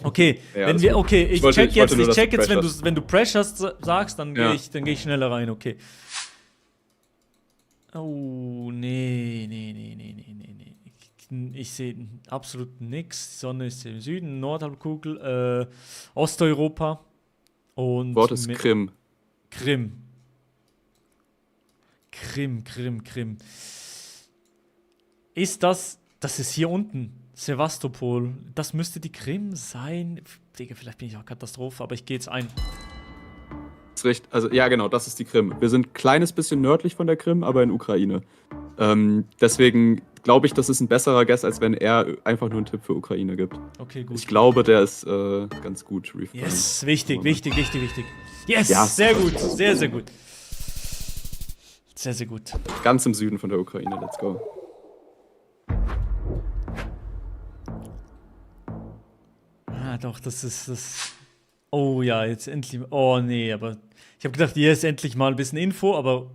Okay, Ja, wenn ist wir, gut. okay, ich wollte check jetzt, nur, dass du wenn du pressurst sagst, dann Ja. gehe ich schneller rein, okay. Oh, nee. Ich sehe absolut nichts. Die Sonne ist im Süden, Nordhalbkugel, Osteuropa und Wort ist Krim. Krim. Ist das ist hier unten, Sevastopol. Das müsste die Krim sein. Digga, vielleicht bin ich auch Katastrophe, aber ich gehe jetzt ein. Ist recht, also ja genau, das ist die Krim. Wir sind ein kleines bisschen nördlich von der Krim, aber in Ukraine. Deswegen glaube ich, das ist ein besserer Guess, als wenn er einfach nur einen Tipp für Ukraine gibt. Okay, gut. Ich glaube, der ist ganz gut. Yes, wichtig. Yes, Ja, sehr super. gut, sehr gut. Sehr gut. Ganz im Süden von der Ukraine, let's go. Ah, doch, das ist das. Oh ja, jetzt endlich. Oh nee, aber ich habe gedacht, hier ist endlich mal ein bisschen Info, aber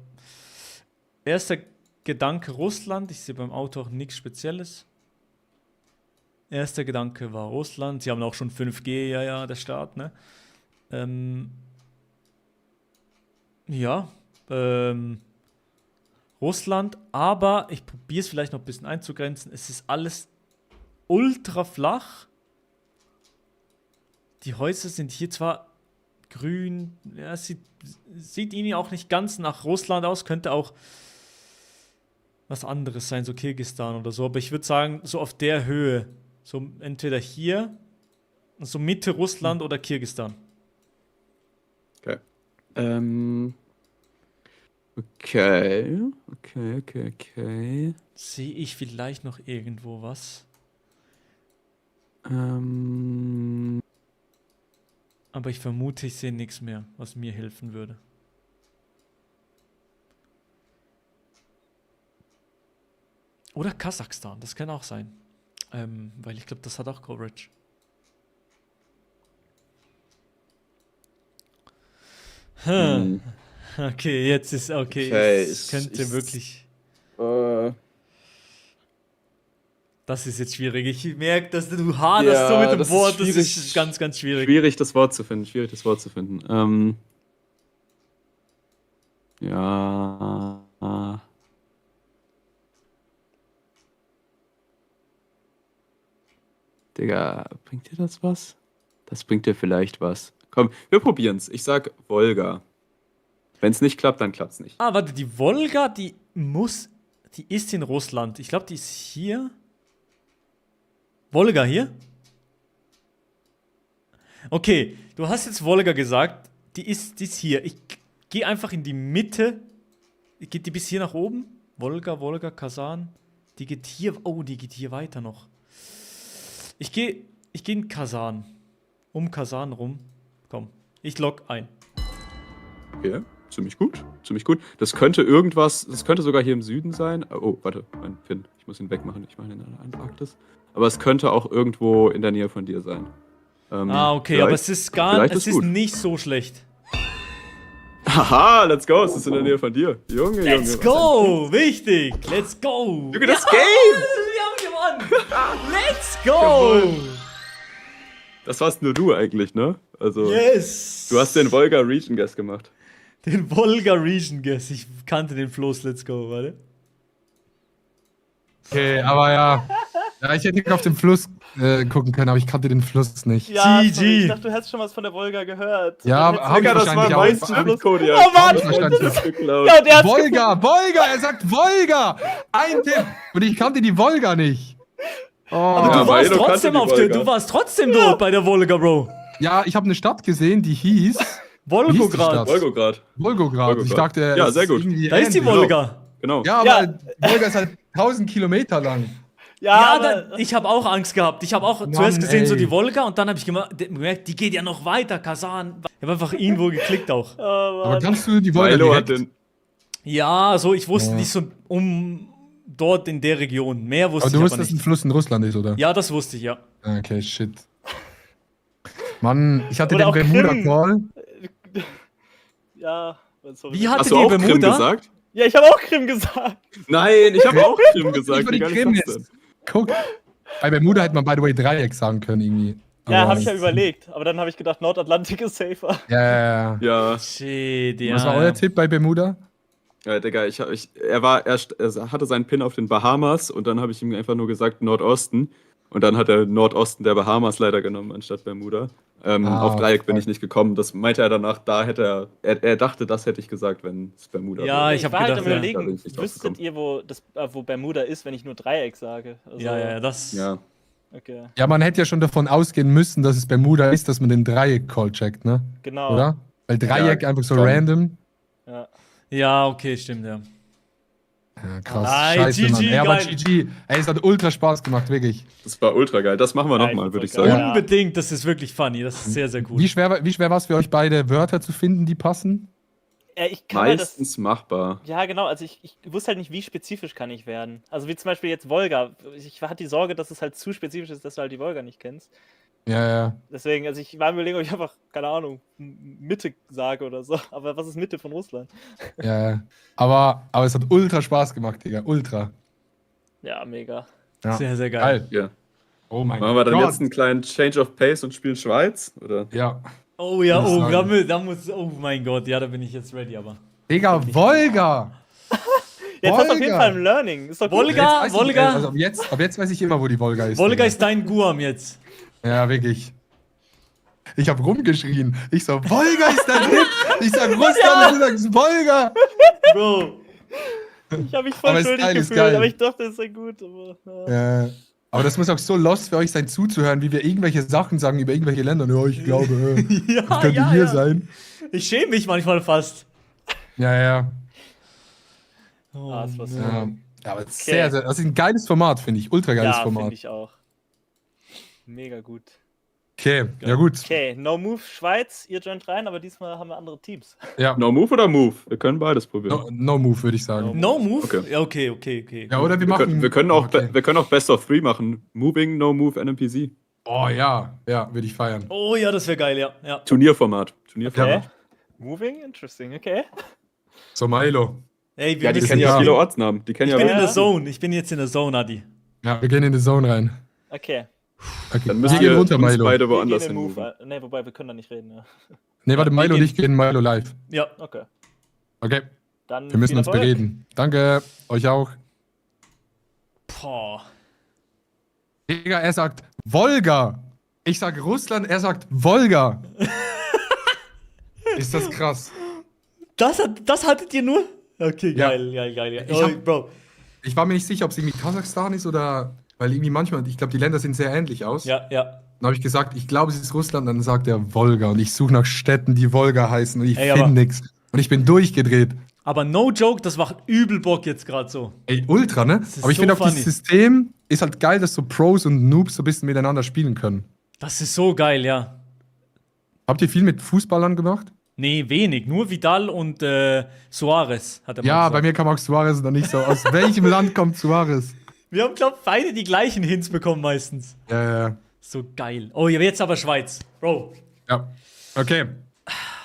erster Gedanke Russland. Ich sehe beim Auto auch nichts Spezielles. Erster Gedanke war Russland. Sie haben auch schon 5G, ja, der Staat, ne? Ja, Russland, aber ich probiere es vielleicht noch ein bisschen einzugrenzen. Es ist alles ultra flach. Die Häuser sind hier zwar grün, ja, es sieht ihnen auch nicht ganz nach Russland aus, könnte auch was anderes sein, so Kirgisistan oder so, aber ich würde sagen, so auf der Höhe, so entweder hier, so Mitte Russland oder Kirgisistan. Okay. Okay. Sehe ich vielleicht noch irgendwo was? Aber ich vermute, ich sehe nichts mehr, was mir helfen würde. Oder Kasachstan, das kann auch sein. Weil ich glaube, das hat auch Coverage. Okay, jetzt ist okay. Es könnte wirklich. Das ist jetzt schwierig. Ich merke, dass du haderst so mit dem Wort. Das ist ganz, ganz schwierig. Schwierig, das Wort zu finden. Ja. Digga, bringt dir das was? Das bringt dir vielleicht was. Komm, wir probieren's. Ich sag Wolga. Wenn es nicht klappt, dann klappt's nicht. Ah, warte, die Wolga, die ist in Russland. Ich glaube, die ist hier. Wolga hier? Okay, du hast jetzt Wolga gesagt. Die ist hier. Ich gehe einfach in die Mitte. Geht die bis hier nach oben? Wolga, Kasan. Die geht hier. Oh, die geht hier weiter noch. Ich gehe in Kasan. Um Kasan rum. Komm, ich log ein. Okay, ziemlich gut. Das könnte sogar hier im Süden sein. Oh, warte, mein Pin. Ich muss ihn wegmachen. Ich meine in der Antarktis. Aber es könnte auch irgendwo in der Nähe von dir sein. Okay, aber es ist nicht so schlecht. Haha, let's go. Es ist in der Nähe von dir. Junge, Let's Junge. go! Wichtig! Let's go! Junge, das Ja, Game! Wir haben gewonnen! Let's go! Das warst nur du eigentlich, ne? Also, Yes! du hast den Volga Region Guess gemacht. Den Volga Region Guess. Ich kannte den Floß Let's Go, warte. Okay, aber ja. Ja, ich hätte nicht auf den Fluss gucken können, aber ich kannte den Fluss nicht. Ja, GG. sorry, ich dachte, du hättest schon was von der Wolga gehört. Ja, Dann hättest hab ich du- Digga, das war wahrscheinlich mein auch. Cheat-Code, ja. Oh Mann! Wahrscheinlich. Geklaut. Ja, der hat's Volga, Volga, er sagt Volga! Ein Tipp! Und ich kannte die Volga nicht. Oh. Aber Ja, du warst Milo trotzdem kannte die auf der, Volga. du warst trotzdem dort bei der Volga, Bro. Ja, ich habe eine Stadt gesehen, die hieß Volgograd. Stadt? Volgograd. Volgograd. Ich dachte, Ja, es sehr ist gut. irgendwie Da ist die ähnlich. Volga. Genau. Ja, Ja. aber Volga ist halt 1000 Kilometer lang. Ja, Ja, aber, ich habe auch Angst gehabt. Ich habe auch Mann, zuerst gesehen, so ey. die Volga, und dann habe ich gemerkt, die geht ja noch weiter, Kasan. Ich habe einfach irgendwo geklickt auch. oh Aber Mann. kannst du die Volga Milo hat direkt? den. Ja, so, ich wusste Ja. nicht so dort in der Region. Mehr wusste Aber du ich wusstest, aber dass ein nicht. Fluss in Russland ist, oder? Ja, das wusste ich, ja. Okay, shit. Mann, ich hatte Oder den auch Krim. Bermuda-Call. Ja, sorry. Wie hattet Hast du ihr auch Krim Bermuda? gesagt? Ja, ich habe auch Krim gesagt. Nein, ich habe auch Krim gesagt. Ich war Wie die geil Krim ist das jetzt. Guck. Bei Bermuda hätte man, by the way, Dreieck sagen können, irgendwie. Ja, Aber- habe ich ja überlegt. Aber dann habe ich gedacht, Nordatlantik ist safer. Ja, ja, ja. Ja, Shit, ja. Was war euer Tipp bei Bermuda? ja, Digga, er hatte seinen Pin auf den Bahamas und dann habe ich ihm einfach nur gesagt Nordosten. Und dann hat er Nordosten der Bahamas leider genommen, anstatt Bermuda. Auf Dreieck bin fuck. ich nicht gekommen. Das meinte er danach, da hätte er dachte, das hätte ich gesagt, wenn es Bermuda Ja, wäre. ich hab war halt gedacht, am ja. Da bin Überlegen, ich nicht wüsstet draufgekommen. ihr, wo Bermuda ist, wenn ich nur Dreieck sage? Also, Ja, das. Ja. Okay, Ja, man hätte ja schon davon ausgehen müssen, dass es Bermuda ist, dass man den Dreieck-Call checkt, ne? genau. Oder? Weil Dreieck Ja, einfach so schon. random. Ja. Ja, okay, stimmt, ja. Ja, krass. Ei, Scheiße, GG, Mann. Ja, aber geil. GG. Ey, es hat ultra Spaß gemacht, wirklich. Das war ultra geil. Das machen wir Ja, nochmal, ich würde ich find's auch sagen. geil. Ja. Unbedingt, das ist wirklich funny. Das ist sehr, sehr gut. Wie schwer war es für euch beide, Wörter zu finden, die passen? Ich kann mir das. Meistens machbar. Ja, genau. Also ich wusste halt nicht, wie spezifisch kann ich werden. Also wie zum Beispiel jetzt Volga. Ich hatte die Sorge, dass es halt zu spezifisch ist, dass du halt die Volga nicht kennst. Ja, ja. Deswegen, also ich war am Überlegen, ob ich einfach, keine Ahnung, Mitte sage oder so. Aber was ist Mitte von Russland? Ja, ja. Aber es hat ultra Spaß gemacht, Digga. Ultra. Ja, mega. Ja. Sehr, sehr geil. Geil. Ja. Oh mein Machen wir dann Gott. jetzt einen kleinen Change of Pace und spielen Schweiz? Oder? Ja. Oh ja, Muss oh, sagen. da muss, oh mein Gott, ja, da bin ich jetzt ready, aber. Digga, Volga! Jetzt hast du auf jeden Volga! Fall ein Learning. Ist doch gut. Volga, Jetzt weiß Volga. Ich, also ab jetzt weiß ich immer, wo die Volga ist. Volga Digga. ist dein Guam jetzt. Ja, wirklich. Ich hab rumgeschrien. Ich so, Volga ist dein Hit! Ich sag Russland und du sagst Volga! Bro. Ich habe mich voll Aber ist schuldig geil, ist gefühlt, geil. aber ich dachte, es sei gut. Aber, ja. Aber das muss auch so lost für euch sein zuzuhören, wie wir irgendwelche Sachen sagen über irgendwelche Länder. Ja, ich glaube, Ja, das könnte ja, hier ja. sein. Ich schäme mich manchmal fast. Ja, ja. Oh, Ah, das war so- Ja, ja aber sehr, sehr, das ist ein geiles Format, finde ich. Ultra geiles Ja, Format. finde ich auch. Mega gut. Okay, ja gut. Okay, No Move Schweiz, ihr joint rein, aber diesmal haben wir andere Teams. Ja. No Move oder Move? Wir können beides probieren. No move, würde ich sagen. No move? Okay. Ja, okay. Ja, oder wir Wir machen. können, wir, können auch, Okay. wir können auch Best of 3 machen. Moving, No Move, NMPC. Oh ja, würde ich feiern. Oh ja, das wäre geil, ja. Turnierformat. Okay. Moving, interesting, okay. So, Milo. Ey, wir Ja, die müssen kennen ja ja. viele Ortsnamen. Die kennen Ich ja bin in Ja. der Zone. Ich bin jetzt in der Zone, Adi. Ja, wir gehen in die Zone rein. Okay. Okay, Dann wir müssen gehen wir runter, uns Milo. beide Wir woanders gehen hin in moven. Move. Ne, wobei, wir können da nicht reden, ja. Nee, warte, Milo wir und ich gehen Milo live. Ja. Okay. Okay, Dann wir müssen viel uns Erfolg. bereden. Danke, euch auch. Boah. Digga, er sagt Wolga. Ich sag Russland, er sagt Wolga. Ist das krass? Das hattet ihr nur? Okay, Ja. geil. Ja. Ich hab- Bro. Ich war mir nicht sicher, ob es irgendwie Kasachstan ist oder. Weil irgendwie manchmal, ich glaube, die Länder sehen sehr ähnlich aus. Ja. Dann habe ich gesagt, ich glaube, es ist Russland. Dann sagt er Wolga. Und ich suche nach Städten, die Wolga heißen. Und ich Ey, aber- finde nichts. Und ich bin durchgedreht. Aber no joke, das macht übel Bock jetzt gerade so. Ey, ultra, ne? ist Aber ich so finde auch, funny. dieses System ist halt geil, dass so Pros und Noobs so ein bisschen miteinander spielen können. Das ist so geil, ja. Habt ihr viel mit Fußballern gemacht? Nee, wenig. Nur Vidal und Suarez hat er mal Ja, gesagt. bei mir kam auch Suarez noch nicht so. Aus welchem Land kommt Suarez? Wir haben, glaub beide die gleichen Hints bekommen meistens. Ja. So geil. Oh, jetzt aber Schweiz. Bro. Ja. Okay.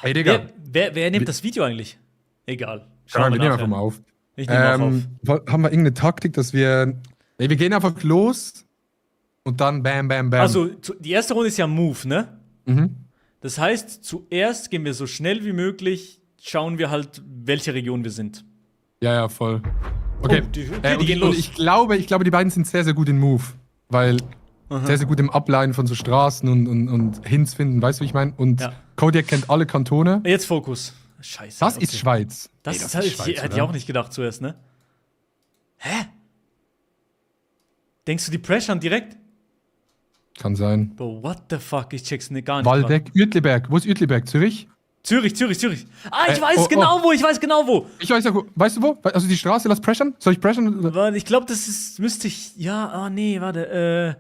Hey, Digga. Wer nimmt das Video eigentlich? Egal. Schauen wir nehmen nachher. einfach mal auf. Ich nehme auch auf. Haben wir irgendeine Taktik, dass wir. Ey, wir gehen einfach los und dann bam, bam, bam. Also, die erste Runde ist ja Move, ne? Mhm. Das heißt, zuerst gehen wir so schnell wie möglich, schauen wir halt, welche Region wir sind. Ja, voll. Okay, Oh, die und gehen los. ich glaube, die beiden sind sehr, sehr gut in Move. Weil sehr, sehr gut im Ableiten von so Straßen und Hints finden, weißt du, wie ich meine? Und Ja. Kodiak kennt alle Kantone. Jetzt Fokus. Scheiße. Das okay. ist Schweiz. Das, Ey, ist halt, Schweiz, hätte ich oder? auch nicht gedacht zuerst, ne? Hä? Denkst du, die pressern direkt? Kann sein. Bro, what the fuck? Ich check's nicht, gar nicht. Waldeck, Uetliberg. Wo ist Uetliberg? Zürich? Zürich. Ah, ich weiß oh, genau wo, ich weiß genau wo. Ich weiß ja, weißt du wo? Also die Straße, lass pressern? Soll ich pressern? Warte, ich glaube, das ist, müsste ich, ja, nee, warte,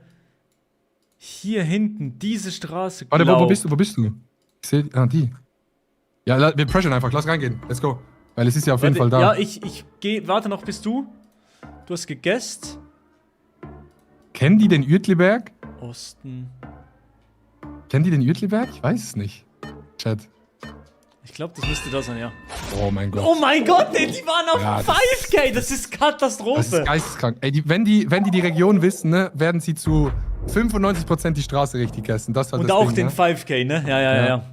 hier hinten, diese Straße, Warte, glaub. wo bist du? Ich sehe, die. Ja, wir pressern einfach, lass reingehen. Let's go. Weil es ist ja auf jeden Fall da. Ja, ich warte noch, bis du hast gegessen. Kennen die den Uetliberg? Osten. Kennen die den Uetliberg? Ich weiß es nicht. Chat. Ich glaube, das müsste da sein, ja. Oh mein Gott. Oh mein Gott, ey, die waren auf Ja, 5K, das ist Katastrophe. Das ist geisteskrank. Ey, wenn die Region wissen, ne, werden sie zu 95% die Straße richtig essen. Das hat Und das auch Ding, den ne? 5K, ne? Ja. Ja.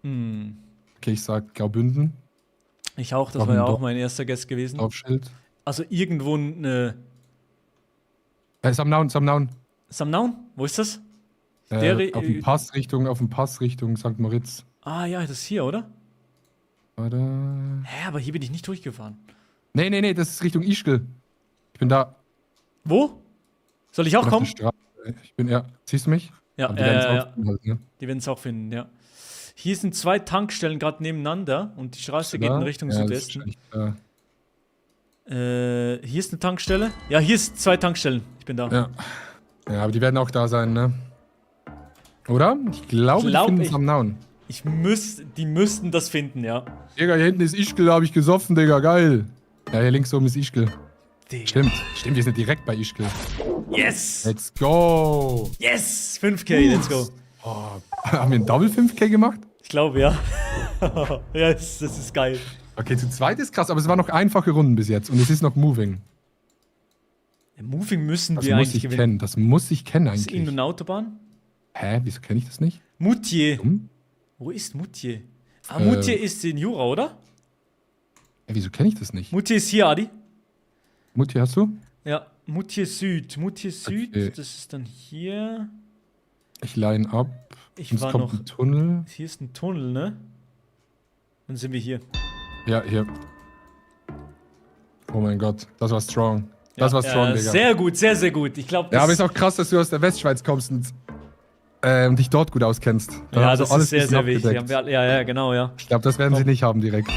Okay, ich sag Graubünden. Ich auch, das Auf war ja dem auch Dorf. mein erster Guest gewesen. Dorfschild. Also irgendwo eine. Samnaun. Samnaun? Wo ist das? Der Auf dem Pass Richtung St. Moritz. Ah ja, das ist hier, oder? Warte. Hä, aber hier bin ich nicht durchgefahren. Nee, das ist Richtung Ischgl. Ich bin da. Wo? Soll ich auch auf kommen? der Straße. Ich bin, ja. Siehst du mich? Ja, Aber die werden's ja. auch finden halt, ne? Die werden es auch finden, ja. Hier sind 2 Tankstellen gerade nebeneinander und die Straße geht in Richtung ja, das ist Südwesten. wahrscheinlich Hier ist eine Tankstelle. Ja, hier sind 2 Tankstellen. Ich bin da. da. Ja, aber die werden auch da sein, ne? Oder? Ich glaube, die finden es am Nauen. Die müssten das finden, ja. Digga, hier hinten ist Ischgl, da habe ich gesoffen, Digga, geil. Ja, hier links oben ist Ischgl. Digga. Stimmt, wir sind direkt bei Ischgl. Yes! Let's go! Yes! 5K, let's go. Oh, haben wir einen Double 5K gemacht? Ich glaube, ja. Ja, das ist geil. Okay, zu zweit ist krass, aber es waren noch einfache Runden bis jetzt und es ist noch Moving. Moving müssen Das wir muss eigentlich ich gewinnen. kennen, das muss ich kennen Ist eigentlich. eine Autobahn? Hä, wieso kenne ich das nicht? Moutier. Dumm? Wo ist Moutier? Ah, Moutier ist in Jura, oder? Wieso kenne ich das nicht? Moutier ist hier, Adi. Mutti, hast du? Ja, Moutier Süd. Moutier Süd, Okay. das ist dann hier. Ich line ab. Ich Und es war kommt noch. ein Tunnel. Hier ist ein Tunnel, ne? Dann sind wir hier. Ja, hier. Oh mein Gott, das war strong. Das war strong, Digga. Sehr gut, sehr, sehr gut. Ich glaube, Ja, aber ist auch krass, dass du aus der Westschweiz kommst und dich dort gut auskennst. Da ja, hast du das alles ist sehr, bisschen sehr wichtig. abgedeckt. Haben wir alle, ja, genau, ja. Ich glaube, das werden sie nicht haben direkt.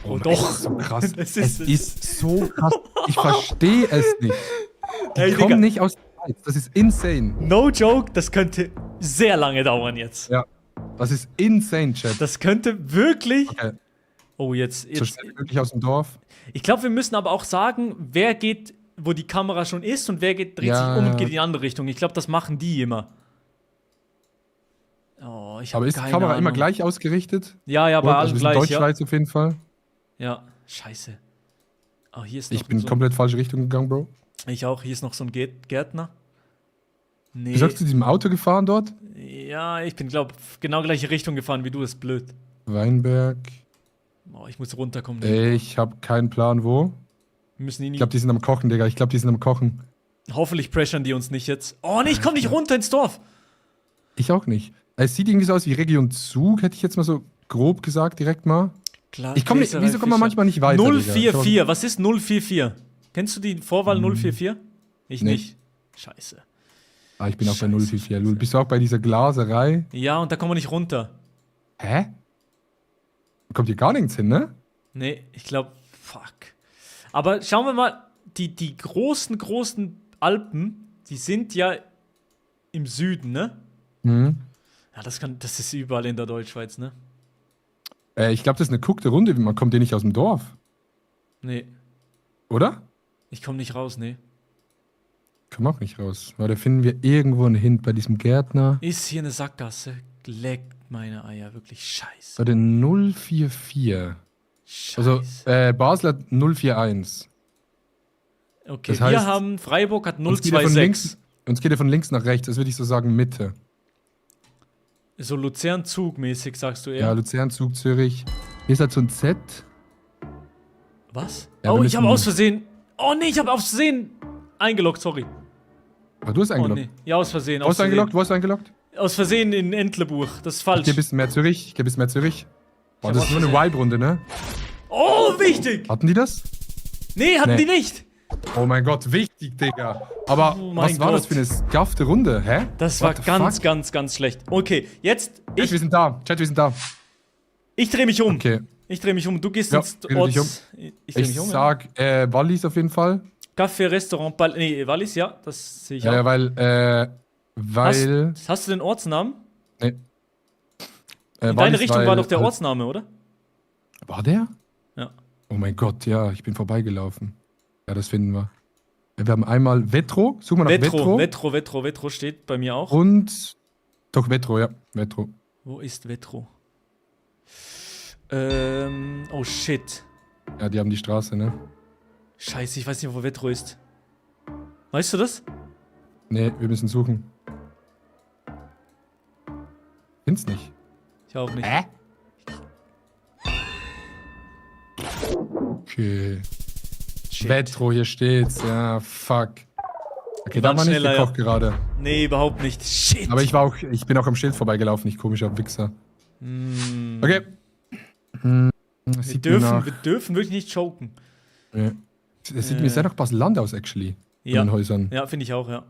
Oh, mein doch. Gott, so krass. Es Es ist- ist so krass. Ich verstehe es nicht. Die Ey, kommen Digga. nicht aus der Schweiz. Das ist insane. No joke, das könnte sehr lange dauern jetzt. Ja. Das ist insane, Chat. Das könnte wirklich. Okay. Oh, jetzt. So schnell wie möglich aus dem Dorf. Ich glaube, wir müssen aber auch sagen, wer geht, wo die Kamera schon ist und wer dreht Ja. sich um und geht in die andere Richtung. Ich glaube, das machen die immer. Oh, ich habe Aber ist die keine Kamera Ahnung. immer gleich ausgerichtet? Ja, ja, bei Also allen wir sind gleich, ja. Deutschschweiz auf jeden Fall. Ja, scheiße. Oh, hier ist noch Ich bin so komplett falsche Richtung gegangen, Bro. Ich auch. Hier ist noch so ein Gärtner. Nee. Wie sagst du, diesem Auto gefahren dort? Ja, ich bin, glaube genau gleiche Richtung gefahren wie du. Ist blöd. Weinberg. Oh, ich muss runterkommen. Ich habe keinen Plan, wo. Wir müssen ihn Ich glaube, die sind am Kochen, Digga. Ich glaube, die sind am Kochen. Hoffentlich pressern die uns nicht jetzt. Oh, nee, ich komm nicht runter ins Dorf. Ich auch nicht. Es sieht irgendwie so aus wie Region Zug, hätte ich jetzt mal so grob gesagt, direkt mal. Klar, Ich komme nicht, Gläserei wieso kommt man Fischer. manchmal nicht weiter? 044. Was ist 044? Kennst du die Vorwahl 044? Ich Nee. nicht. Scheiße. Ich bin auch bei Scheiße, 044. Scheiße. Lul. Bist du auch bei dieser Glaserei? Ja, und da kommen wir nicht runter. Hä? Kommt hier gar nichts hin, ne? Nee, ich glaube, fuck. Aber schauen wir mal, die großen Alpen, die sind ja im Süden, ne? Mhm. Ja, das ist überall in der Deutschschweiz, ne? Ich glaube, das ist eine guckte Runde. Man kommt hier nicht aus dem Dorf, Nee, oder? ich komme nicht raus, nee. Komm auch nicht raus. Weil da finden wir irgendwo einen Hint bei diesem Gärtner. Ist hier eine Sackgasse? Leck meine Eier, wirklich scheiße. Warte, 044. Scheiße. Also, Basel hat 041. Okay, Das wir heißt, haben Freiburg hat Uns geht, er von 026. links, uns geht er von links nach rechts, das würde ich so sagen Mitte. So Luzern-Zug-mäßig, sagst du eher. Ja, Luzern, Zug, Zürich. Hier ist halt so ein Z. Was? Ja, oh, wir ich habe müssen- aus Versehen. Oh nee, ich habe aus Versehen eingeloggt, sorry. Ah, du hast Oh eingeloggt. nee. Ja, aus Versehen. Wo hast du eingeloggt? Wo hast du eingeloggt? Aus Versehen in Entlebuch. Das ist Ich falsch. geh ein bisschen mehr Zürich. Ich geh ein bisschen mehr Zürich. Boah, hab das ist aus nur eine Vibe-Runde, ne? Oh, wichtig! Hatten die das? Nee, hatten Nee. die nicht. Oh mein Gott, wichtig, Digga. Aber Oh mein was war das Gott. für eine skaffte Runde, hä? Das What war the ganz, fuck? ganz, ganz schlecht. Okay, jetzt Chat, wir ich sind da. Chat, wir sind da. dreh mich um. Okay. Ich dreh mich um. Du gehst Ja, ins dreh dich Orts. Ich dreh Ich mich um. Ja. sag Wallis auf jeden Fall. Café, Restaurant, nee, Wallis, ja, das sehe ich auch. Weil. Hast du den Ortsnamen? Nee. In deine Wallis, Richtung weil war doch der halt- Ortsname, oder? War der? Ja. Oh mein Gott, ja, ich bin vorbeigelaufen. Ja, das finden wir. Wir haben einmal Vetro. Suchen wir nach Vetro steht bei mir auch. Und. Doch, Vetro, ja. Vetro. Wo ist Vetro? Oh shit. Ja, die haben die Straße, ne? Scheiße, ich weiß nicht, wo Vetro ist. Weißt du das? Nee, wir müssen suchen. Find's nicht. Ich auch nicht. Okay. Shit. Vetro, hier steht's. Ja, fuck. Okay, Wir da waren war nicht schneller, gekocht gerade. Nee, überhaupt nicht. Shit. Aber ich bin auch am Schild vorbeigelaufen, ich komischer Wichser. Mm. Okay. Hm, das Wir sieht mir nach. dürfen wirklich nicht choken. Ja. Es sieht mir sehr nach Basel-Land aus, actually. Von Ja. den Häusern. Ja, finde ich auch, ja.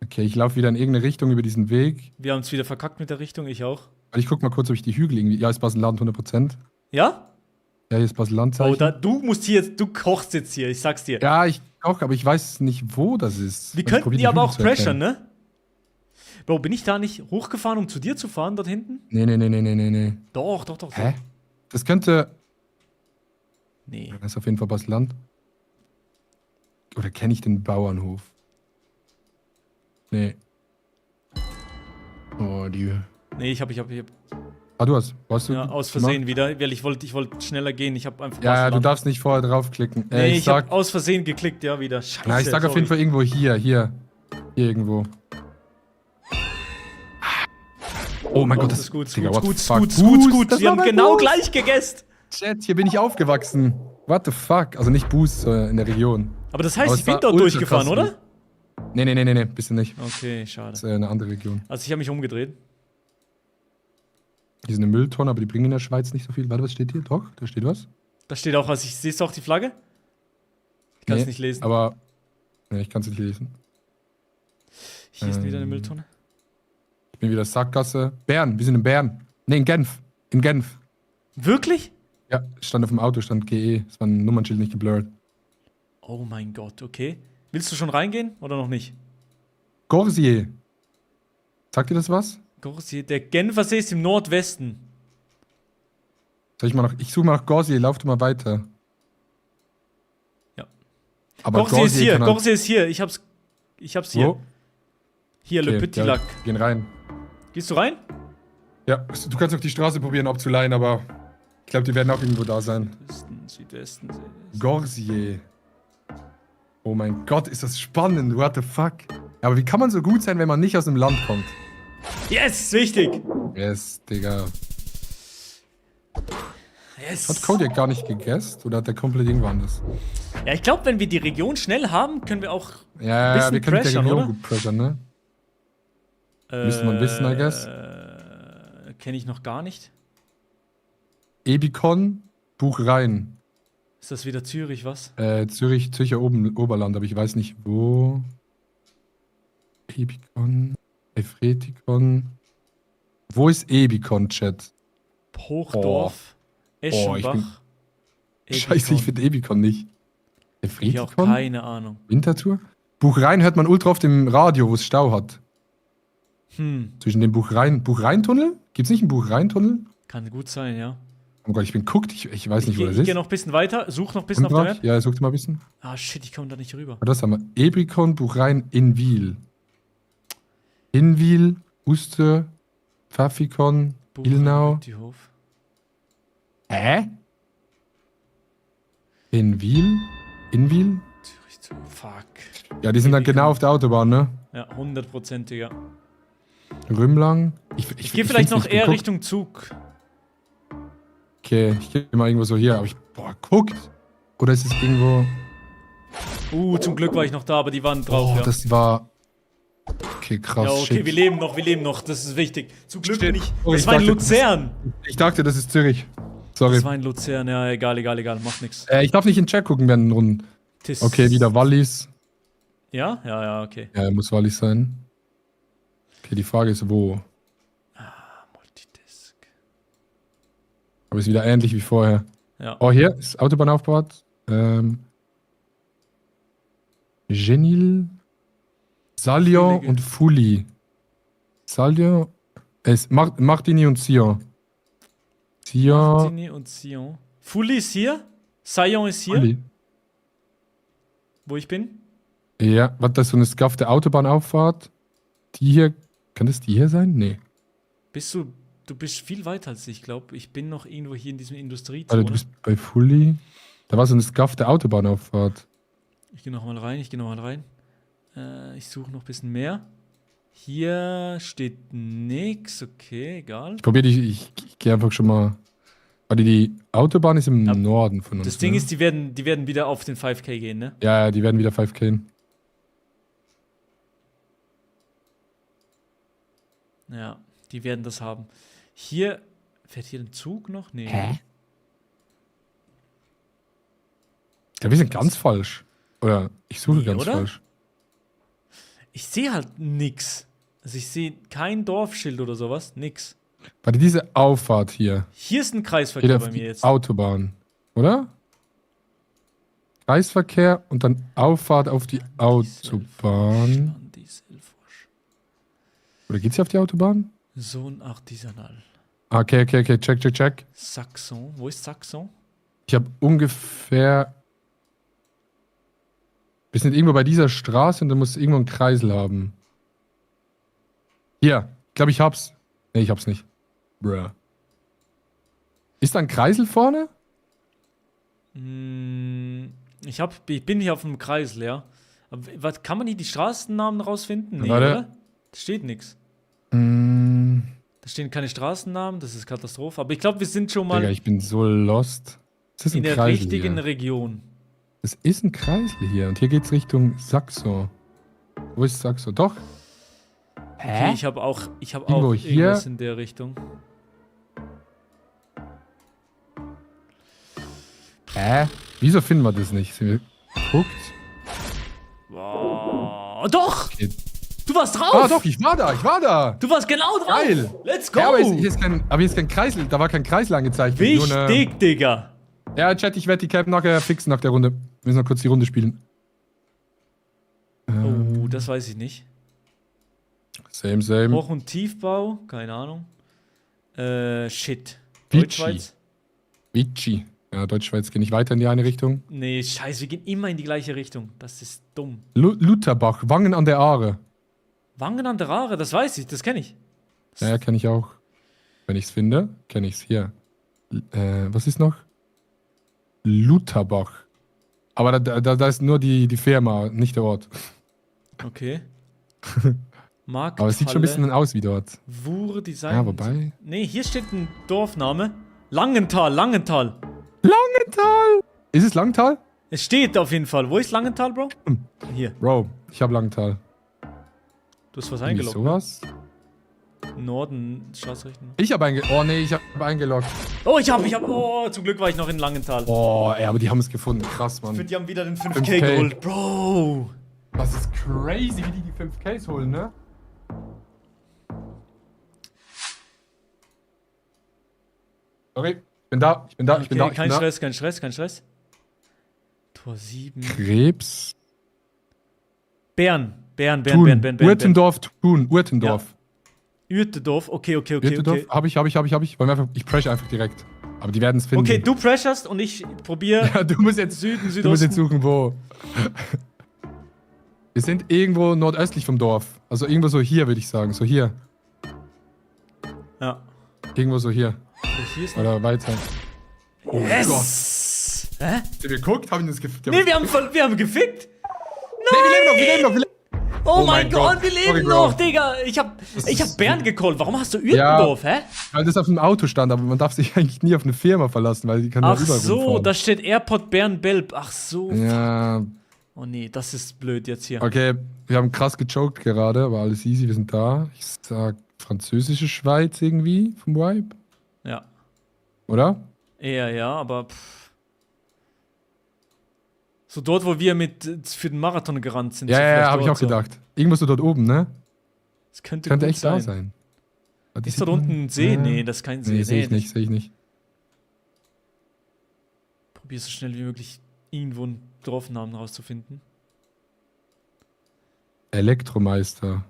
Okay, ich laufe wieder in irgendeine Richtung über diesen Weg. Wir haben es wieder verkackt mit der Richtung, ich auch. Aber ich guck mal kurz, ob ich die Hügel irgendwie. Ja, ist Basel-Land 100%. Ja? Ja, hier ist Basel-Land. Oh, du musst hier, du kochst jetzt hier, ich sag's dir. Ja, ich auch, aber ich weiß nicht, wo das ist. Wir Also ich könnten probier die aber Hügel auch zu erkennen. pressern, ne? Bro, bin ich da nicht hochgefahren, um zu dir zu fahren, dort hinten? Nee. Doch. Hä? Das könnte. Nee. Das ist auf jeden Fall Basel-Land. Oder kenne ich den Bauernhof? Nee. Oh, die. Nee, ich hab. Ah, du hast. Warst du? Ja, aus Versehen wieder, weil ich wollte schneller gehen. Ich hab einfach. Ja, ja, du Basel-Land. darfst nicht vorher draufklicken. Nee, Ich sag. hab aus Versehen geklickt, ja, wieder. Scheiße. Na, ich sag auf jeden Fall irgendwo hier. Hier irgendwo. Oh mein Gott, das ist gut. Digga, what the Gut. fuck? Das Wir war haben mein genau Boost. gleich gegessen. Chat, hier bin ich aufgewachsen. What the fuck? Also nicht Boost in der Region. Aber das Aber heißt, es ich bin war dort ultra durchgefahren, krass, oder? Nee, bisschen nicht. Okay, schade. Das ist eine andere Region. Also ich habe mich umgedreht. Hier ist eine Mülltonne, aber die bringen in der Schweiz nicht so viel. Warte, was steht hier? Doch, da steht was. Da steht auch was. Siehst du auch die Flagge? Ich kann es Nee, nicht lesen. Aber. Nee, ich kann es nicht lesen. Hier ist wieder eine Mülltonne. Ich bin wieder Sackgasse. Bern, wir sind in Bern. Nee, in Genf. In Genf. Wirklich? Ja, stand auf dem Auto, stand GE. Das war ein Nummernschild nicht geblurrt. Oh mein Gott, okay. Willst du schon reingehen oder noch nicht? Gorsier. Sagt dir das was? Gorsier, der Genfersee ist im Nordwesten. Ich suche mal nach Gorsier, lauf du mal weiter. Ja. Aber Gorsier ist hier, kann halt- Gorsier ist hier. Ich hab's hier. Wo? Hier, Le Okay, Petit ja, Lac. gehen rein. Gehst du rein? Ja, du kannst auf die Straße probieren abzuleihen, aber ich glaube, die werden auch irgendwo da sein. Südwesten. Gorsier. Oh mein Gott, ist das spannend. What the fuck? Ja, aber wie kann man so gut sein, wenn man nicht aus dem Land kommt? Yes, wichtig. Yes, Digga. Yes. Hat Kodiak gar nicht gegessen? Oder hat der komplett irgendwo anders? Ja, ich glaube, wenn wir die Region schnell haben, können wir auch Ja, bisschen wir können mit der pressern, Region oder? gut pressern, ne? Müsste man wissen, I guess. Kenne ich noch gar nicht. Ebikon, Buchrein. Ist das wieder Zürich, was? Zürcher Oberland, aber ich weiß nicht wo. Ebikon, Efretikon. Wo ist Ebikon, Chat? Hochdorf, Eschenbach. Scheiße, ich finde Ebikon nicht. Ich auch Efretikon? keine Ahnung. Winterthur? Buchrein hört man ultra oft im Radio, wo es Stau hat. Zwischen dem Buchrein-Tunnel? Gibt's nicht einen Buchrein-Tunnel? Kann gut sein, ja. Oh Gott, ich bin guckt, ich weiß nicht, wo das Ich ist. gehe noch ein bisschen weiter, such noch ein bisschen auf der Unbrach? Map. Ja, sucht mal ein bisschen. Ah, shit, ich komme da nicht rüber. Aber das haben wir. Ebrikon, Buchrein, Inwil. Inwil, Uster, Pfaffikon, Ilnau. Buchenwald-Hof. Hä? In Wil? Zürich zu. Fuck. Ja, die sind dann genau auf der Autobahn, ne? Ja, 100%iger. Rümlang. Ich gehe vielleicht noch eher Richtung Zug. Okay, ich gehe mal irgendwo so hier. Aber guckt. Oder ist es irgendwo... Zum Glück war ich noch da, aber die waren drauf, ja. Das war... Okay, krass, Ja, okay, shit. wir leben noch, das ist wichtig. Zum Glück Steht- nicht. Oh, Das ich war in dachte, Luzern. Ich dachte, das ist Zürich. Sorry. Das war in Luzern, ja, egal, macht nix. Ich darf nicht in den Chat gucken während den Runden. Okay, wieder Wallis. Ja? Ja, okay. Ja, muss Wallis sein. Okay, die Frage ist, wo? Multidisk. Aber ist wieder ähnlich wie vorher. Ja. Oh, hier ist Autobahn aufgebaut. Genil, Salion Fullige. und Fuli. Salion, Martigny und Sion. Sion, Martigny und Sion. Fully ist hier. Sion ist hier, Fuli. wo ich bin. Ja, was das ist so eine skaffte Autobahnauffahrt. Die hier, kann das die hier sein? Nee. Du bist viel weiter als ich glaube. Ich bin noch irgendwo hier in diesem Also Industriezone. du bist bei Fuli. Da war so eine skaffte Autobahnauffahrt. Ich gehe nochmal rein. Ich suche noch ein bisschen mehr. Hier steht nix. Okay, egal. Ich probiere ich gehe einfach schon mal. Warte, die Autobahn ist im Ja, Norden von uns. Das Ding ne? ist, die werden wieder auf den 5K gehen, ne? Ja, die werden wieder 5K. Ja, die werden das haben. Hier, fährt hier ein Zug noch? Nee. Ja, wir sind ganz falsch. Oder ich suche Nee, ganz oder? falsch. Ich sehe halt nix. Also ich sehe kein Dorfschild oder sowas. Nix. Warte, diese Auffahrt hier. Hier ist ein Geht Kreisverkehr auf bei mir die jetzt. Autobahn. Oder? Kreisverkehr und dann Auffahrt auf die Autobahn. Dieselforsch. Oder geht's hier auf die Autobahn? Sohn artisanal. Okay, check. Saxon. Wo ist Saxon? Ich habe ungefähr... Wir sind irgendwo bei dieser Straße und da muss irgendwo einen Kreisel haben. Hier, ich glaube, ich hab's. Nee, ich hab's nicht. Bruh. Ist da ein Kreisel vorne? Ich bin hier auf dem Kreisel, ja. Aber was, kann man hier die Straßennamen rausfinden? Nee, Warte. oder? Da steht nichts. Mm, Da stehen keine Straßennamen, das ist Katastrophe. Aber ich glaube, wir sind schon mal Digga, ich bin so lost. Das ist in ein der Kreisel richtigen hier. Region. Das ist ein Kreisel hier. Und hier geht's Richtung Saxo. Wo ist Saxo? Doch. Okay, ich habe auch Irgendwo hier? irgendwas in der Richtung. Wieso finden wir das nicht? Sind wir geguckt? Wow. Doch! Okay. Du warst drauf! Ah, doch, ich war da. Du warst genau drauf! Geil. Let's go! Ja, aber hier ist kein Kreisel. Da war kein Kreisel angezeigt. Wichtig, Digga! Ja, Chat, ich werde die Cap nachher fixen nach der Runde. Wir müssen noch kurz die Runde spielen. Oh, das weiß ich nicht. Same. Hoch- und Tiefbau, keine Ahnung. Shit. Vici. Deutschschweiz? Vici. Ja, Deutschschweiz geht nicht weiter in die eine Richtung. Nee, scheiße, wir gehen immer in die gleiche Richtung. Das ist dumm. Lutherbach, Wangen an der Aare. Wangen an der Aare, das weiß ich, das kenne ich. Ja, kenne ich auch. Wenn ich es finde, kenne ich es hier. Was ist noch? Lutherbach. Aber da ist nur die Firma, nicht der Ort. Okay. Markthalle. Aber es sieht schon ein bisschen aus wie dort. Wur Design. Ja, wobei. Nee, hier steht ein Dorfname. Langenthal. Langenthal! Ist es Langenthal? Es steht auf jeden Fall. Wo ist Langenthal, Bro? Hier. Bro, ich habe Langenthal. Du hast was Irgendwie eingeloggt. sowas? Norden, Staatsrechten. Ich habe eingeloggt. Oh nee, ich habe eingeloggt. Oh, ich hab. Oh, zum Glück war ich noch in Langenthal. Oh, ey, aber die haben es gefunden. Krass, Ich Mann. finde, die haben wieder den 5K, 5K. geholt. Bro. Das ist crazy, wie die 5Ks holen, ne? Sorry, ich bin da. Okay, kein Stress. Tor 7. Krebs. Bern. Urtendorf, Thun. Urtendorf. Uertedorf, okay. Urtendorf, hab ich. Ich pressure einfach direkt. Aber die werden es finden. Okay, du pressurst und ich probiere Ja, du musst jetzt Südosten. suchen, wo. Wir sind irgendwo nordöstlich vom Dorf. Also irgendwo so hier, würde ich sagen. So hier. Ja. Irgendwo so hier. Hier ist Oder weiter. Oh yes! Hä? Habt ihr geguckt? Haben die das gefickt? Nee, wir haben gefickt! Nee, wir leben noch. Oh, Oh mein mein Gott, Gott. wir leben Sorry, Bro. noch, Digga! Ich hab Bernd gecallt. Warum hast du Uetendorf, hä? Weil das auf dem Auto stand, aber man darf sich eigentlich nie auf eine Firma verlassen, weil die kann ja Ach überall so, rumfahren. da steht Airport Bern-Belb. Ach so. Ja, Oh nee, das ist blöd jetzt hier. okay, wir haben krass gechoked gerade, aber alles easy, wir sind da. Ich sag französische Schweiz irgendwie vom Vibe, Ja. oder? Eher ja, aber so dort, wo wir für den Marathon gerannt sind. so Ja, vielleicht habe ich dort auch so. gedacht. Irgendwo so dort oben, ne? Das könnte Könnte gut echt da sein. Aber das Ist sieht dort unten man- ein See? Ja. Nee, das ist kein See. Nee, sehe ich nicht, sehe ich nicht. Probier so schnell wie möglich irgendwo einen Dorfnamen rauszufinden. Elektromeister.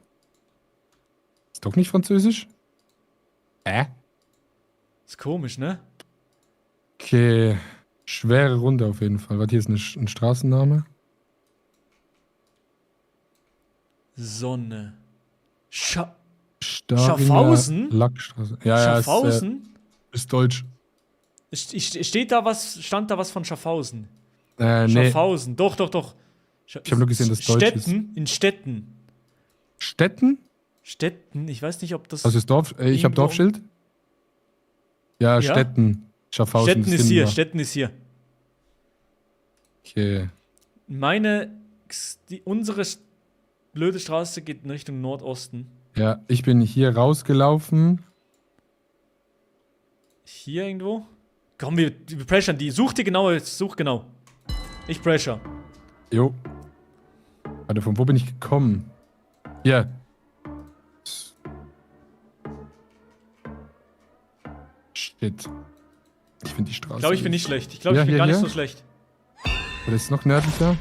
Ist doch nicht französisch? Ist komisch, ne? Okay, schwere Runde auf jeden Fall. Warte, hier ist ein Straßenname. Sonne. Staringer Schaffhausen? Lackstraße. Ja, Schaffhausen? ist deutsch. Stand da was von Schaffhausen? Nee. Schaffhausen, doch. Ich habe nur gesehen, dass Deutsch ist. In Städten. Städten? Städten, ich weiß nicht, ob das. Also ist Dorf. Ich habe Irgendwo- Dorfschild. Ja, Ja? Städten. Schaffhausen. Städten das ist hier, wir. Städten ist hier. Okay. Unsere blöde Straße geht in Richtung Nordosten. Ja, ich bin hier rausgelaufen. Hier irgendwo? Komm, wir pressern die. Such genau. Ich pressure. Jo. Warte, von wo bin ich gekommen? Hier. Shit. Ich finde die Straße. Ich glaube, ich bin nicht schlecht. Ich glaube, Ja, ich bin hier, gar nicht hier. so schlecht. Oder ist es noch nördlicher?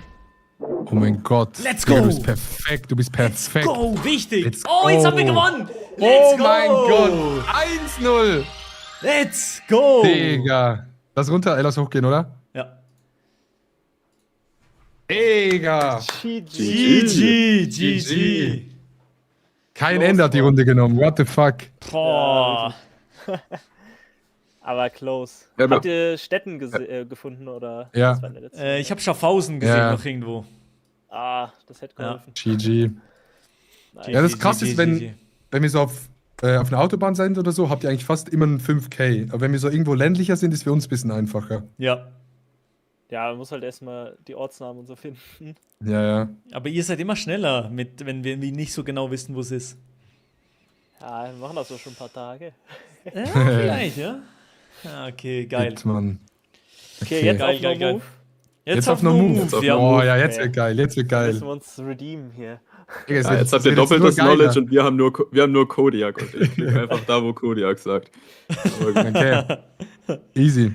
Oh mein Gott. Let's Digga, go. Du bist perfekt. Du bist perfekt. Go, wichtig. Let's Oh, jetzt go. haben wir gewonnen. Oh Let's go. mein Gott. 1-0. Let's go. Digga. Lass runter, lass hochgehen, oder? Ja. Digga. GG. Kein Close Ende hat die one. Runde genommen. What the fuck? Boah. Aber close. Ja, aber- Habt ihr Städten gefunden oder? Ja. Was war denn der letzte? Ich habe Schaffhausen gesehen Ja. noch irgendwo. Das hätte geholfen. GG. Nice. Ja, das krass GG. ist, wenn wir so auf einer Autobahn sind oder so, habt ihr eigentlich fast immer einen 5K. Aber wenn wir so irgendwo ländlicher sind, ist für uns ein bisschen einfacher. Ja. Ja, man muss halt erstmal die Ortsnamen und so finden. Ja. Aber ihr seid immer schneller, wenn wir nicht so genau wissen, wo es ist. Ja, wir machen das doch schon ein paar Tage. Ja, vielleicht, ja. Ja, okay, geil. Gut, Mann. Okay, jetzt Geil, auf geil, No geil. Move. Jetzt auf No Move. ja. Oh ja, jetzt Okay. wird geil. Jetzt wird geil. Müssen wir uns redeemen hier. Digga, es Ja, wird- jetzt habt es ihr wird doppeltes nur geiler. Knowledge und wir haben nur Kodiak und ich klicke einfach da, wo Kodiak sagt. Aber gut. Okay. Easy.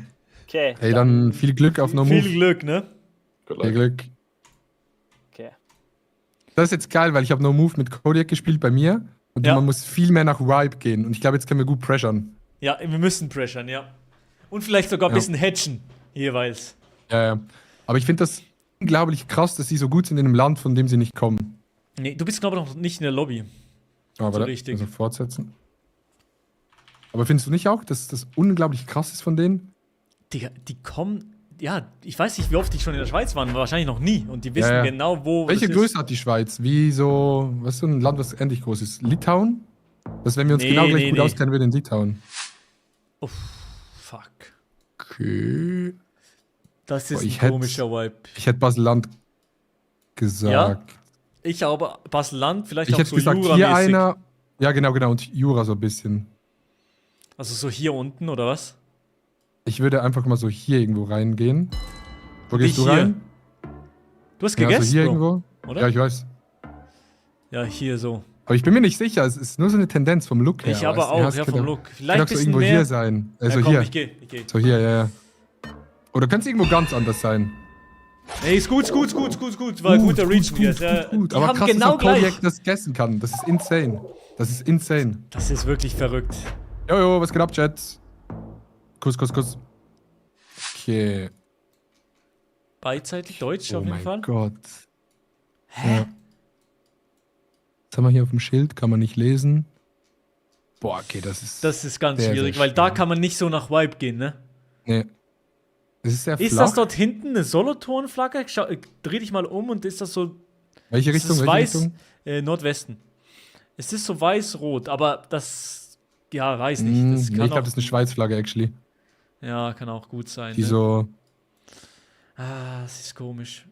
Okay. Hey, dann viel Glück auf No Viel Move. Glück, ne? Viel Glück. Okay. Das ist jetzt geil, weil ich habe No Move mit Kodiak gespielt bei mir und Ja. man muss viel mehr nach Vibe gehen. Und ich glaube, jetzt können wir gut pressern. Ja, wir müssen pressern, ja. Und vielleicht sogar ein Ja. bisschen hatchen, jeweils. Ja. Aber ich finde das unglaublich krass, dass sie so gut sind in einem Land, von dem sie nicht kommen. Nee, du bist, glaube ich, noch nicht in der Lobby. Aber So richtig. Also fortsetzen. Aber findest du nicht auch, dass das unglaublich krass ist von denen? Digga, die kommen. Ja, ich weiß nicht, wie oft die schon in der Schweiz waren, wahrscheinlich noch nie. Und die wissen Ja, ja. genau, wo. Welche das Größe hat die Schweiz? Wie so, was ist so ein Land, was ähnlich groß ist? Litauen? Dass wenn wir uns Nee, genau gleich nee, gut nee. auskennen, würden in Litauen. Fuck. Okay. Das ist Boah, ein ich hätt- komischer Vibe. Ich hätte Basel-Land gesagt. Ich aber Basel-Land, vielleicht Ich auch hätte so gesagt, hier Jura-mäßig. einer. Ja, genau. Und Jura so ein bisschen. Also so hier unten, oder was? Ich würde einfach mal so hier irgendwo reingehen. Wo gehst du hier. rein? Du hast Ja, gegessen, also hier Bro, irgendwo. oder? Ja, ich weiß. Ja, hier so. Aber ich bin mir nicht sicher. Es ist nur so eine Tendenz vom Look her. Ich aber weißt du? auch, es ja, könnte- vom Look. Kann Vielleicht auch ein so bisschen irgendwo mehr. hier sein. Also ja, komm, hier. ich geh. So hier, ja. Oder könnte es irgendwo ganz anders sein? Nee, ist gut. War ein guter Region jetzt. Ja, gut. die Aber haben krass, genau dass auch Kodiak gleich. das gegessen kann. Das ist insane. Das ist insane. Das ist wirklich verrückt. Jojo, was geht ab, Chat? Kuss. Okay. Beidseitig Deutsch Oh auf jeden mein Fall. Gott. Hä? Ja. Was haben wir hier auf dem Schild? Kann man nicht lesen. Boah, okay, das ist. Das ist ganz Sehr, schwierig, sehr weil da schwer. kann man nicht so nach Vibe gehen, ne? Nee. Das ist sehr Ist flach. das dort hinten eine Solothurnflagge? Dreh dich mal um und ist das so. Welche Es Richtung? ist Welche weiß, Richtung? Nordwesten. Es ist so weiß-rot, aber das. Ja, weiß nicht. Das Nee, kann ich glaube, auch, das ist eine Schweiz-Flagge, actually. ja, kann auch gut sein. Die Ne? so. Ah, das ist komisch.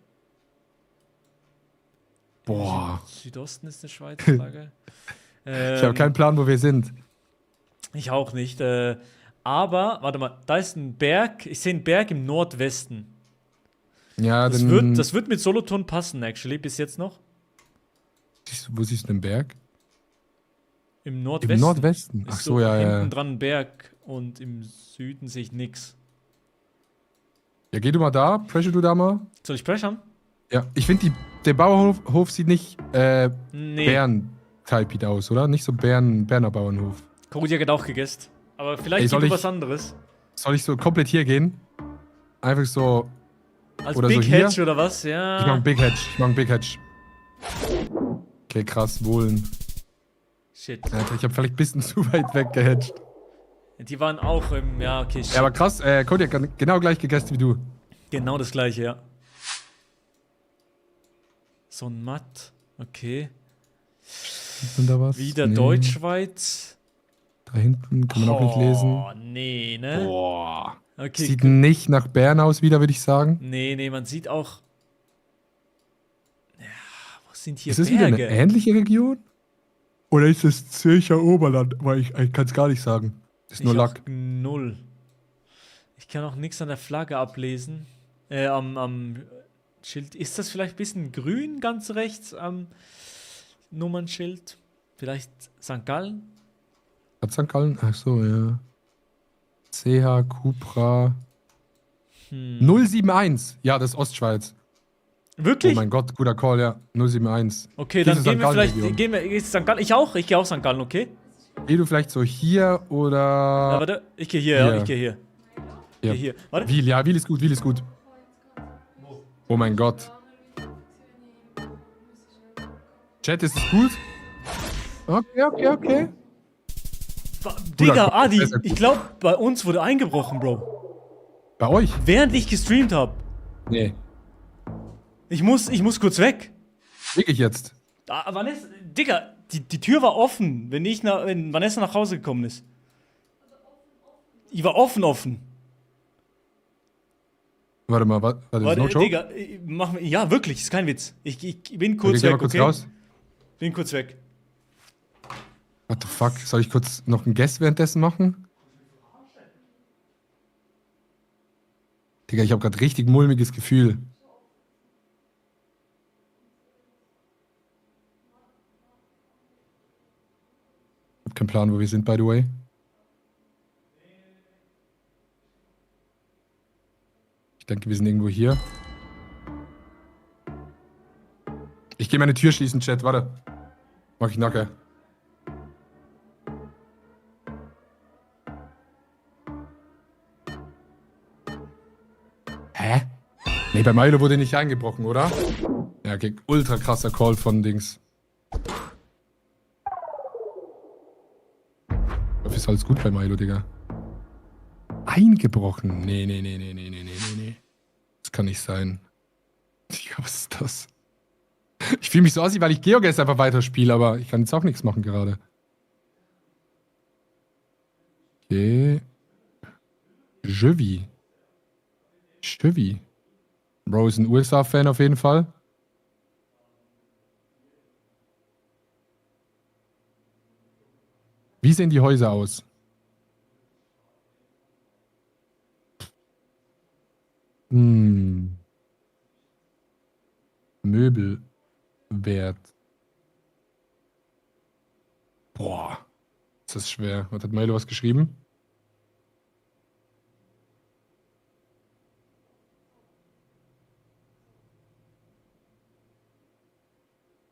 Boah. Südosten ist eine Schweizer Flagge. Ich habe keinen Plan, wo wir sind. Ich auch nicht. Aber, warte mal, da ist ein Berg. Ich sehe einen Berg im Nordwesten. Ja, Das wird mit Solothurn passen, actually, bis jetzt noch. Wo siehst du den Berg? Im Nordwesten. Im Nordwesten. Ach Ist so, ja, hinten ja. dran ein Berg und im Süden sehe ich nix. Ja, geh du mal da, pressure du da mal. Soll ich pressern? Ja, ich finde, der Bauernhof sieht nicht Nee. Bären-Typed aus, oder? Nicht so Berner Bauernhof. Kodiak hat auch gegessen. Aber vielleicht Ey, soll gibt ich- was anderes. Soll ich so komplett hier gehen? Einfach so. Als oder Big so hier? Hedge oder was? Ja. Ich mach einen Big Hedge. Okay, krass, Wohlen. Shit. Alter, ich habe vielleicht ein bisschen zu weit weg gehedged. Die waren auch im. Ja, okay, shit. Ja, aber krass, Kodiak hat genau gleich gegessen wie du. Genau das gleiche, ja. So ein Matt. Okay. Sieht man da was? Wieder Nee. Deutschschweiz. Da hinten kann man auch nicht lesen. Oh, nee, ne? Boah. Okay. Sieht nicht nach Bern aus wieder, würde ich sagen. Nee, man sieht auch. Ja, wo sind hier Ist das wieder eine Berge? ähnliche Region? Oder ist es Zürcher Oberland? Aber ich kann es gar nicht sagen. Ist nur Ich Lack. auch null. Ich kann auch nichts an der Flagge ablesen. Am Schild. Ist das vielleicht ein bisschen grün ganz rechts am Nummernschild? Vielleicht St. Gallen? Hat St. Gallen? Ach so, ja. CH Cupra. 071. Ja, das ist Ostschweiz. Wirklich? Oh mein Gott, guter Call, ja. 071. Okay, Diese dann St. gehen wir vielleicht. Gallen-Region. Gehen wir, ist St. Gallen? Ich auch. Ich gehe auch St. Gallen, okay? Geh du vielleicht so hier oder. Ja, warte. Ich gehe hier, ja. Hier. Ich gehe hier. Ja. Hier. Warte. Wiel, ja, Wiel ist gut, Wiel ist gut. Oh mein Gott. Chat, ist es gut? Okay. Digga, Call, Adi, sehr, sehr gut. ich glaube, bei uns wurde eingebrochen, Bro. Bei euch? Während ich gestreamt habe. Nee. Ich muss kurz weg. Wirklich jetzt. Vanessa, Digga, die Tür war offen, wenn Vanessa nach Hause gekommen ist. Die war offen. Warte mal, warte, Warte, no joke? Digga, ja, wirklich, ist kein Witz. Ich bin kurz Okay, geh mal weg, kurz okay? raus. Bin kurz weg. What the fuck? Soll ich kurz noch einen Guest währenddessen machen? Digga, ich habe gerade richtig mulmiges Gefühl. Ich habe keinen Plan, wo wir sind, by the way. Ich denke, wir sind irgendwo hier. Ich gehe meine Tür schließen, Chat. Warte. Mach ich nachher. Hä? Nee, bei Milo wurde nicht eingebrochen, oder? Ja, okay. Ultra krasser Call von Dings. Ich hoffe, ist alles gut bei Milo, Digga. Eingebrochen? Nee. Das kann nicht sein. Digga, was ist das? Ich fühle mich so aus, weil ich Geoguess einfach weiterspiele, aber ich kann jetzt auch nichts machen gerade. Okay. Chevy. Bro ist ein USA-Fan auf jeden Fall. Wie sehen die Häuser aus? Möbelwert. Boah. Das ist schwer. Was hat Milo was geschrieben?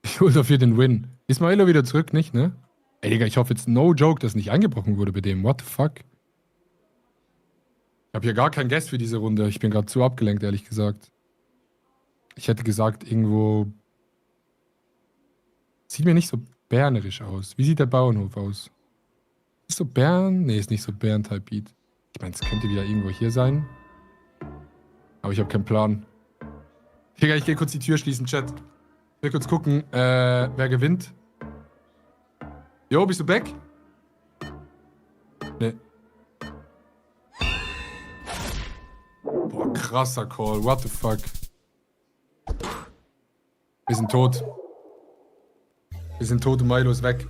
Ich hol dafür den Win. Ist Milo wieder zurück, nicht, ne? Ey, Digga, ich hoffe jetzt no joke, dass nicht eingebrochen wurde bei dem. What the fuck? Ich habe hier gar keinen Guest für diese Runde. Ich bin gerade zu abgelenkt, ehrlich gesagt. Ich hätte gesagt, irgendwo. Sieht mir nicht so bernerisch aus. Wie sieht der Bauernhof aus? Ist so Bären? Nee, ist nicht so Bären-Type-Beat. Ich meine, es könnte wieder irgendwo hier sein. Aber ich habe keinen Plan. Digga, ich gehe kurz die Tür schließen, Chat. Ich will kurz gucken, wer gewinnt. Jo, bist du back? Nee. Boah, krasser Call. What the fuck? Wir sind tot. Wir sind tot und Milo ist weg.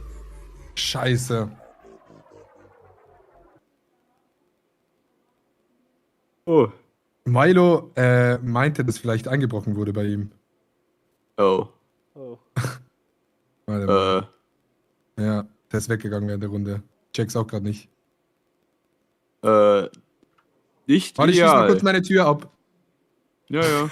Scheiße. Oh. Milo meinte, dass vielleicht eingebrochen wurde bei ihm. Oh. Oh. Warte mal. Äh, Ja, der ist weggegangen während der Runde. Check's auch gerade nicht. nicht Warte, ich schließe mal ideal. kurz meine Tür ab. Ja, ja.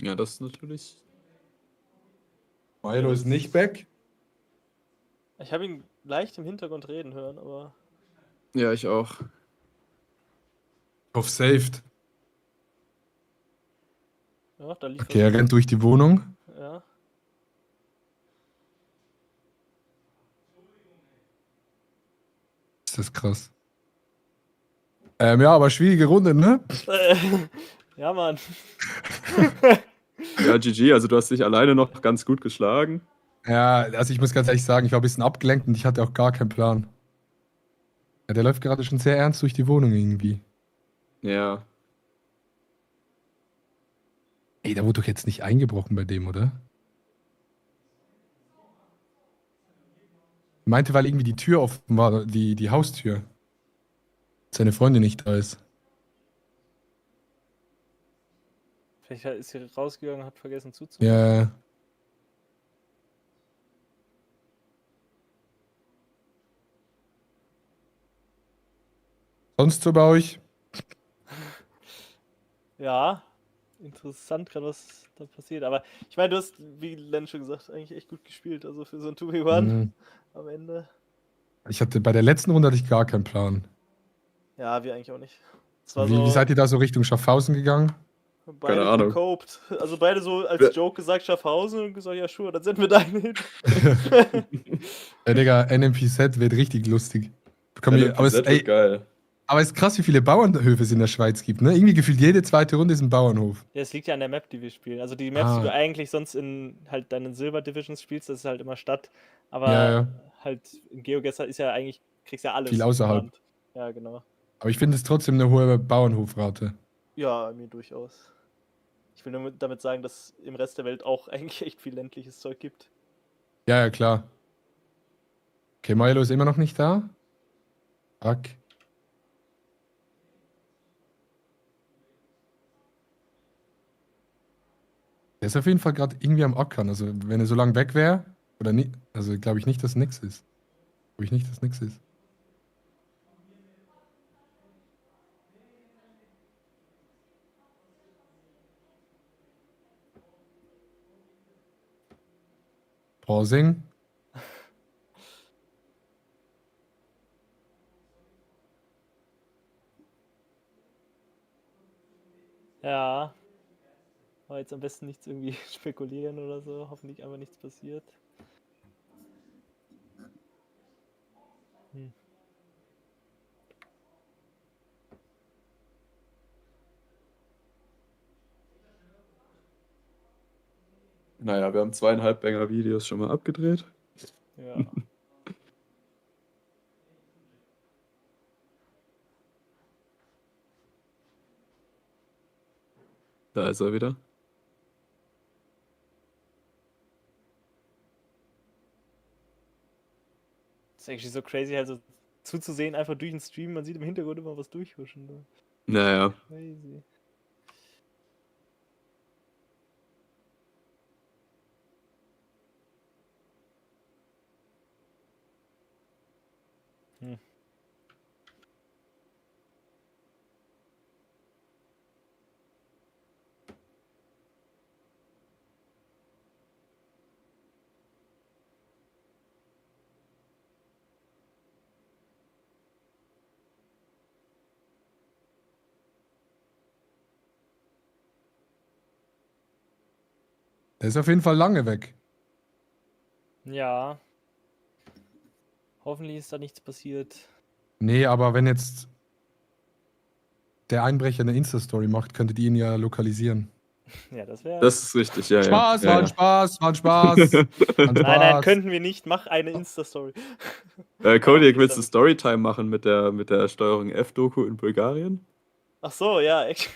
Ja, das ist natürlich. Milo ist nicht back. Ich habe ihn leicht im Hintergrund reden hören, aber. Ja, ich auch. Auf saved. Ja, da lief Okay, er rennt durch die Wohnung. Ja. Ist das krass. Ja, aber schwierige Runde, ne? Ja, Mann. Ja, GG, also du hast dich alleine noch ganz gut geschlagen. Ja, also ich muss ganz ehrlich sagen, ich war ein bisschen abgelenkt und ich hatte auch gar keinen Plan. Ja, der läuft gerade schon sehr ernst durch die Wohnung irgendwie. Ja. Ey, da wurde doch jetzt nicht eingebrochen bei dem, oder? Meinte, weil irgendwie die Tür offen war, die Haustür. Seine Freundin nicht da ist. Vielleicht ist sie rausgegangen und hat vergessen zuzumachen. Ja. Sonst so bei euch? Ja, interessant gerade, was da passiert. Aber ich meine, du hast, wie Len schon gesagt, eigentlich echt gut gespielt. Also für so ein 2v1 Mhm. am Ende. Ich hatte bei der letzten Runde hatte ich gar keinen Plan. Ja, wir eigentlich auch nicht. Es war Wie seid ihr da so Richtung Schaffhausen gegangen? beide Keine Ahnung. gecoped. Also beide so als Wer- Joke gesagt Schaffhausen und gesagt, ja, sure, dann senden wir dahin hin. Digga, NMPZ wird richtig lustig. Aber es, ey, geil. aber es ist krass, wie viele Bauernhöfe es in der Schweiz gibt, ne? Irgendwie gefühlt jede zweite Runde ist ein Bauernhof. Ja, es liegt ja an der Map, die wir spielen. Also die Maps, die du Ah, eigentlich sonst in halt deinen Silver Divisions spielst, das ist halt immer Stadt. Aber ja, ja. halt in GeoGuessr ist ja eigentlich, kriegst ja alles. Viel außerhalb. Land. Ja, genau. Aber ich finde es trotzdem eine hohe Bauernhofrate. Ja, mir durchaus. Ich will nur damit sagen, dass im Rest der Welt auch eigentlich echt viel ländliches Zeug gibt. Ja, ja, klar. Okay, Milo ist immer noch nicht da. Fuck. Der ist auf jeden Fall gerade irgendwie am Ackern. Also, wenn er so lange weg wäre, oder nicht, also glaube ich nicht, dass nix ist. Glaube ich nicht, dass nix ist. Pausing. Ja. Aber jetzt am besten nichts irgendwie spekulieren oder so. Hoffentlich einfach nichts passiert. Hm. Naja, wir haben 2,5 Banger-Videos schon mal abgedreht. Ja. Da ist er wieder. Das ist eigentlich so crazy, halt so zuzusehen, einfach durch den Stream. Man sieht im Hintergrund immer was durchhuschen. Ne? Naja. Crazy. Hm. Der ist auf jeden Fall lange weg. Ja. Hoffentlich ist da nichts passiert. Nee, aber wenn jetzt der Einbrecher eine Insta-Story macht, könntet ihr ihn ja lokalisieren. Ja, das wäre. Das ist richtig, ja. Spaß, ja. war ja, ein Spaß, war ein Spaß. War ein Nein, Spaß. könnten wir nicht. Mach eine Insta-Story. Kodiak, willst du Storytime machen mit der Steuerung F-Doku in Bulgarien? Ach so, ja, echt.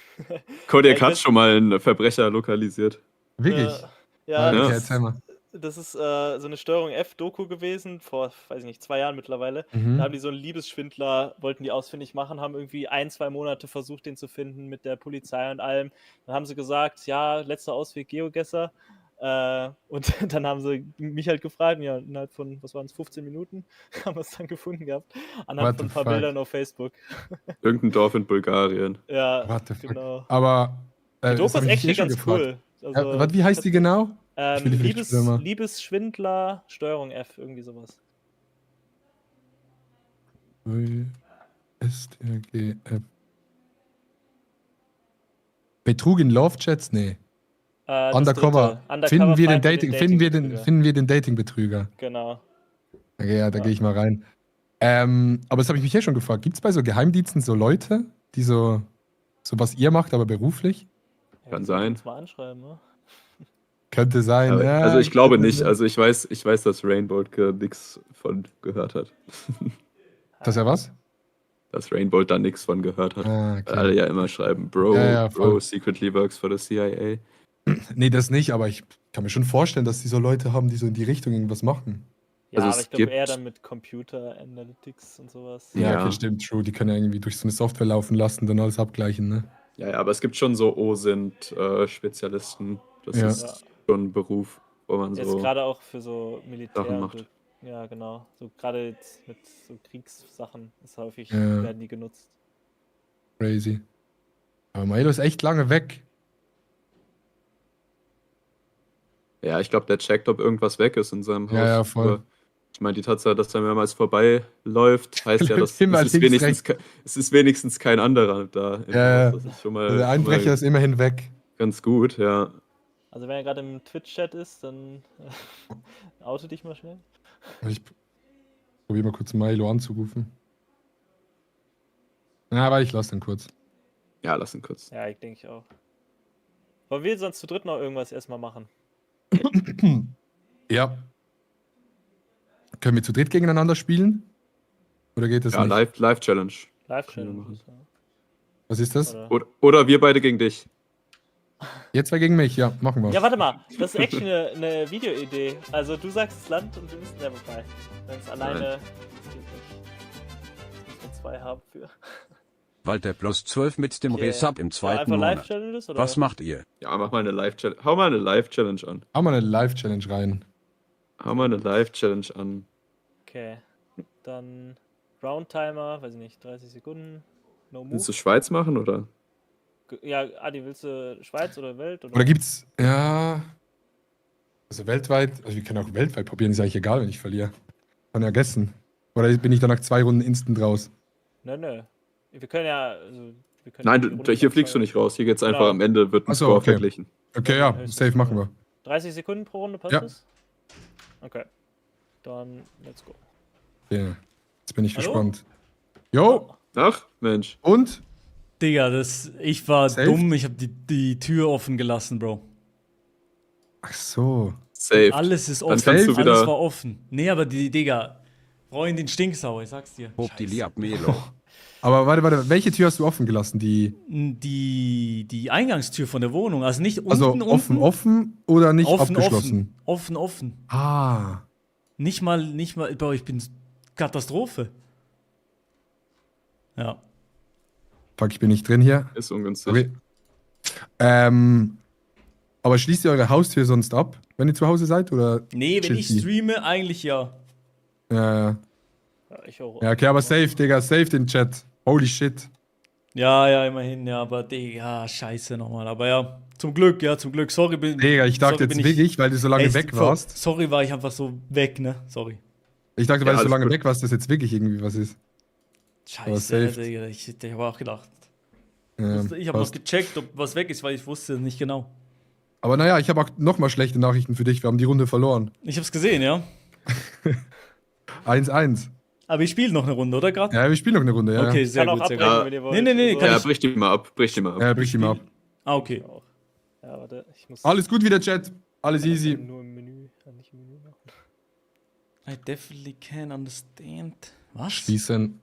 Kodiak Ja, hat schon mal einen Verbrecher lokalisiert. Wirklich? Ja, Okay, Ja. erzähl mal. das ist so eine Steuerung F-Doku gewesen, vor, weiß ich nicht, 2 Jahren mittlerweile. Mhm. Da haben die so einen Liebesschwindler, wollten die ausfindig machen, haben irgendwie 1-2 Monate versucht, den zu finden mit der Polizei und allem. Dann haben sie gesagt, ja, letzter Ausweg Geogesser. Und dann haben sie mich halt gefragt, ja, innerhalb von, was waren es, 15 Minuten haben wir es dann gefunden gehabt. Anhand What von ein the paar fuck? Bildern auf Facebook. Irgendein Dorf in Bulgarien. Ja, What the fuck? genau. Aber Die das Doku hab ist ich mich actually schon ganz gefragt. cool. Also, Ja, wie heißt die genau? Ich will die vielleicht später mal. Liebesschwindler, Steuerung F, irgendwie sowas. STRGF. Betrug in Love-Chats? Nee. Das Undercover. dritte. Finden wir den Find Dating, finden wir den Dating-Betrüger. Genau. Okay, ja, da Ja. gehe ich mal rein. Aber das habe ich mich hier schon gefragt. Gibt es bei so Geheimdiensten so Leute, die so was ihr macht, aber beruflich? Ja, Kann das sollten wir sein. uns mal anschreiben, ne? Könnte sein. Aber, ja, also ich glaube könnte nicht. sein. Also ich weiß, dass Rainbow nichts von gehört hat. Dass er was? Dass Rainbow da nichts von gehört hat. Ah, Weil okay. alle ja immer schreiben, Bro, Ja, Bro voll. secretly works for the CIA. Nee, das nicht, aber ich kann mir schon vorstellen, dass die so Leute haben, die so in die Richtung irgendwas machen. Ja, Also aber es ich glaube gibt- eher dann mit Computer Analytics und sowas. Ja, Ja. okay, stimmt, true. Die können ja irgendwie durch so eine Software laufen lassen, dann alles abgleichen, ne? Ja, aber es gibt schon so OSINT-Spezialisten. Das Ja. ist schon ein Beruf, wo man Jetzt so. gerade auch für so Militär. Sachen und macht. So, ja, genau. So gerade jetzt mit so Kriegssachen ist häufig, Ja. werden die genutzt. Crazy. Aber Milo ist echt lange weg. Ja, ich glaube, der checkt, ob irgendwas weg ist in seinem Haus. Ja, ja, voll. Aber ich meine, die Tatsache, dass er mehrmals vorbeiläuft, heißt ja, dass Immer es ist, links, es ist wenigstens kein anderer da im Ja, Haus. Das ist schon mal, Also der Einbrecher schon mal ist immerhin weg. ganz gut, ja. Also wenn er gerade im Twitch-Chat ist, dann oute dich mal schnell. Ich probiere mal kurz Milo anzurufen. Ja, aber ich lasse den kurz. Ja, lass ihn kurz. Ja, ich denke auch. Wollen wir sonst zu dritt noch irgendwas erstmal machen? Ja. Können wir zu dritt gegeneinander spielen? Oder geht das Ja, nicht? Live-Challenge. Live-Challenge. machen. Was ist das? Oder wir beide gegen dich. Ihr zwei gegen mich? Ja, machen wir. Ja, warte mal. Das ist actually eine Videoidee. Also du sagst das Land und wir müssen selber bei. Wenn es alleine. Das geht nicht. Das müssen wir 2 haben für. Walter plus 12 mit dem Okay. Resub im So, zweiten einfach Monat. Live-Challenges oder? Was macht ihr? Ja, mach mal eine Live-Challenge. Hau mal eine Live-Challenge an. Hau mal eine Live-Challenge rein. Hau mal eine Live-Challenge an. Okay. Dann Round-Timer, weiß ich nicht, 30 Sekunden. No Willst du move. Schweiz machen oder? Ja, Adi, willst du Schweiz oder Welt? Oder gibt's. Ja. Also weltweit. Also wir können auch weltweit probieren, ist eigentlich egal, wenn ich verliere. Kann ja gegessen. Oder bin ich dann nach 2 Runden instant raus? Nö. Wir können ja. Also, wir können Nein, die Runde hier nach fliegst du 2 nicht raus. Hier geht's einfach Genau. am Ende, wird ein Ach so, Score okay. verglichen. Okay, Ja, ja, höchstens safe machen wir. 30 Sekunden pro Runde, passt Ja. das? Okay. Dann let's go. Okay. Jetzt bin ich Hallo? gespannt. Jo, Ach, Mensch. und? Digga, ich war Safe? dumm, ich habe die Tür offen gelassen, Bro. Ach so. Safe. Alles ist Dann offen, kannst du alles wieder- war offen. Nee, aber Digga, Freundin Stinksauer, ich sag's dir. Hob die Scheiße. Liab Melo. Aber warte, welche Tür hast du offen gelassen? Die Eingangstür von der Wohnung, also nicht Also unten, offen oder nicht offen, abgeschlossen? offen. Ah. Nicht mal, Bro, ich bin Katastrophe. Ja. Fuck, ich bin nicht drin hier. Ist ungünstig. Okay. Aber schließt ihr eure Haustür sonst ab, wenn ihr zu Hause seid? Oder? Nee, wenn chillt ich die? streame, eigentlich ja. Ja, Ja, ich auch. ja, okay, aber safe, Digga, safe den Chat. Holy shit. Ja, immerhin, ja, aber Digga, scheiße nochmal. Aber ja, zum Glück. Sorry, Digga, ich dachte sorry, jetzt bin wirklich, weil du so lange Ey, weg warst. Sorry, war ich einfach so weg, ne? Sorry. Ich dachte, weil Ja, du so alles lange gut. weg warst, dass jetzt wirklich irgendwie was ist. Scheiße, safe. Digga, ich habe auch gedacht. Ja, Ich habe noch passt. gecheckt, ob was weg ist, weil ich wusste nicht genau. Aber naja, ich habe auch nochmal schlechte Nachrichten für dich. Wir haben die Runde verloren. Ich hab's gesehen, ja. 1-1. Aber ich spiele noch eine Runde, oder gerade? Ja, wir spielen noch eine Runde, ja. Okay, sehr Kann auch gut, sehr abbrechen, gut. wenn ihr wollt. Nee, Also, kann Ja, ich- brich die mal ab. Ja, brich ihn mal ab. Ah, okay. auch. Ja, warte, ich muss Alles gut wieder, Chat. Alles easy. nur im Menü, nicht im Menü machen. I definitely can understand. Was? Schließen.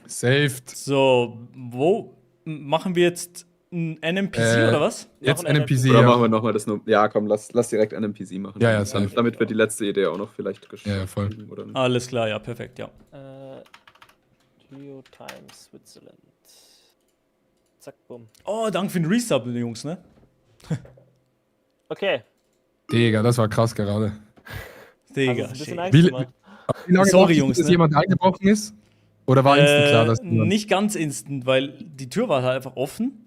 Saved. So, wo machen wir jetzt ein NMPC oder was? Jetzt Noch ein NPC, Oder ja. machen wir nochmal das nur. Ja, komm, lass direkt einen NPC machen. Ja, ja, safe. Damit wird die letzte Idee auch noch vielleicht geschafft. Ja, voll. Oder nicht? Alles klar, ja, perfekt, ja. Geotime Switzerland. Zack, bumm. Oh, danke für den Resub, Jungs, ne? Okay. Digga, das war krass gerade. Digga, Also, ein bisschen shit. Angst Wie, gemacht. wie lange Sorry, braucht es, Jungs, bis ne? jemand eingebrochen ist? Oder war instant klar, dass jemand... Nicht ganz instant, weil die Tür war halt einfach offen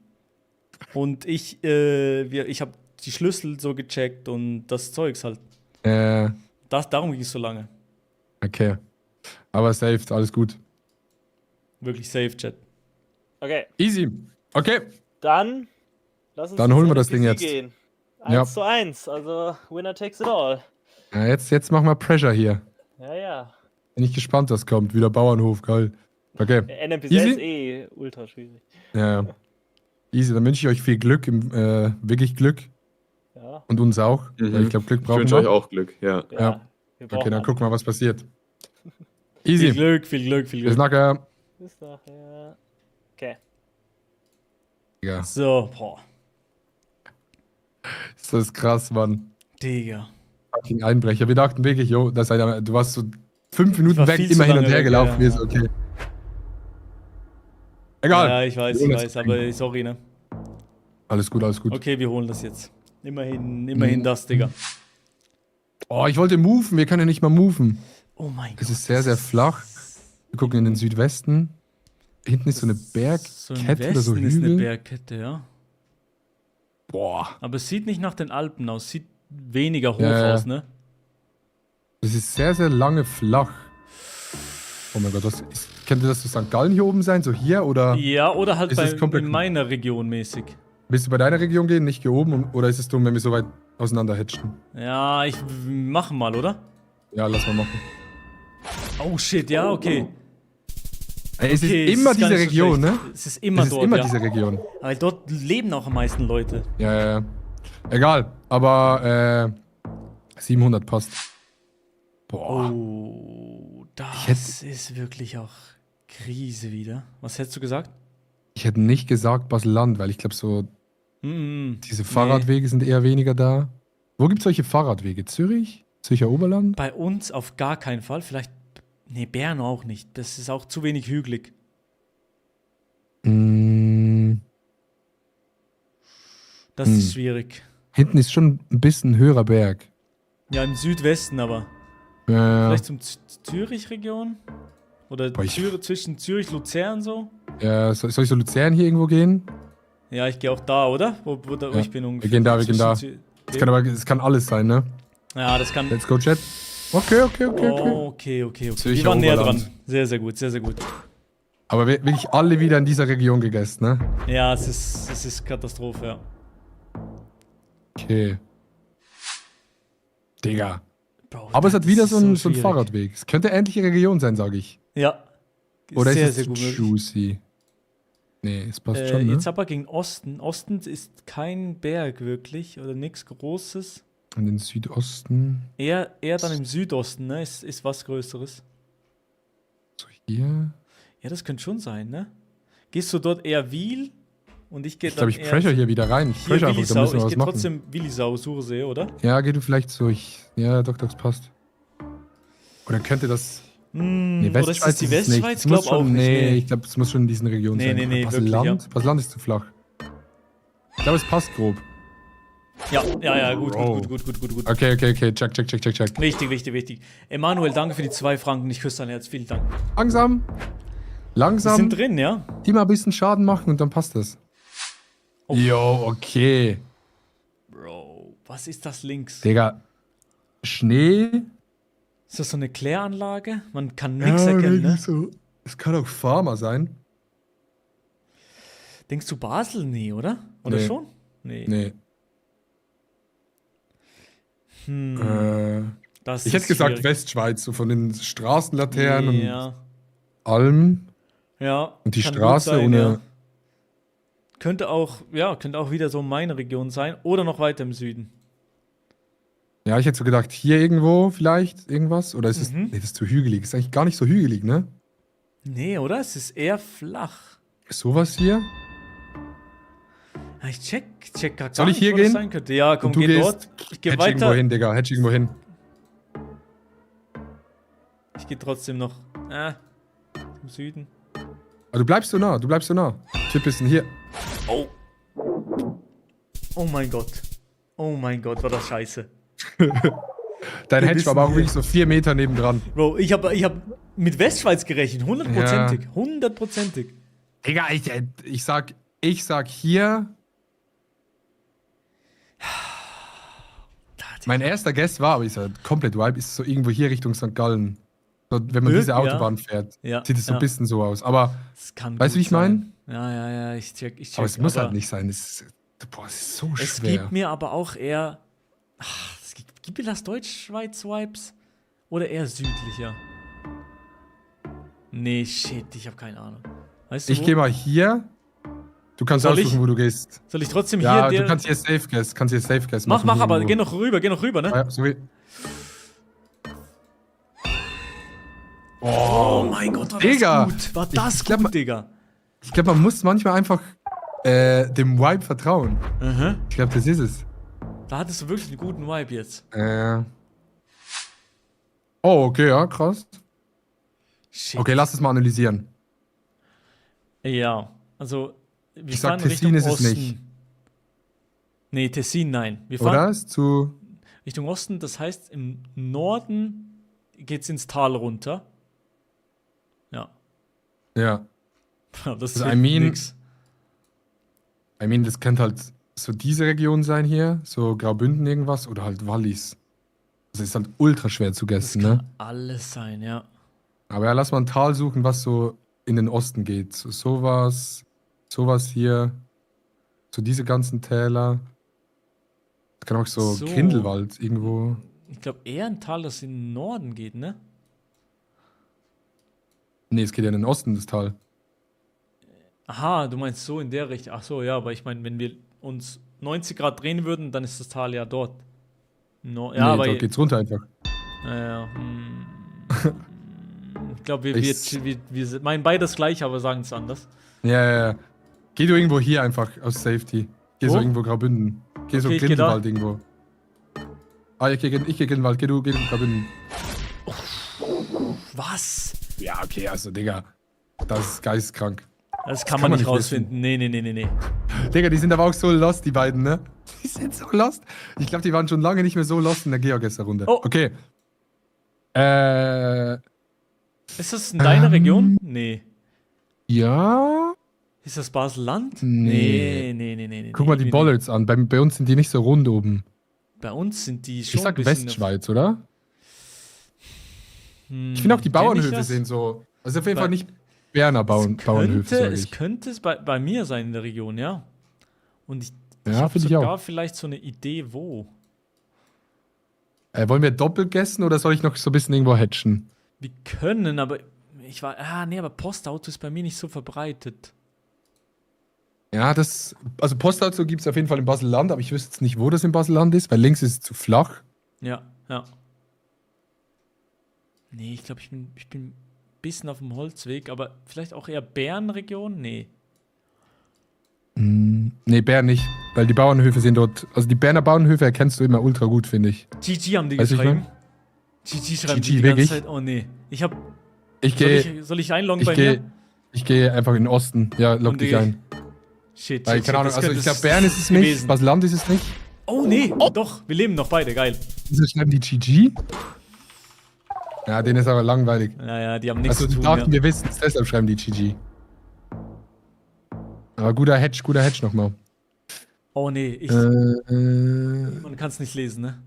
und ich habe die Schlüssel so gecheckt und das Zeugs halt. Darum ging es so lange. Okay. Aber saved, alles gut. Wirklich safe, Chat. Okay, Easy. Okay. dann lass uns Dann holen wir ins das Ding NPC jetzt. gehen. Ja. 1:1, also Winner takes it all. Ja, jetzt machen wir Pressure hier. Ja, ja. Bin ich gespannt, was kommt. Wieder Bauernhof, geil. Okay. NPC Easy? ist eh ultra schwierig. Ja. Easy, dann wünsche ich euch viel Glück, wirklich Glück. Ja, Und uns auch. Mhm. Weil ich glaube, Glück Ich brauchen wünsche wir. euch auch Glück, ja. ja. Ja. Wir Okay, dann alle. gucken wir, was passiert. Viel Easy. Glück, viel Glück, viel Bis Glück. nachher. Bis nachher. Okay. Digga, So, boah. das ist krass, Mann. Digga. Fucking Einbrecher. Wir dachten wirklich, jo, du warst so 5 Minuten war weg, viel zu immer hin und lange her weg, gelaufen. ja. Wir so, okay. Egal. Ja, ich weiß, Wir holen das aber Ding. sorry, ne? Alles gut, alles gut. Okay, wir holen das jetzt. Immerhin das, Digga. Oh, ich wollte moven. Wir können ja nicht mal moven. Oh mein Gott. Es ist sehr, sehr flach. Wir gucken in den Südwesten. Hinten ist so eine So im Bergkette oder so Westen ist eine Hügel. Bergkette, ja. Boah. Aber es sieht nicht nach den Alpen aus. Sieht weniger hoch Ja. aus, ne? Es ist sehr, sehr lange flach. Oh mein Gott, könnte das so St. Gallen hier oben sein? So hier? Oder Ja, oder halt Ist es komplett- in meiner Region mäßig. willst du bei deiner Region gehen, nicht hier oben? Oder ist es dumm, wenn wir so weit auseinander hatchen? Ja, machen mal, oder? Ja, lass mal machen. Oh shit, ja, okay. Ey, es Okay, ist immer gar diese nicht so Region, schlecht. ne? Es ist immer Es ist dort, immer ja. diese Region. Weil dort leben auch am meisten Leute. Ja, ja, ja. Egal, aber 700 passt. Boah. Oh, das hätte- ist wirklich auch Krise wieder. Was hättest du gesagt? Ich hätte nicht gesagt Basel-Land, weil ich glaube, so diese Fahrradwege sind eher weniger da. Wo gibt es solche Fahrradwege? Zürich? Zürcher Oberland? Bei uns auf gar keinen Fall. Vielleicht. Nee, Bern auch nicht. Das ist auch zu wenig hügelig. Mm, Das ist schwierig. hinten ist schon ein bisschen höherer Berg. Ja, im Südwesten aber. Ja, Vielleicht zum Zürich-Region? Oder Boah, ich- zwischen Zürich, Luzern so? ja, soll ich so Luzern hier irgendwo gehen? Ja, ich gehe auch da, oder? Wo Ja, ich bin ungefähr. wir gehen da, wir gehen da. Zwischen Es kann alles sein, ne? Ja, das kann. Let's go, Chat. Okay. Okay. Wir Zürcher waren näher dran. Oberland. Sehr, sehr gut, sehr, sehr gut. Aber wirklich alle wieder in dieser Region gegessen, ne? Ja, es ist Katastrophe, ja. Okay. Digga. Bro, Aber es hat das wieder ist so ein schwierig. Fahrradweg. Es könnte endlich eine Region sein, sage ich. Ja. Oder sehr, ist sehr es gut möglich. juicy? Nee, es passt schon, ne? Jetzt aber gegen Osten. Osten ist kein Berg wirklich oder nichts Großes. In den Südosten. Eher dann im Südosten, ne? Ist was Größeres. So hier. Ja, das könnte schon sein, ne? Gehst du dort eher Wiel und ich gehe Ich glaube, ich eher pressure hier wieder rein. Ich hier pressure einfach, da Willisau. müssen wir Ich was gehe machen. trotzdem Willisau, Sursee, oder? Ja, geh du vielleicht so. Ja, doch, das passt. Oder könnte das. Nee, Oder ist das die ist es nicht. Westschweiz? Es muss Glaub auch schon, nicht. nee, ich glaube, es muss schon in diesen Regionen Nee, sein. nee, nee, Basel-Land? wirklich, Basel-Land ist zu flach. Ich glaube, es passt grob. Ja, gut. Bro. Gut. Okay. Check. Wichtig. Emanuel, danke für die 2 Franken. Ich küsse dein Herz. Vielen Dank. Langsam. Wir sind drin, ja? Immer ein bisschen Schaden machen und dann passt das. Oh. Jo, okay. Bro, was ist das links? Digga. Schnee. Ist das so eine Kläranlage? Man kann nichts erkennen, ne? So. Es kann auch Farmer sein. Denkst du Basel? Nee, oder? Oder Nee. schon? Nee. Nee. Das Ich ist hätte gesagt schwierig. Westschweiz, so von den Straßenlaternen Ja, und Alm. ja. Und die kann gut Straße sein, ohne- ja. Könnte auch wieder so meine Region sein oder noch weiter im Süden. Ja, ich hätte so gedacht, hier irgendwo vielleicht irgendwas. Oder ist es. Mhm. Nee, das ist zu hügelig. Ist eigentlich gar nicht so hügelig, ne? Nee, oder? Es ist eher flach. Ist sowas hier? Ja, ich check gar Soll ich nicht, hier wo das gehen? sein könnte. Ja, komm, Und du geh gehst. dort. Ich gehe Hedge irgendwo weiter. hin, Digga. Hedge irgendwo hin. Ich gehe trotzdem noch im Süden. Aber du bleibst so nah. Du bleibst so nah. Tipp ist denn hier. Oh. Oh mein Gott. Oh mein Gott, war das scheiße. Dein Wir Hedge wissen war aber auch hier. wirklich so 4 Meter nebendran. Bro, ich hab mit Westschweiz gerechnet. 100%ig. 100%ig. Digga, ich sag hier. Mein erster Guess war, aber ich sag, komplett Vibe, ist so irgendwo hier Richtung St. Gallen. So, wenn man diese Ja. Autobahn fährt, Ja, sieht es so ja. ein bisschen so aus. Aber, Das kann weißt du, gut wie ich meine? sein. Ja, ich check. Aber es muss aber halt nicht sein. Es ist so Es schwer. gibt mir aber auch eher. Gibt mir das Deutschschweiz-Vibes? Oder eher südlicher? Nee, shit, ich habe keine Ahnung. Weißt du, Ich wo? gehe mal hier. Du kannst Soll ich? aussuchen, wo du gehst. Soll ich trotzdem Ja, hier du kannst hier Safe Guess. Mach, machen aber irgendwo. geh noch rüber, ne? Ah, ja, sorry. Oh mein Gott, war Digga. das gut. War das Ich glaub, gut, Digga. Ich glaube, man muss manchmal einfach dem Vibe vertrauen. Mhm. Ich glaube, das ist es. Da hattest du wirklich einen guten Vibe jetzt. Oh, okay, ja, krass. Shit. Okay, lass es mal analysieren. Ja, also wir Ich sag, fahren Tessin Richtung ist es Osten. nicht. Nee, Tessin, nein. Wir fahren Oder? Ist zu. Richtung Osten, das heißt, im Norden geht's ins Tal runter. Ja. Ja. Das Also, hilft I mean- nix. Das könnte halt so diese Region sein hier. So Graubünden irgendwas. Oder halt Wallis. Das ist halt ultra schwer zu Das gessen, kann ne? alles sein, ja. Aber ja, lass mal ein Tal suchen, was so in den Osten geht. So, sowas hier. So diese ganzen Täler. Das kann auch so, So. Grindelwald irgendwo. Ich glaube eher ein Tal, das in den Norden geht, ne? Nee, es geht ja in den Osten, das Tal. Aha, du meinst so in der Richtung. Ach so, ja, aber ich meine, wenn wir uns 90 Grad drehen würden, dann ist das Tal ja dort. Ja, Nee, aber dort geht's runter einfach. ja. Ich glaube, Ich- wir meinen beides gleich, aber sagen es anders. Ja. Geh du irgendwo hier einfach aus Safety. Geh so Wo? irgendwo Graubünden. Geh so Okay, ich geh da. Grindelwald irgendwo. Ah, ich geh Grindelwald. Geh du Graubünden. Was? Ja, okay, also, Digga. Das ist geisteskrank. Das kann man nicht wissen. rausfinden. Nee. Digga, die sind aber auch so lost, die beiden, ne? Die sind so lost. Ich glaube, die waren schon lange nicht mehr so lost in der Geogesser-Runde. Oh. Okay. Ist das in deiner Region? Nee. Ja. Ist das Basel-Land? Nee. Nee. Guck mal die irgendwie Bollards an. Bei uns sind die nicht so rund oben. nicht. Bei uns sind die schon Ich sag ein bisschen Westschweiz, oder? Ich finde auch die kenn ich Bauernhöfe das? sehen so. Also auf jeden Bei- Fall nicht Berner Bauernhöfe, sag Es ich. könnte es bei mir sein in der Region, ja. Und ich Ja, habe finde ich sogar auch. vielleicht so eine Idee, wo. Wollen wir doppelt gessen oder soll ich noch so ein bisschen irgendwo hatchen? Wir können, aber aber Postauto ist bei mir nicht so verbreitet. Ja, also Postauto gibt es auf jeden Fall in Basel-Land, aber ich wüsste jetzt nicht, wo das in Basel-Land ist, weil links ist es zu flach. Ja. Nee, ich glaube, ich bin ein bisschen auf dem Holzweg, aber vielleicht auch eher Bernregion? Nee. Nee, Bern nicht, weil die Bauernhöfe sind dort, also die Berner Bauernhöfe erkennst du immer ultra gut, finde ich. GG haben die Weißt du, was ich geschrieben. GG schreiben GG die ganze wirklich? Zeit. Oh nee. Ich gehe Soll ich einloggen bei mir? ich gehe einfach in den Osten. Ja, log Und dich die- ein. Shit, Weil, keine Ahnung, das also könnte ich glaube, Bern ist es nicht, gewesen. Basel-Land ist es nicht. Oh nee, doch, wir leben noch beide, geil. Wieso schreiben die GG? Ja, denen ist aber langweilig. Naja, die haben nichts Also zu die tun. dachten, Ja. wir wissen es, deshalb schreiben die GG. Aber guter Hedge nochmal. Oh nee, Sind man kann es nicht lesen, ne?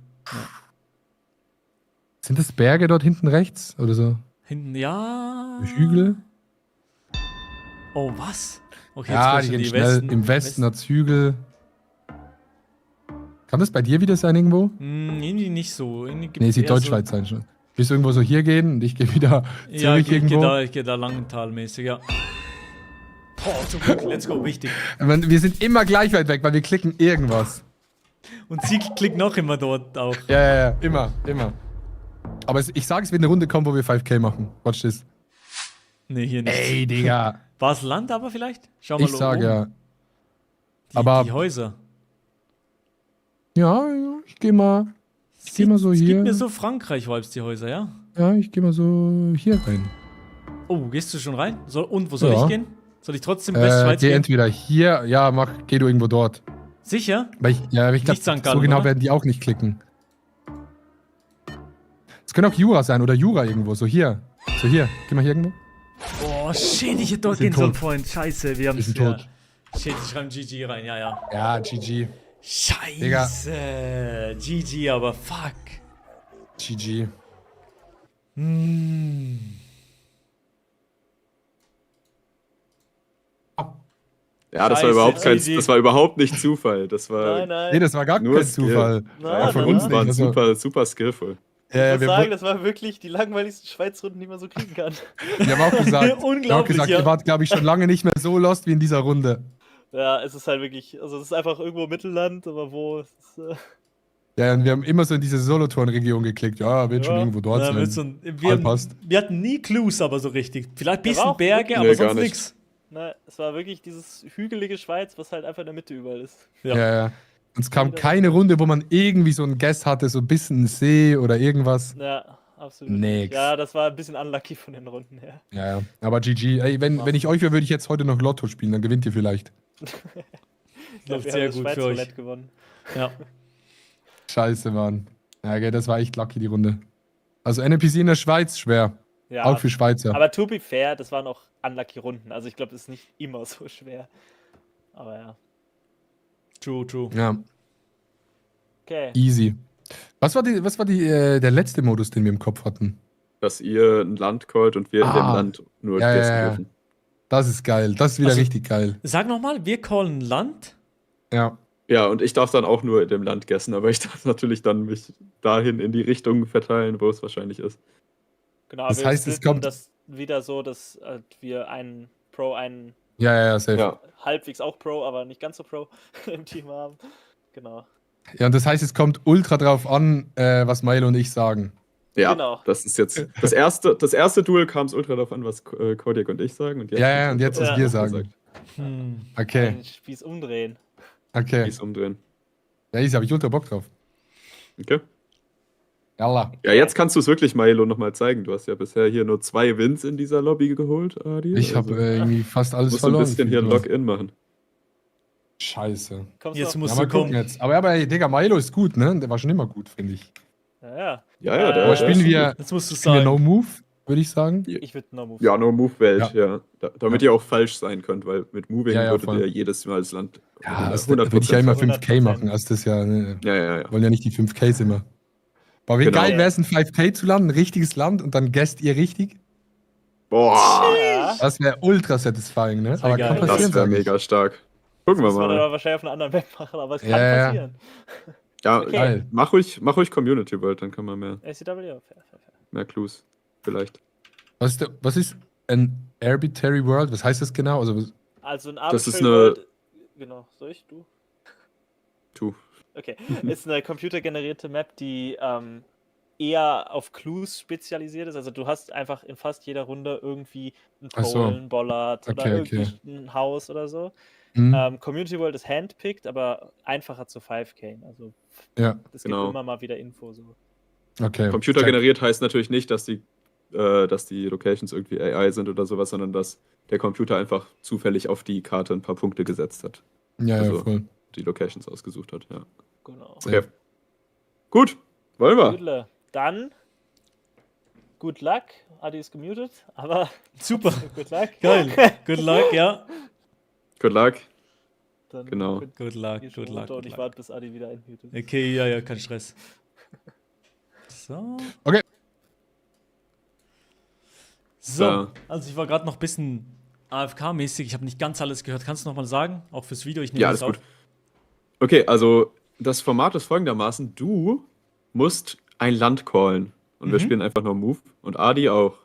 das Berge dort hinten rechts oder so? Hinten, ja. Hügel? Oh, was? Okay, Ja, jetzt die kommen gehen schon schnell. Im Westen hat's Hügel. Kann das bei dir wieder sein irgendwo? Irgendwie nicht so. Irgendwie gibt's Nee, sieht eher Deutschschweiz sein schon. Willst du irgendwo so hier gehen und ich gehe wieder Ja, Zürich irgendwo? ich geh da Langenthal-mäßig, ja. Boah, zum Glück, let's go, wichtig. Wir sind immer gleich weit weg, weil wir klicken irgendwas. Und sie klickt noch immer dort auch. Ja, immer. Aber ich sage, es wird eine Runde kommen, wo wir 5K machen. Watch this. Nee, hier nicht. Ey, Digga. Basel-Land aber vielleicht? Schau mal Ich sage oben. ja. Die, aber- die Häuser. Ja, ich geh mal so Es gibt hier. mir so Frankreich-Vibes, die Häuser, ja? Ja, ich geh mal so hier rein. Oh, gehst du schon rein? Und wo soll Ja. ich gehen? Soll ich trotzdem Westschweiz Geh gehen? entweder hier, ja, geh du irgendwo dort. Sicher? Weil ich glaube, Nicht St. Gallen, so genau oder? werden die auch nicht klicken. Es könnte auch Jura sein oder Jura irgendwo. So hier. Geh mal hier irgendwo. Oh, shit, ich hätte dort Wir gehen sind sollen tot. vorhin. Scheiße, wir haben Wir es sind ja. tot. Shit, die schreiben GG rein, ja. Ja, GG. Scheiße. GG, aber fuck. GG. Ja, das Scheiße, war GG. das war überhaupt nicht Zufall. Das war Nein, nein. Nee, das war gar Nur kein Skill. Zufall. Nein, von nein, uns nein. nicht. waren Also, super skillful. ja, Ich wir, muss sagen, das war wirklich die langweiligsten Schweizrunden, die man so kriegen kann. wir haben auch gesagt, Unglaublich, ja. ihr wart, glaube ich, schon lange nicht mehr so lost wie in dieser Runde. Ja, es ist halt wirklich, also es ist einfach irgendwo Mittelland, aber wo? Es ist, Ja, und wir haben immer so in diese Solothurn-Region geklickt. Ja, wird schon Ja. irgendwo dort Ja, sein. mit so ein- wir, Voll passt. wir hatten nie Clues, aber so richtig. Vielleicht ein Der war bisschen auch Berge, wirklich- aber Nee, sonst gar nicht. nichts. es war wirklich dieses hügelige Schweiz, was halt einfach in der Mitte überall ist. Ja. Ja. Uns kam keine Runde, wo man irgendwie so einen Guess hatte, so ein bisschen ein See oder irgendwas. Ja, absolut. Nix. Ja, das war ein bisschen unlucky von den Runden her. Ja. Aber GG. Ey, wenn ich euch wäre, würde ich jetzt heute noch Lotto spielen, dann gewinnt ihr vielleicht. Ich glaub, Läuft wir sehr haben das gut Schweiz für euch. Roulette gewonnen. Ja. Scheiße, Mann. Ja, okay, das war echt lucky, die Runde. Also NPC in der Schweiz, schwer. Ja, Auch für Schweizer. aber to be fair, das waren auch unlucky Runden. Also ich glaube, es ist nicht immer so schwer. Aber ja. True. Ja, Okay. easy. Was war der letzte Modus, den wir im Kopf hatten? Dass ihr ein Land callt und wir in dem Ah. Land nur Ja, gegessen ja. dürfen. Das ist geil. Das ist wieder Also- richtig geil. Sag nochmal, wir callen Land. Ja. Ja, und ich darf dann auch nur in dem Land gegessen, aber ich darf natürlich dann mich dahin in die Richtung verteilen, wo es wahrscheinlich ist. Genau, Das wir heißt, es splitten kommt- das wieder so, dass wir einen Pro, einen Ja, safe. Ja. halbwegs auch Pro, aber nicht ganz so Pro im Team haben. Genau. Ja, und das heißt, es kommt ultra drauf an, was Milo und ich sagen. Ja, Genau. das ist jetzt das erste Duel kam es ultra darauf an, was Kodiak und ich sagen. Und Ja, und jetzt, was Ja. wir sagen. Okay, Den Spieß umdrehen. okay. Spieß umdrehen. Ja, easy, hab ich ultra Bock drauf. Okay. Yalla. Ja, jetzt kannst du es wirklich, Milo, nochmal zeigen. Du hast ja bisher hier nur 2 Wins in dieser Lobby geholt, Adi. Ich habe irgendwie fast alles musst du ein verloren. bisschen hier ein Login machen. Scheiße. Kommst Jetzt du musst Ja, du mal gucken kommen. jetzt. Aber ey, Digga, Milo ist gut, ne? Der war schon immer gut, finde ich. Ja, ja. Ja, der Aber Aber spielen wir, Jetzt musst du spielen wir sagen. No Move, würde ich sagen. Ich würde No Move. Ja, nur Move-Welt, Ja. ja. Damit ihr auch falsch sein könnt, weil mit Moving Ja, würdet voll. ihr jedes Mal das Land Ja, das würde ich ja immer 5K machen. Also das ist ja, ne, Ja. wollen ja nicht die 5Ks immer. Boah, wie Genau. geil wäre es, ein 5K zu landen, ein richtiges Land und dann guesst ihr richtig? Boah, Ja. Das wäre ultra satisfying, ne? wär Aber geil. kann Das passieren, das wäre sag ich. mega stark. Gucken wir Das muss man mal. aber wahrscheinlich auf einer anderen Map machen, aber es kann Ja, ja. passieren. Ja, Okay. Geil. mach ruhig Community World, dann kann man ACW, fair. mehr Clues. Vielleicht. Was ist ein Arbitrary World? Was heißt das genau? Also, Also ein Das ist Arbitrary eine- World. Genau, soll ich? Du? Tu. Okay. Ist eine computergenerierte Map, die eher auf Clues spezialisiert ist. Also du hast einfach in fast jeder Runde irgendwie einen Ach so. Troll, einen Bollard oder Okay, irgendwie okay. ein Haus oder so. hm, Community World ist handpicked, aber einfacher zu 5K. Also ja, es Genau. gibt immer mal wieder Info so. okay. Computergeneriert heißt natürlich nicht, dass die Locations irgendwie AI sind oder sowas, sondern dass der Computer einfach zufällig auf die Karte ein paar Punkte gesetzt hat. Ja, also- ja, voll. Die Locations ausgesucht hat, ja. Genau. Safe. Okay. Gut, wollen wir. Gudle. Dann good luck. Adi ist gemutet, aber Super. good luck. Geil. Good luck, ja. Good luck. Dann Genau. könnt Good luck, ihr schon good luck. runter und Good ich luck. warte, bis Adi wieder entmutet. Okay, ja, kein Stress. So. Okay. So, Ja. also ich war gerade noch ein bisschen AFK-mäßig. Ich habe nicht ganz alles gehört. Kannst du noch mal sagen? Auch fürs Video. Ich nehme Ja, das alles auf. gut. Okay, also Das Format ist folgendermaßen: Du musst ein Land callen. Und wir Mhm. spielen einfach nur Move. Und Adi auch.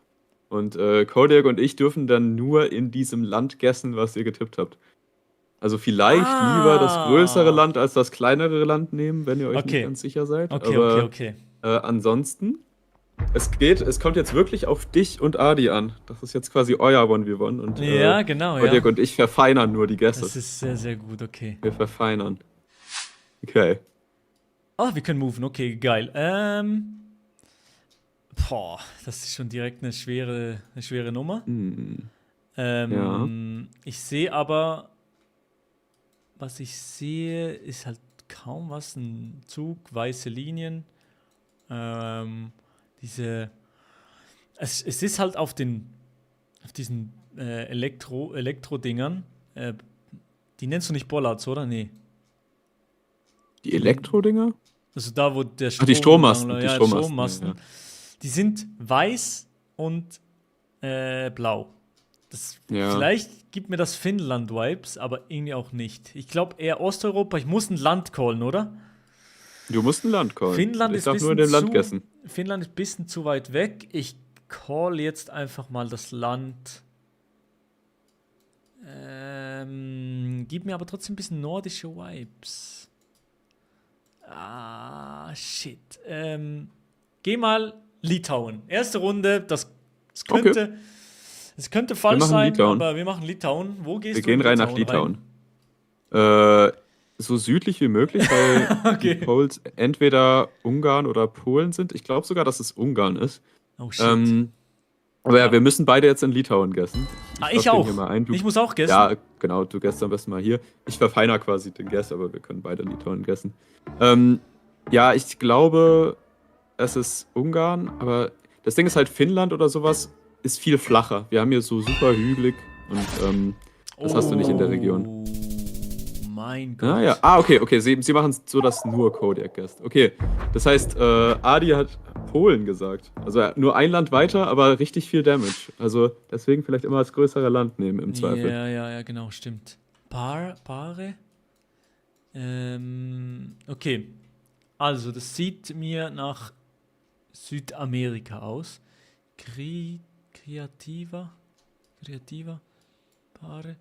Und Kodiak und ich dürfen dann nur in diesem Land guessen, was ihr getippt habt. Also vielleicht lieber das größere Land als das kleinere Land nehmen, wenn ihr euch nicht Okay. ganz sicher seid. Okay, Aber okay. ansonsten, es kommt jetzt wirklich auf dich und Adi an. Das ist jetzt quasi euer 1v1 und Ja, genau, Kodiak ja. und ich verfeinern nur die Das Guesses. ist sehr, sehr gut, okay. Wir verfeinern. Okay. Ah, wir können moven, okay, geil. Boah, das ist schon direkt eine schwere Nummer. Hm. Ich sehe aber, was ich sehe, ist halt kaum was. Ein Zug, weiße Linien. Es ist halt auf diesen Elektro-Dingern. Die nennst du nicht Bollards, oder? Nee. Die Elektro-Dinger? Also da, wo der Ach, die Strommasten. Ja, Die die Strommasten. Strommasten. Ja. Die sind weiß und blau. Ja. Vielleicht gibt mir das Finnland-Vibes, aber irgendwie auch nicht. Ich glaube eher Osteuropa. Ich muss ein Land callen, oder? Du musst ein Land callen. Finnland ich ist darf nur in dem Land guessen. Finnland ist ein bisschen zu weit weg. Ich call jetzt einfach mal das Land. Gib mir aber trotzdem ein bisschen nordische Vibes. Shit. Geh mal Litauen. Erste Runde, es könnte falsch machen sein, Litauen. aber wir machen Litauen. Wo gehst Wir du gehen in rein nach Litauen. So südlich wie möglich, weil Okay. die Poles entweder Ungarn oder Polen sind. Ich glaube sogar, dass es Ungarn ist. Oh shit. Aber ja, Ja. wir müssen beide jetzt in Litauen guessen. Ich lock den auch. hier mal ein. Ich muss auch guessen. Ja, genau, du guessst am besten mal hier. Ich verfeiner quasi den Guess, aber wir können beide in Litauen guessen. Ja, ich glaube, es ist Ungarn, aber das Ding ist halt, Finnland oder sowas ist viel flacher. Wir haben hier so super hügelig und das hast du nicht in der Region. Oh mein Gott. Ja. Okay. Sie machen es so, dass nur Kodiak guesst. Okay, das heißt, Adi hat Polen gesagt. Also nur ein Land weiter, aber richtig viel Damage. Also deswegen vielleicht immer das größere Land nehmen im Zweifel. Ja, genau, stimmt. Paare? Okay. Also, das sieht mir nach Südamerika aus. Kreativa? Paare.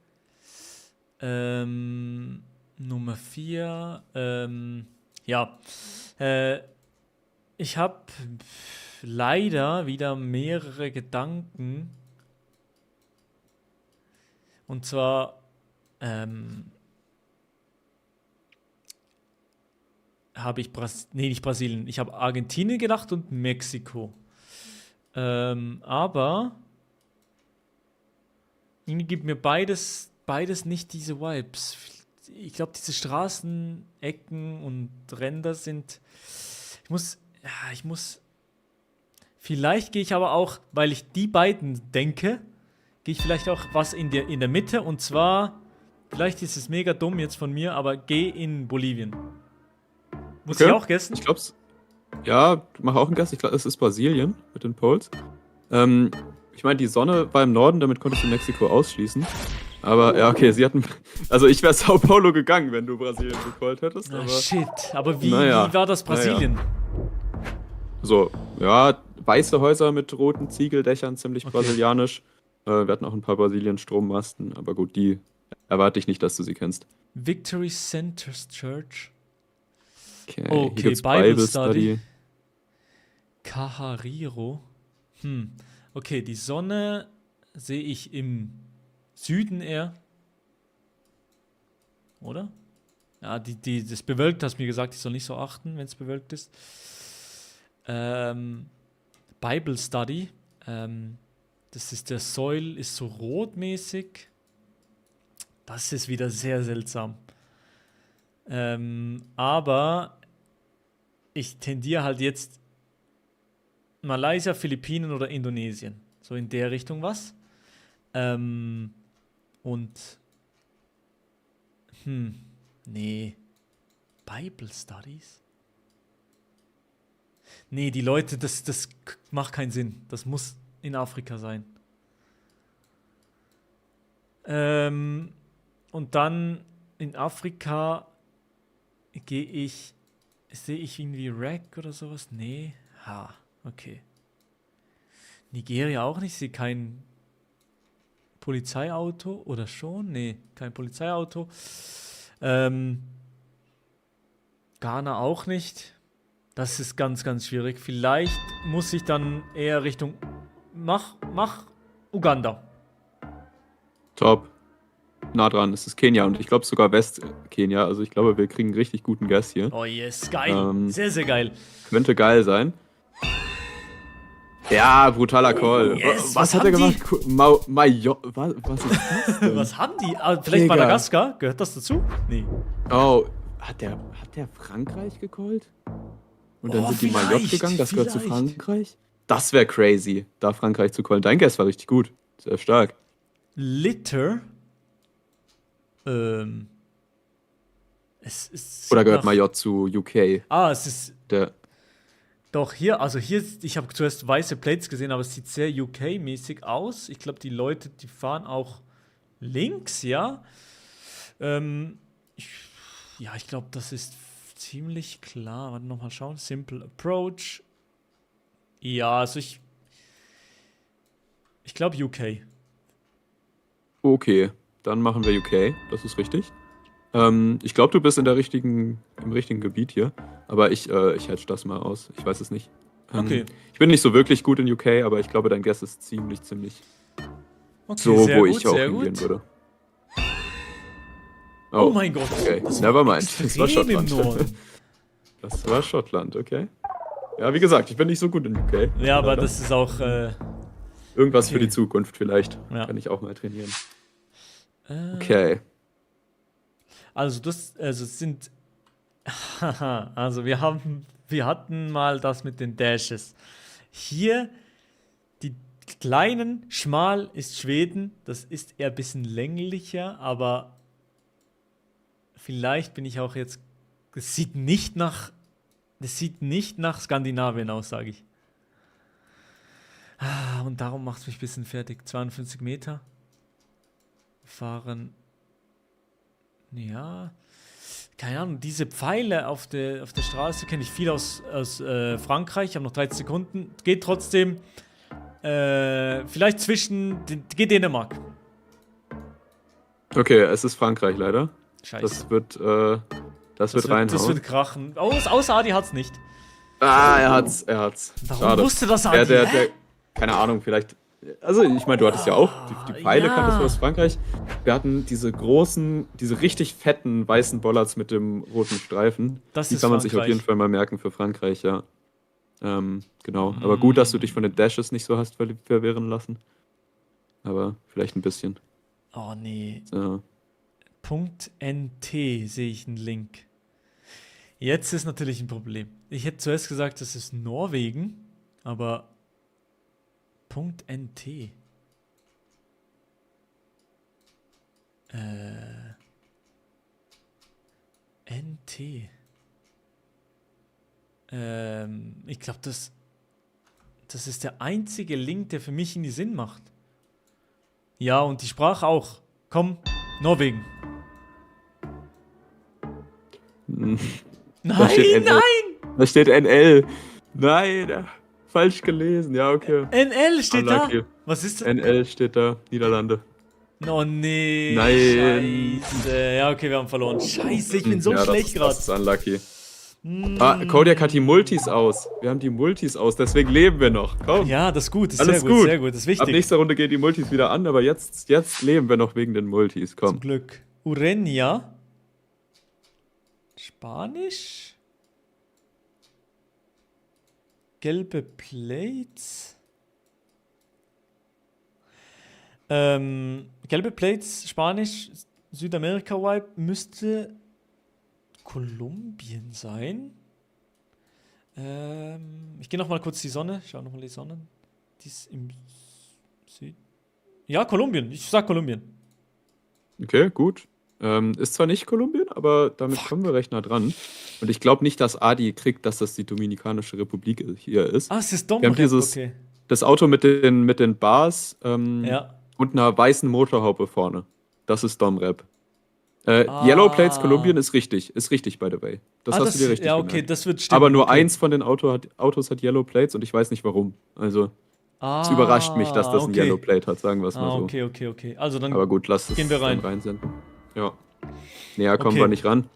Nummer 4. Ja. Ich habe leider wieder mehrere Gedanken. Und zwar habe ich nicht Brasilien. Ich habe Argentinien gedacht und Mexiko. Aber irgendwie gibt mir beides nicht diese Vibes. Ich glaube, diese Straßenecken und Ränder sind. Ich muss. Vielleicht gehe ich aber auch, weil ich die beiden denke, gehe ich vielleicht auch was in der Mitte, und zwar, vielleicht ist es mega dumm jetzt von mir, aber geh in Bolivien. Muss Okay. ich auch guessen? Ich glaub's. Ja, mach auch einen Guess. Ich glaube, es ist Brasilien mit den Poles. Ich meine, die Sonne war im Norden, damit konntest du Mexiko ausschließen. Aber ja, okay, sie hatten. Also ich wäre Sao Paulo gegangen, wenn du Brasilien gecallt hättest. Aber Shit, aber wie Naja, war das Brasilien? so, ja, weiße Häuser mit roten Ziegeldächern, ziemlich Okay. brasilianisch. Wir hatten auch ein paar Brasilien-Strommasten, aber gut, die erwarte ich nicht, dass du sie kennst. Victory Centers Church. Okay, Okay, hier gibt's Bible Bible Study. Study. Kahariro. Okay, die Sonne sehe ich im Süden eher. Oder? Ja, das bewölkt, hast du mir gesagt, ich soll nicht so achten, wenn es bewölkt ist. Bible Study. Das ist, der Soil ist so rotmäßig. Das ist wieder sehr seltsam. Aber ich tendiere halt jetzt Malaysia, Philippinen oder Indonesien. So in der Richtung was. Nee. Bible Studies? Nee, die Leute, das macht keinen Sinn. Das muss in Afrika sein. Und dann in Afrika sehe ich irgendwie Rack oder sowas? Nee. Okay. Nigeria auch nicht, ich sehe kein Polizeiauto oder schon? Nee, kein Polizeiauto. Ghana auch nicht. Das ist ganz, ganz schwierig. Vielleicht muss ich dann eher Richtung mach Uganda. Top. Nah dran, es ist Kenia und ich glaube sogar West-Kenia. Also ich glaube, wir kriegen einen richtig guten Guess hier. Oh yes, geil. Sehr, sehr geil. Könnte geil sein. Ja, brutaler Call. yes, was hat haben er gemacht? Was ist das denn? Was haben die? Vielleicht Digga. Madagaskar? Gehört das dazu? Nee. Oh, hat der Frankreich gecallt? Und dann Oh, sind die Mayotte vielleicht, gegangen, das gehört zu vielleicht. Frankreich? Das wäre crazy, da Frankreich zu callen. Dein Guess war richtig gut. Sehr stark. Litter. Es ist. Oder gehört Mayotte zu UK? Es ist. Der, Doch, hier, ich habe zuerst weiße Plates gesehen, aber es sieht sehr UK-mäßig aus. Ich glaube, die Leute, die fahren auch links, ja. Ich glaube, das ist ziemlich klar. Warte, nochmal schauen. Simple Approach. Ja, also ich glaube UK. okay, dann machen wir UK. Das ist richtig. Ich glaube, du bist im richtigen Gebiet hier. Aber ich hedge das mal aus. Ich weiß es nicht. Okay. Ich bin nicht so wirklich gut in UK, aber ich glaube, dein Guess ist ziemlich Okay, so, sehr wo gut, ich auch sehr hingehen gut. würde. Oh mein Gott. Okay, Das never war mind. Das war extrem im Schottland. Norden. Das war Schottland, okay. Ja, wie gesagt, ich bin nicht so gut in UK. Ja, aber Leider. das ist auch. Irgendwas okay. für die Zukunft vielleicht. Ja. Kann ich auch mal trainieren. äh, Okay. Also es sind. Also wir hatten mal das mit den Dashes. Hier die kleinen, schmal ist Schweden. Das ist eher ein bisschen länglicher, aber vielleicht bin ich auch jetzt. Das sieht nicht nach Skandinavien aus, sage ich. Und darum macht es mich ein bisschen fertig. 52 Meter. Fahren. Ja. Keine Ahnung, diese Pfeile auf der Straße kenne ich viel aus Frankreich. Ich habe noch 30 Sekunden. Geht trotzdem. Vielleicht geht Dänemark. Okay, es ist Frankreich leider. Scheiße. Das wird reinhauen. Das wird krachen. Außer Adi hat's nicht. Er hat's. Warum Schade. wusste das Adi? Keine Ahnung, vielleicht. Also, ich meine, du hattest ja auch die Pfeile, ja. kanntest du aus Frankreich. Wir hatten diese richtig fetten weißen Bollards mit dem roten Streifen. Das Die ist kann man sich auf Frankreich. jeden Fall mal merken für Frankreich, ja. Genau. Aber gut, dass du dich von den Dashes nicht so hast verwirren lassen. Aber vielleicht ein bisschen. Oh nee. So. .nt sehe ich einen Link. Jetzt ist natürlich ein Problem. Ich hätte zuerst gesagt, das ist Norwegen, aber .nt. NT. Ich glaube, das ist der einzige Link, der für mich in die Sinn macht. Ja, und die Sprache auch. Komm, Norwegen. Da Nein, steht NL. nein! Da steht NL. Nein, falsch gelesen. Ja, okay. NL steht Unlucky. da. Was ist das? NL steht da, Niederlande. Oh nee. Nein. Scheiße. Ja, okay, wir haben verloren. Scheiße, ich bin so Ja, schlecht das ist gerade. unlucky. Kodiak hat die Multis aus. Wir haben die Multis aus, deswegen leben wir noch. Komm. Ja, das ist gut, das ist Alles sehr gut, gut. sehr gut, das ist Ab wichtig. nächster Runde gehen die Multis wieder an, aber jetzt leben wir noch wegen den Multis. Zum Komm. Glück. Urenia. Spanisch. Gelbe Plates. Gelbe Plates, Spanisch, Südamerika-Vibe müsste Kolumbien sein. Ich gehe nochmal kurz die Sonne. Schau nochmal die Sonne. Die ist im Süd. Ja, Kolumbien. Ich sag Kolumbien. Okay, gut. Ist zwar nicht Kolumbien, aber damit kommen wir recht nah dran. Und ich glaube nicht, dass Adi kriegt, dass das die Dominikanische Republik hier ist. Es ist Wir haben Domrep, dieses okay. das Auto mit den Bars Ja. und einer weißen Motorhaube vorne. Das ist Domrep. Yellow Plates Kolumbien ist richtig, by the way. Das hast du dir richtig Ja, okay, gemerkt. das wird stimmen. Aber nur okay. eins von den Autos hat Yellow Plates und ich weiß nicht warum. Also, es überrascht mich, dass das ein okay. Yellow Plate hat, sagen wir es mal so. Okay. Also dann Aber gut, lass es gehen wir dann rein. reinsenden. Ja. Näher kommen Okay. wir nicht ran.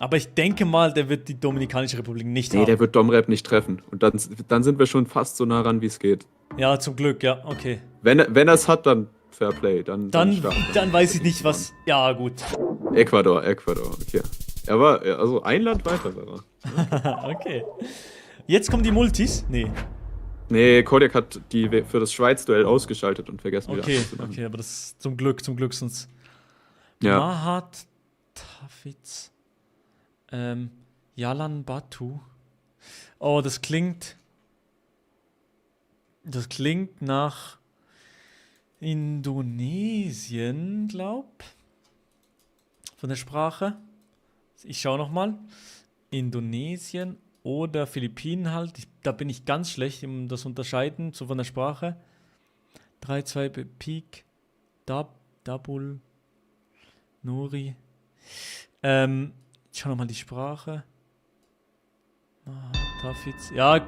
Aber ich denke mal, der wird die Dominikanische Republik nicht Nee, haben. der wird Domrep nicht treffen. Und dann sind wir schon fast so nah ran, wie es geht. Ja, zum Glück, ja, okay. Wenn er es hat, dann Fair Play. Dann starten wir. Dann weiß ich nicht, was. Ja, gut. Ecuador, okay. Also ein Land weiter war er. Okay. Jetzt kommen die Multis? Nee. Nee, Kodiak hat die für das Schweiz-Duell ausgeschaltet und vergessen wieder anzumachen. Okay, aber das ist zum Glück sonst. Ja. Mahat Tafiz. Yalan Batu. Oh, das klingt nach Indonesien, glaub. Von der Sprache. Ich schau noch mal. Indonesien oder Philippinen halt. Da bin ich ganz schlecht im das Unterscheiden so von der Sprache. 3-2 Peak. Dabul. Nuri. Ich schau noch mal die Sprache. Tafiz. Ja,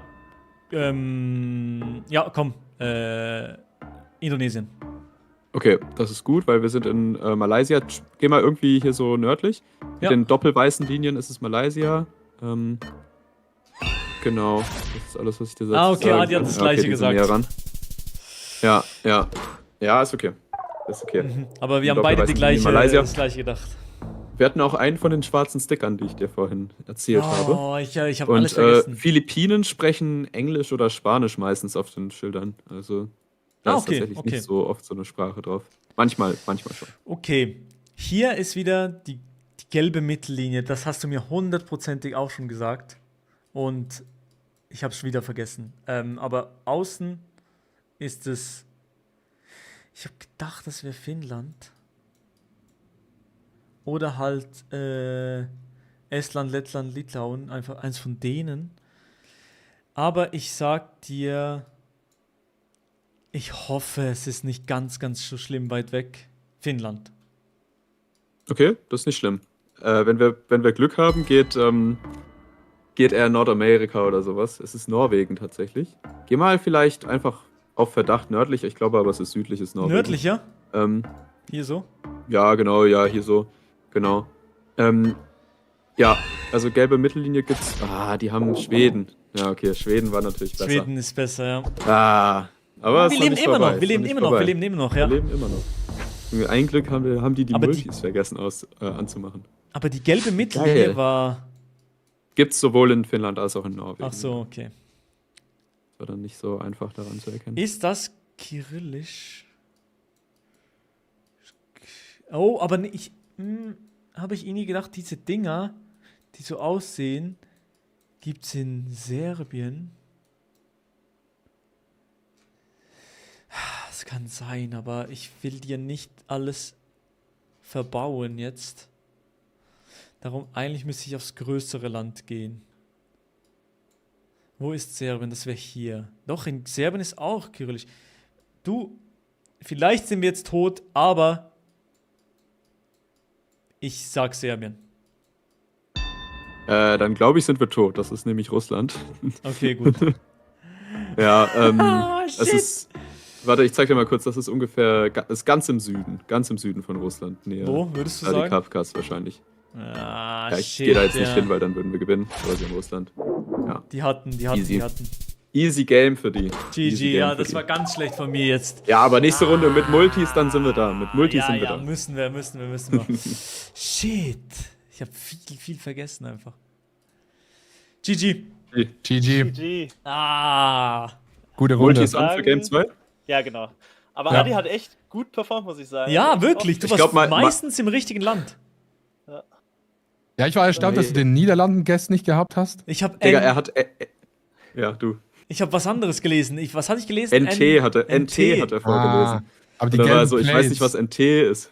ja, komm. Indonesien. Okay, das ist gut, weil wir sind in Malaysia. Geh mal irgendwie hier so nördlich. Mit Ja. den doppelweißen Linien ist es Malaysia. Genau, das ist alles, was ich dir sage. Okay, die hat das Gleiche gesagt. Ja. Ja, ist okay. Ist okay. Aber wir Die haben beide doppelweißen Linien das gleiche gedacht. Wir hatten auch einen von den schwarzen Stickern, die ich dir vorhin erzählt habe. Oh, ich habe Und alles vergessen. Philippinen sprechen Englisch oder Spanisch meistens auf den Schildern. Also da ist tatsächlich nicht so oft so eine Sprache drauf. Manchmal schon. Okay, hier ist wieder die gelbe Mittellinie. Das hast du mir hundertprozentig auch schon gesagt. Und ich habe es wieder vergessen. Aber außen ist es... Ich habe gedacht, das wäre Finnland. Oder halt Estland, Lettland, Litauen. Einfach eins von denen. Aber ich sag dir... Ich hoffe, es ist nicht ganz so schlimm weit weg. Finnland. Okay, das ist nicht schlimm. Wenn wir Glück haben, geht eher Nordamerika oder sowas. Es ist Norwegen tatsächlich. Geh mal vielleicht einfach auf Verdacht nördlich. Ich glaube aber, es ist südliches Norwegen. Nördlicher? Ähm, Hier so? ja, genau, ja, hier so. Genau. Ja, also gelbe Mittellinie gibt's. Die haben Schweden. Ja, okay, Schweden war natürlich besser. Schweden ist besser, ja. Aber es Wir war leben nicht immer vorbei. noch, wir leben immer noch, ja. Wir leben immer noch. Ein Glück haben die Aber Multis vergessen anzumachen. Aber die gelbe Mittellinie Geil. war... Gibt's sowohl in Finnland als auch in Norwegen. Ach so, okay. War dann nicht so einfach daran zu erkennen. Ist das Kyrillisch? Oh, aber habe ich nie gedacht, diese Dinger, die so aussehen, gibt's in Serbien? Das kann sein, aber ich will dir nicht alles verbauen jetzt. Darum, eigentlich müsste ich aufs größere Land gehen. Wo ist Serbien? Das wäre hier. Doch, in Serbien ist auch Kyrillisch. Du, vielleicht sind wir jetzt tot, aber ich sag Serbien. Dann glaube ich, sind wir tot. Das ist nämlich Russland. Okay, gut. Ja, shit. es ist. Warte, ich zeig dir mal kurz, das ist ungefähr. Ist ganz im Süden von Russland. Näher. Wo, würdest du Ja, die sagen? Kafkas wahrscheinlich. Ah, Ja, ich shit, gehe da jetzt nicht ja. hin, weil dann würden wir gewinnen. Aber sie in Russland. Ja. Die hatten. Easy. Easy Game für die. Easy GG, Game ja, für das die. war ganz schlecht von mir jetzt. Ja, aber nächste Runde mit Multis, dann sind wir da. Mit Multis sind wir Ja, da. müssen wir. Shit. Ich habe viel vergessen einfach. GG. GG. GG. Gute Runde. Multis an für Game 2? Ja, genau. Aber Ja. Adi hat echt gut performt, muss ich sagen. Ja, Echt wirklich. Du Ich warst glaub, meistens im richtigen Land. Ja, ich war erstaunt, dass du den Niederlanden-Guest nicht gehabt hast. Ich habe Digga, er hat. Ja, du. Ich habe was anderes gelesen. Was hatte ich gelesen? NT hat er vorgelesen. Aber die Und er war gelben so, ich weiß Plates. nicht, was NT ist.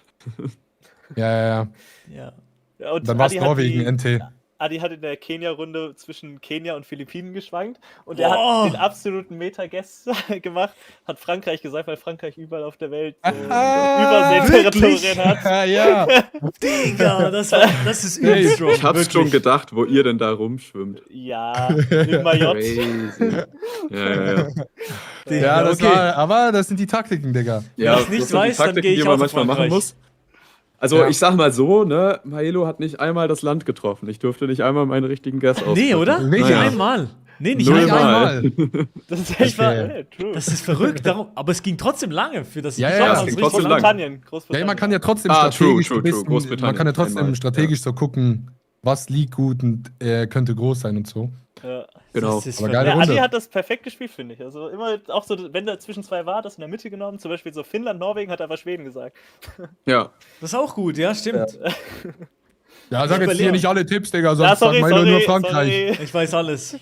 Ja. Ja. Ja, und Dann war es Adi hat Norwegen, die- NT. Adi hat in der Kenia-Runde zwischen Kenia und Philippinen geschwankt und er Boah. hat den absoluten Meta-Guess gemacht, hat Frankreich gesagt, weil Frankreich überall auf der Welt Ah, Überseeterritorien hat. Ja. Digga, das ist Hey, übel strong. Ich hab's wirklich. schon gedacht, wo ihr denn da rumschwimmt. Ja, in Mayotte. Crazy. Ja. Digga, Ja, das okay. aber das sind die Taktiken, Digga. Ja, ich's nicht das sind weiß, die dann Taktiken, geh ich die man auf manchmal machen Frankreich. muss. Also Ja. ich sag mal so, ne, Maelo hat nicht einmal das Land getroffen. Ich durfte nicht einmal meinen richtigen Guess ausdrücken. Nee, oder? Nee, Nicht ja. einmal. Nee, nicht Null einmal. Mal. Das ist echt Okay. wahr. True. Das ist verrückt. Darum, aber es ging trotzdem lange, für das Ja, ich ja, glaub, es man's ging richtig trotzdem macht. lang. Großbritannien. Ja, man kann ja trotzdem Ah, strategisch true, so ein bisschen, Großbritannien man kann ja trotzdem einmal, strategisch so gucken, was liegt gut und könnte groß sein und so. Ja. Genau. Das ist Aber verrückt. geile Ja, Adi Runde. hat das perfekt gespielt, finde ich. Also immer auch so, wenn da zwischen zwei war, das in der Mitte genommen. Zum Beispiel so Finnland, Norwegen, hat er aber Schweden gesagt. Ja. Das ist auch gut, ja, stimmt. Ja, sag jetzt hier überlege. nicht alle Tipps, Digga, Ja, sonst sagt Milo nur Frankreich. sorry. Ich weiß alles.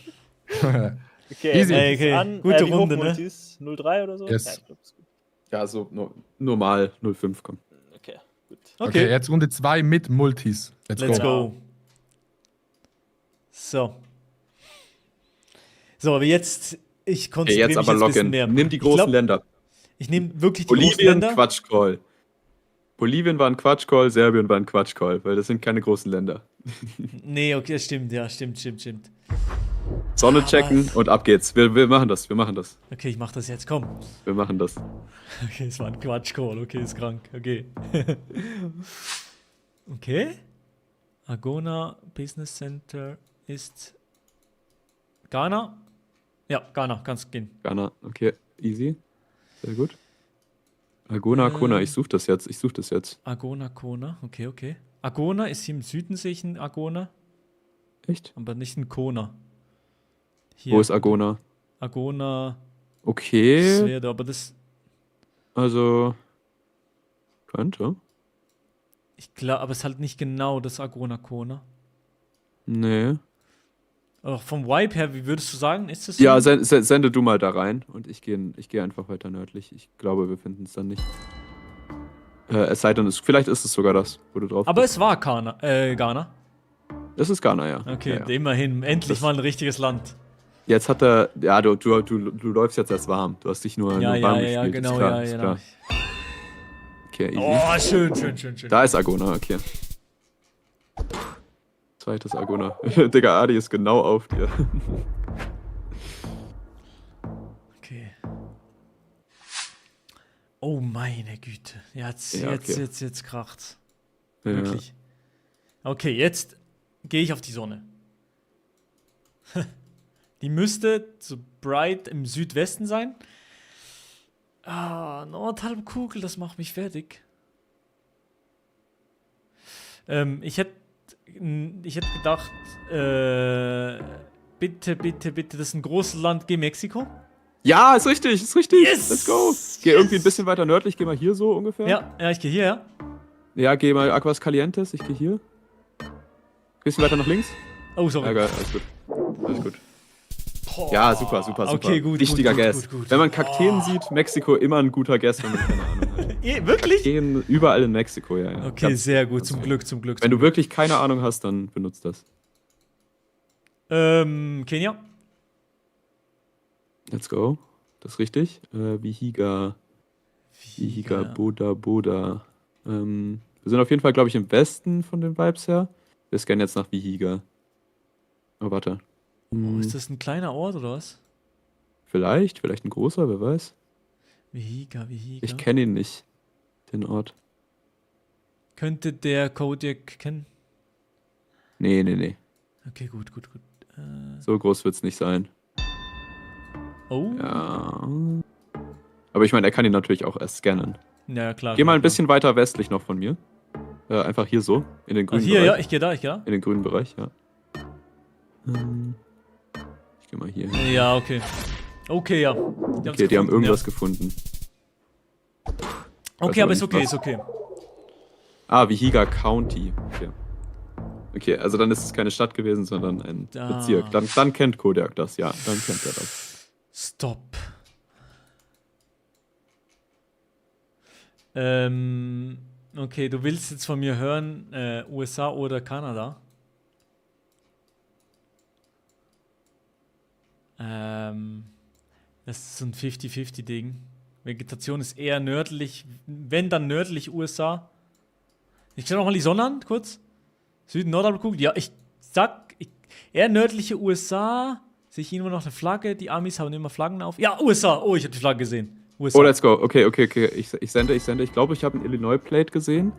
Okay, Easy. Multis Okay, an. gute Wie Runde, hoch ne? Multis? 0,3 oder so? Yes. Ja, ich glaub, ist gut. Ja, so normal 0,5 kommt. Okay, gut. Okay, jetzt Runde 2 mit Multis. Let's go. go. So. So, aber jetzt, ich Okay, konzentriere jetzt mich aber jetzt ein bisschen login. mehr. Nimm die Ich großen glaub, Länder. Ich nehme wirklich die großen Bolivien, Länder. Quatschcall. Bolivien war ein Quatschcall, Serbien war ein Quatschcall, weil das sind keine großen Länder. Nee, okay, das stimmt, ja, stimmt. Sonne checken und ab geht's. Wir machen das. Okay, ich mach das jetzt, komm. Wir machen das. Okay, es war ein Quatsch-Call, okay, ist krank, okay. Okay. Agona Business Center ist Ghana. Ja, Ghana, kannst gehen. Ghana, okay, easy. Sehr gut. Agona, Kona, ich suche das jetzt. Agona, Kona, okay. Agona ist hier im Süden, sehe ich ein Agona, Echt? aber nicht ein Kona. Hier, Wo ist Agona? Agona, das Okay, wäre, aber das, also könnte. ich glaube, aber es ist halt nicht genau das Agona, Kona. Nee. Aber vom Vibe her, wie würdest du sagen, ist das Ja, so? sende du mal da rein und ich gehe einfach weiter nördlich. Ich glaube, wir finden es dann nicht. Es sei denn, vielleicht ist es sogar das, wo du drauf Aber bist. es war Ghana. Es ist Ghana, ja. Okay, Ja, ja. immerhin, endlich Das- mal ein richtiges Land. Jetzt hat er. Ja, du läufst jetzt erst warm. Du hast dich nur Ja, warm ja, gespielt. ja, ist genau, klar, ja, ist genau. klar. Okay, easy. Oh, schön. Da ist Agona, okay. Zweites Agona. Digga, Adi ist genau auf dir. Okay. Oh, meine Güte. Jetzt Ja, okay. kracht's. Ja. Wirklich. Okay, jetzt gehe ich auf die Sonne. Die müsste so bright im Südwesten sein. Ah, Nordhalbkugel, das macht mich fertig. Ich hätte gedacht, bitte, das ist ein großes Land, geh Mexiko. Ja, ist richtig, Yes! Let's go. Geh irgendwie ein bisschen weiter nördlich, geh mal hier so ungefähr. Ja, ich gehe hier, ja. Ja, geh mal Aguas Calientes, ich gehe hier. Bisschen weiter nach links. Oh, sorry. Ja, geil, alles gut. Ja, super. Okay, gut, Wichtiger gut, Guess. gut. Wenn man Kakteen sieht, Mexiko immer ein guter Guess, wenn man keine Ahnung hat. Wirklich? Kakteen überall in Mexiko, ja. Okay, Ganz- sehr gut, ganz zum recht. Glück. Wenn du wirklich keine Ahnung hast, dann benutzt das. Kenia. Let's go. Das ist richtig. Vihiga, Boda. Wir sind auf jeden Fall, glaube ich, im Westen von den Vibes her. Wir scannen jetzt nach Vihiga. Oh, warte. Oh, ist das ein kleiner Ort oder was? Vielleicht ein großer, wer weiß. Vihiga. Ich kenne ihn nicht, den Ort. Könnte der Kodiak kennen? Nee. Okay, gut. So groß wird's nicht sein. Oh. Ja. Aber ich meine, er kann ihn natürlich auch erst scannen. Ja, klar. Geh mal ein klar. bisschen weiter westlich noch von mir. Einfach hier so, in den Ah, grünen hier, Bereich. ja, ich gehe da. In den grünen Bereich, ja. Ich geh mal hier hin. Ja, okay. Okay, ja. Okay, die haben irgendwas gefunden. Okay, aber weiß ist aber nicht, okay. Ah, Vihiga County. Okay, also dann ist es keine Stadt gewesen, sondern ein Ah. Bezirk. Dann kennt Kodiak das, ja. Dann kennt er das. Stop. Okay, du willst jetzt von mir hören, USA oder Kanada? Das ist so ein 50-50-Ding. Vegetation ist eher nördlich, wenn dann nördlich USA. Ich schau noch mal die Sonne an, kurz. Süden, Nordhalbkugel. Ja, ich sag, eher nördliche USA. Sehe ich irgendwo noch eine Flagge? Die Amis haben immer Flaggen auf. Ja, USA. Oh, ich habe die Flagge gesehen. USA. Oh, let's go. Okay. Ich sende. Ich glaube, ich habe ein Illinois-Plate gesehen.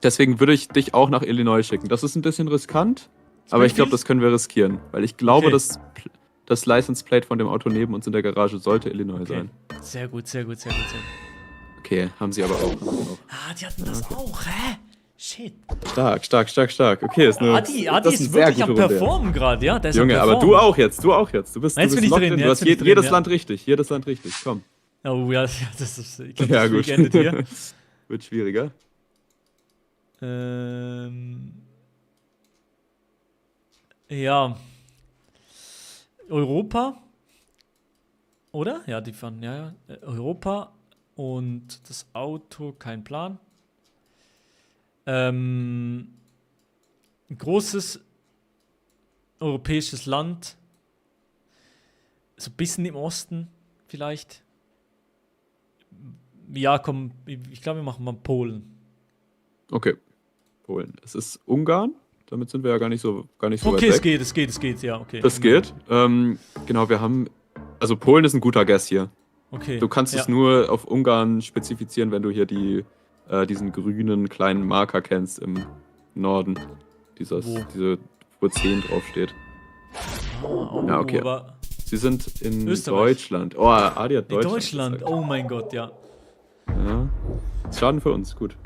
Deswegen würde ich dich auch nach Illinois schicken. Das ist ein bisschen riskant, aber ich glaube, das können wir riskieren. Weil ich glaube, Okay. das License Plate von dem Auto neben uns in der Garage sollte Illinois Okay. sein. Sehr gut. Okay, haben sie aber auch. Ah, die hatten das auch, hä? Shit. Stark. Okay, ist eine, Adi das ist eine sehr wirklich am gute Runde. Performen gerade, ja? Der ist Junge, am aber Performen. du auch jetzt. Du bist Jetzt bin ich locked drin, in. Du jetzt hast bin ich drin, jedes ja. Land richtig. Komm. Oh ja, das ist. Ich glaube, Ja, das gut. Spiel endet hier. Wird schwieriger. Ja. Europa. Oder? Ja, die fahren, ja. Europa und das Auto, kein Plan. Ein großes europäisches Land. So ein bisschen im Osten vielleicht. Ja, komm, ich glaube, wir machen mal Polen. Okay. Polen. Es ist Ungarn. Damit sind wir ja gar nicht so weit Okay, weg. es geht, ja, okay. Das geht. Genau, wir haben. Also Polen ist ein guter Guess hier. Okay. Du kannst ja. es nur auf Ungarn spezifizieren, wenn du hier diesen grünen kleinen Marker kennst im Norden. Wo? Wo 10 draufsteht. Oh, Ja, okay. aber Sie sind in Österreich. Deutschland. Oh, Adi hat in Deutschland. Deutschland, gesagt. oh mein Gott, ja. Ja. Schaden für uns, gut.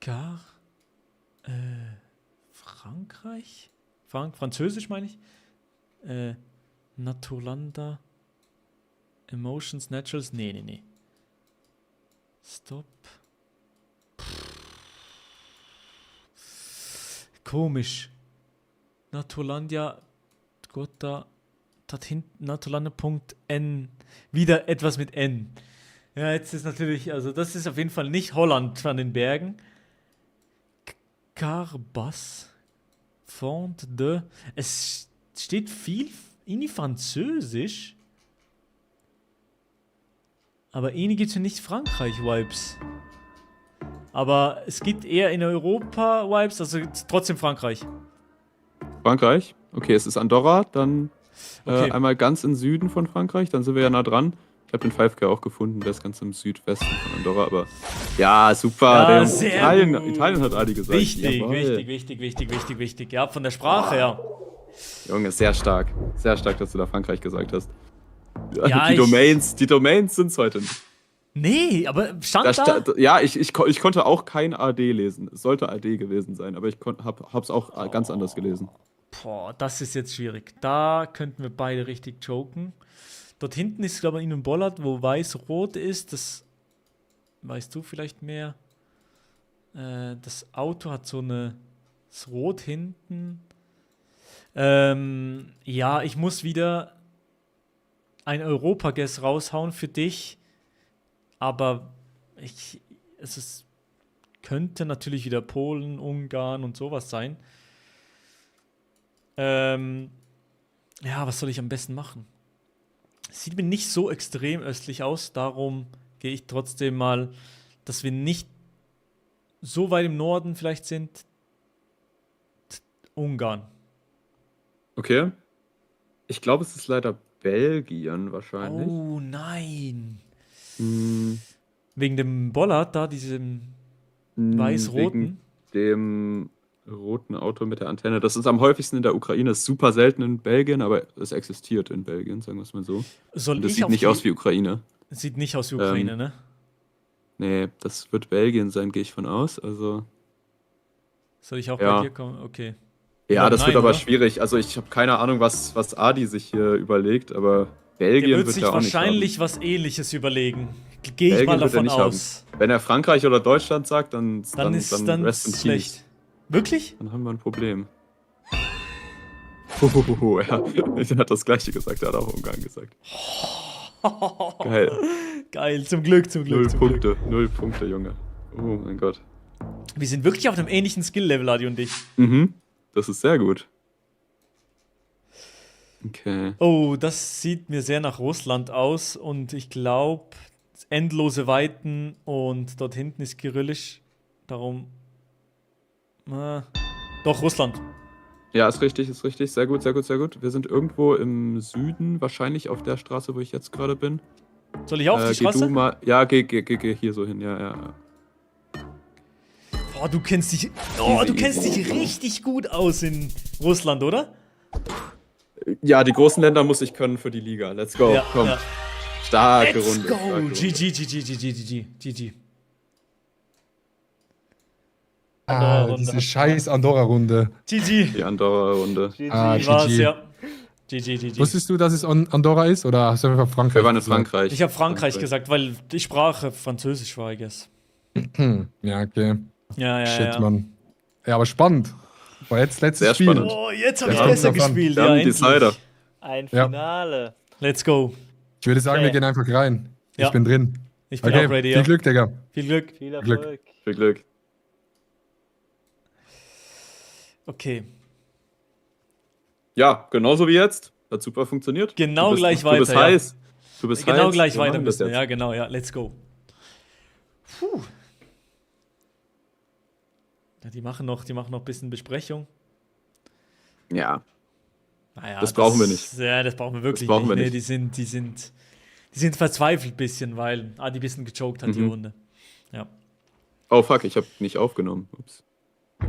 Gar. Frankreich? Französisch meine ich? Naturlanda. Emotions, Naturals. Nee. Stop. Komisch. Naturlandia. Gott, da hinten. Naturlandia.n. Wieder etwas mit N. Ja, jetzt ist natürlich, also das ist auf jeden Fall nicht Holland von den Bergen. Carbas. Fond de. Es steht viel in Französisch. Aber irgendwie gibt es ja nicht Frankreich-Vibes. Aber es gibt eher in Europa-Vibes, also trotzdem Frankreich. Frankreich? Okay, es ist Andorra, dann Okay. einmal ganz im Süden von Frankreich, dann sind wir ja nah dran. Ich habe den 5K auch gefunden, der ist ganz im Südwesten von Andorra, aber ja, super. Ja, der sehr Italien, gut. Italien hat Adi gesagt. Wichtig, Jawohl. wichtig. Ja, von der Sprache her. Junge, sehr stark. Sehr stark, dass du da Frankreich gesagt hast. Ja, die Domains sind es heute nicht. Nee, aber stand da? Ja, ich konnte auch kein AD lesen. Es sollte AD gewesen sein, aber ich hab's auch ganz anders gelesen. Boah, das ist jetzt schwierig. Da könnten wir beide richtig joken. Dort hinten ist, glaube ich, in einem Bollard, wo weiß-rot ist. Das weißt du vielleicht mehr. Das Auto hat so das Rot hinten. Ja, ich muss wieder ein Europa-Guess raushauen für dich. Aber könnte natürlich wieder Polen, Ungarn und sowas sein. Ja, was soll ich am besten machen? Sieht mir nicht so extrem östlich aus, darum gehe ich trotzdem mal, dass wir nicht so weit im Norden vielleicht sind. Ungarn. Okay. Ich glaube, es ist leider Belgien wahrscheinlich. Oh nein. Hm, Wegen dem Bollard da, diesem weiß-roten. Wegen dem roten Auto mit der Antenne. Das ist am häufigsten in der Ukraine, ist super selten in Belgien, aber es existiert in Belgien, sagen wir es mal so. Soll Und das ich sieht auf nicht die- aus wie Ukraine. Sieht nicht aus wie Ukraine, ne? Nee, das wird Belgien sein, gehe ich von aus. Also, Soll ich auch Ja. bei dir kommen? Okay. ja, Oder das nein, wird aber oder? schwierig. Also, ich habe keine Ahnung, was Adi sich hier überlegt, aber Der Belgien wird wird sich er auch nicht wahrscheinlich was Ähnliches überlegen. Gehe ich Belgien mal wird er davon nicht aus. haben. Wenn er Frankreich oder Deutschland sagt, dann Dann ist rest in es peace. schlecht. Wirklich? Dann haben wir ein Problem. Hohoho, ja. Er hat das Gleiche gesagt, er hat auch Ungarn gesagt. Geil. Geil, zum Glück. 0 Punkte, 0 Punkte, Junge. Oh mein Gott. Wir sind wirklich auf einem ähnlichen Skill-Level, Adi und ich. Mhm. Das ist sehr gut. Okay. Oh, das sieht mir sehr nach Russland aus und ich glaube, endlose Weiten und dort hinten ist Kyrillisch. Darum. Doch, Russland. Ja, ist richtig, ist richtig. Sehr gut, sehr gut, sehr gut. Wir sind irgendwo im Süden, wahrscheinlich auf der Straße, wo ich jetzt gerade bin. Soll ich auf die Geh Straße? du mal. Ja, geh hier so hin, ja, ja. Oh, du kennst dich. Easy, Du kennst easy. dich richtig gut aus in Russland, oder? Ja, die großen Länder muss ich können für die Liga. Let's go. Ja, Komm. ja. Starke Let's Runde. go! Starke Runde. GG. Diese scheiß Andorra-Runde. GG. Die Andorra-Runde. GG. Ah, Wie war's, GG. ja. GG. Wusstest du, dass es Andorra ist oder hast du einfach Frankreich Wir waren in gesagt? Frankreich. Ich habe Frankreich gesagt, weil die Sprache Französisch war, I guess. Ja, okay. Ja. Shit, Mann. Ja, aber spannend. War jetzt letztes Sehr Spiel. spannend. Oh, jetzt habe ich Ja, besser davon. gespielt. Wir Ja, haben die endlich. Decider. Ein Ja. Finale. Let's go. Ich würde sagen, Okay. wir gehen einfach rein. Ja. Ich bin drin. Ich bin Okay, auch ready, viel ja. Glück, Digga. Viel Glück. Viel Glück. Erfolg. Viel Glück. Okay. Ja, genauso wie jetzt. Hat super funktioniert. Genau Du bist- gleich Du bist weiter, ja. heiß. Du bist Genau heiß. gleich Wir weiter machen das müssen wir. jetzt. Ja, genau, ja. Let's go. Puh. Ja, die machen noch ein bisschen Besprechung. Ja. Naja, Das brauchen wir nicht. Ja, das brauchen wir wirklich brauchen wir nicht. nicht. Nee, die sind verzweifelt ein bisschen, weil Adi ein bisschen gechoked hat, die Mhm. Runde. Ja. Oh fuck, ich habe nicht aufgenommen. Ups.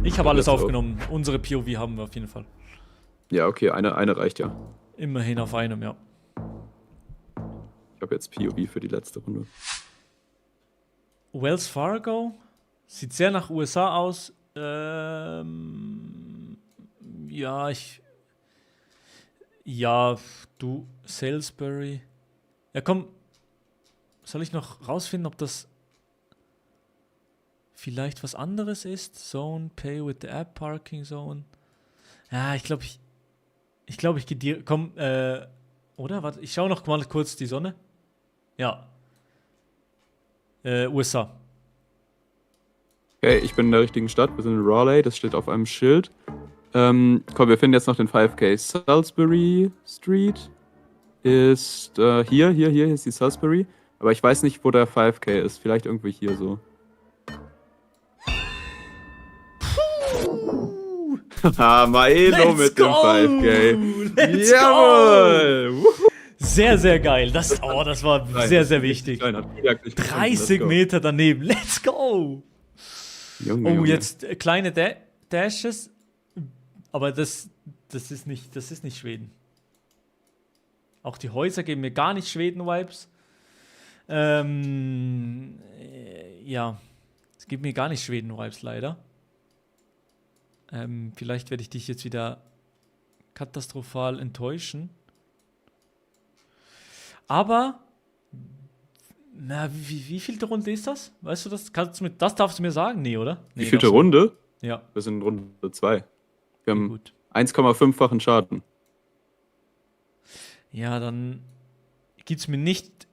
Ich habe alles Let's go. aufgenommen. Unsere POV haben wir auf jeden Fall. Ja, okay, eine reicht ja. Immerhin auf einem, ja. Ich habe jetzt POV für die letzte Runde. Wells Fargo sieht sehr nach USA aus. Ja, du, Salisbury. Ja, komm. Soll ich noch rausfinden, ob das vielleicht was anderes ist? Zone, Pay with the App, Parking Zone. Ja, ich glaube, ich gehe dir. Komm, oder? Warte, ich schaue noch mal kurz die Sonne. Ja. USA. Okay, ich bin in der richtigen Stadt. Wir sind in Raleigh, das steht auf einem Schild. Komm, wir finden jetzt noch den 5K. Salisbury Street ist hier ist die Salisbury. Aber ich weiß nicht, wo der 5K ist. Vielleicht irgendwie hier so. Haha, Maelo Let's mit dem go! 5K. Let's Jawohl! Wuhu. Sehr, sehr geil. Das war sehr, sehr wichtig. Klein, hat Juliak nicht gefunden. 30 Let's go. Meter daneben. Let's go! Junge, Oh, Junge. jetzt kleine Dashes. Aber das ist nicht Schweden. Auch die Häuser geben mir gar nicht Schweden-Vibes. Ja, es gibt mir gar nicht Schweden-Vibes, leider. Vielleicht werde ich dich jetzt wieder katastrophal enttäuschen. Aber, na, wie vielte Runde ist das? Weißt du das? Das darfst du mir sagen? Nee, oder? Nee, Wie vielte doch. Runde? Ja, Wir sind in Runde 2. Wir haben gut. 1,5-fachen Schaden. Ja, dann gibt's mir nicht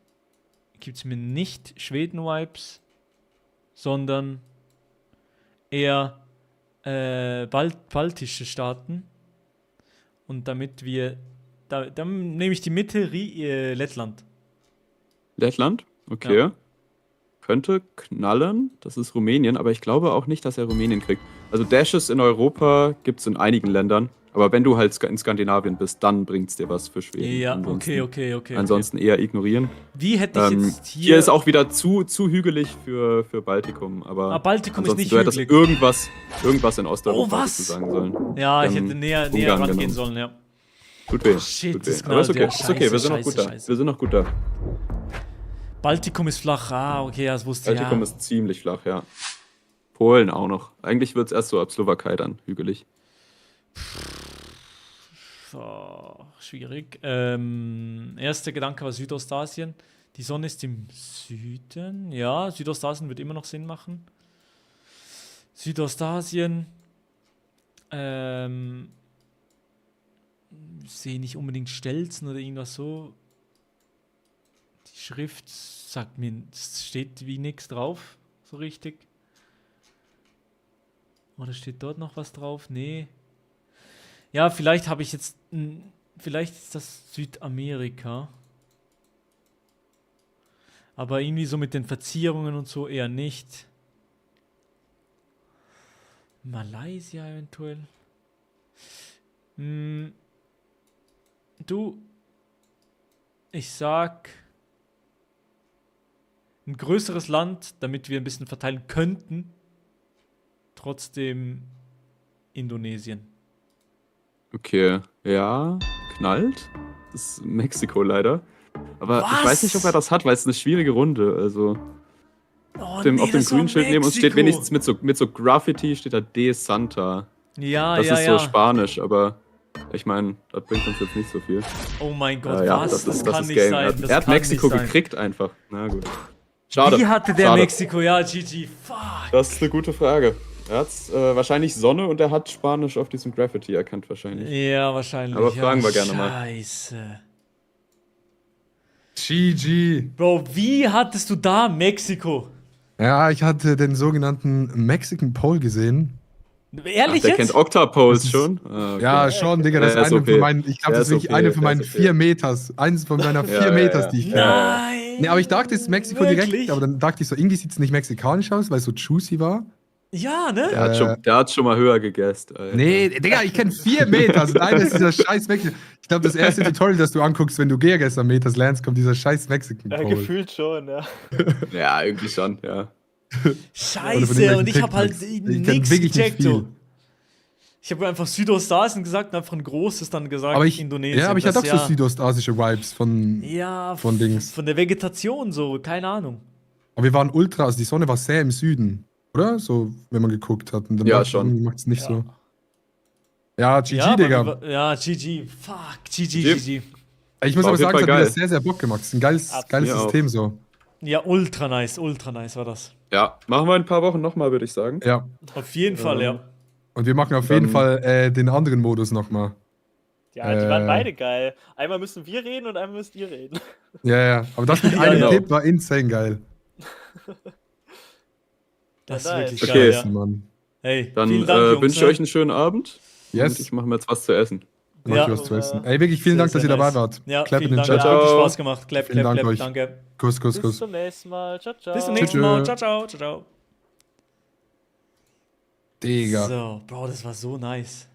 Schweden-Vibes, sondern eher baltische Staaten. Und damit wir, dann nehme ich die Mitte, Lettland. Lettland? Okay. Ja. Könnte knallen. Das ist Rumänien, aber ich glaube auch nicht, dass er Rumänien kriegt. Also Dashes in Europa gibt es in einigen Ländern. Aber wenn du halt in Skandinavien bist, dann bringt es dir was für Schweden. Ja, Ansonsten- okay. Ansonsten eher ignorieren. Wie hätte ich jetzt Hier ist auch wieder zu hügelig für Baltikum. Aber Baltikum ist ansonsten, nicht du hättest hügelig. irgendwas in Osteuropa Oh, was? sozusagen sollen. Ja, ich dann hätte näher Ungarn rangehen genommen. sollen, ja. Tut weh. Shit, tut das weh. Aber ist knallt, okay, ja. ist okay. Wir sind noch Scheiße, gut da. scheiße. Wir sind noch gut da. Baltikum ist flach. Ah, okay, das wusste ich. Baltikum Ja. ist ziemlich flach, ja. Polen auch noch. Eigentlich wird es erst so ab Slowakei dann hügelig. Oh, schwierig. Erster Gedanke war Südostasien. Die Sonne ist im Süden. Ja, Südostasien wird immer noch Sinn machen. Südostasien. Sehe nicht unbedingt Stelzen oder irgendwas so. Die Schrift sagt mir, es steht wie nichts drauf, so richtig. Oder steht dort noch was drauf? Nee. Ja, vielleicht habe ich jetzt. Vielleicht ist das Südamerika. Aber irgendwie so mit den Verzierungen und so eher nicht. Malaysia eventuell. Du. Ich sag. Ein größeres Land, damit wir ein bisschen verteilen könnten. Trotzdem Indonesien. Okay, ja, knallt. Das ist Mexiko leider. Aber Was? ich weiß nicht, ob er das hat, weil es eine schwierige Runde. Also Oh, auf dem das war grünen Schild neben uns steht Mexiko. wenigstens mit so Graffiti steht da De Santa. Ja, Das ja, ist ja. so Spanisch, aber ich meine, das bringt uns jetzt nicht so viel. Oh mein Gott, Ja, was? Das, das kann ist nicht Game. sein. Das Er hat kann Mexiko nicht sein. gekriegt einfach. Na gut. Schade. Wie hatte der Schade. Mexiko? Ja, GG. Fuck. Das ist eine gute Frage. Er hat wahrscheinlich Sonne und er hat Spanisch auf diesem Graffiti erkannt wahrscheinlich. Ja, wahrscheinlich. Aber fragen ja, wir gerne mal. Scheiße. GG. Bro, wie hattest du da Mexiko? Ja, ich hatte den sogenannten Mexican Pole gesehen. Ehrlich Der jetzt? kennt Octapose Das ist- schon? Ah, okay. Ja, schon, Digga, das ist Der ist eine OP. von meinen, ich glaube, Der das ist ist wirklich OP, eine von der meinen ist OP. 4 Meters. Eins von meiner 4 Ja, Meters, ja. die ich kenne. Nein. Nee, aber ich dachte, es ist Mexiko Wirklich? direkt, aber dann dachte ich so, irgendwie sieht es nicht mexikanisch aus, weil es so juicy war. Ja, ne? Der hat schon mal höher gegessen. Alter. Nee, Digga, ich kenne 4 Meters und einer ist dieser scheiß Mexiko. Ich glaube, das erste Tutorial, das du anguckst, wenn du Geargester Meters lernst, kommt dieser scheiß Mexican Ja, Pole. gefühlt schon, ja. Ja, irgendwie schon, ja. Oder von Scheiße, irgendwelchen und ich habe halt TikToks. Ich kenn nichts wirklich nicht gecheckt. viel. So. Ich habe einfach Südostasien gesagt und einfach ein großes dann gesagt, Aber ich, Indonesien. ja, aber ich hatte auch das so ja, südostasische Vibes von. ja, von Dings. von der Vegetation so, keine Ahnung. Aber wir waren ultra, also die Sonne war sehr im Süden, oder? So, wenn man geguckt hat. Und dann Ja, dachte ich, schon. irgendwie macht's nicht Ja. so. Ja, GG, ja, Digga. aber ja, GG. Fuck, GG, GG. GG. Ich muss War aber auf jeden sagen, es hat Fall mir geil. sehr, sehr Bock gemacht. Es ist ein geiles Absolut. System so. Ja, ultra nice war das. Ja, machen wir in ein paar Wochen nochmal, würde ich sagen. Ja. Auf jeden Fall, ja. Und wir machen auf Dann- jeden Fall den anderen Modus nochmal. Ja, die waren beide geil. Einmal müssen wir reden und einmal müsst ihr reden. Ja, ja. Aber das mit Ja, einem genau. Tipp war insane geil. Das ist Nice. wirklich Okay. geil, ja. Mann. Hey, Dann vielen Dank, Jungs, wünsche ich ne? euch einen schönen Abend. Yes. Und ich mache mir jetzt was zu essen. Mach Ja. ich was zu essen. Ey, wirklich vielen Sehr, Dank, dass sehr ihr dabei nice. wart. Ja, Clap in vielen den Dank. Chat. Hat wirklich Ciao. Spaß gemacht. Clap, Vielen clap, Dank clap. euch. Danke. Kuss, Kuss, Bis Kuss. zum nächsten Mal. Ciao, ciao. Bis zum Tschüss. nächsten Mal. Ciao, ciao. Ciao, ciao. Digga. So, Bro, das war so nice.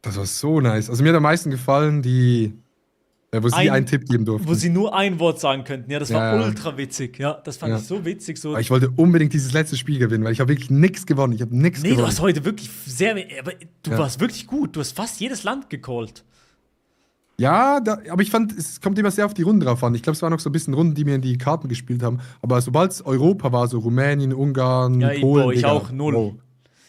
Das war so nice. Also mir hat am meisten gefallen, wo sie einen Tipp geben durften. Wo sie nur ein Wort sagen könnten. Ja, das war Ja, ja. ultra witzig. Ja, das fand Ja. ich so witzig. So. Aber ich wollte unbedingt dieses letzte Spiel gewinnen, weil ich habe wirklich nichts gewonnen. Ich habe nichts Nee, du gewonnen. hast heute wirklich sehr. Aber du Ja. warst wirklich gut. Du hast fast jedes Land gecallt. Ja, aber ich fand, es kommt immer sehr auf die Runden drauf an. Ich glaube, es waren noch so ein bisschen Runden, die mir in die Karten gespielt haben. Aber sobald es Europa war, so Rumänien, Ungarn, Ja, Polen, boah, ich Digga, auch, null. wow.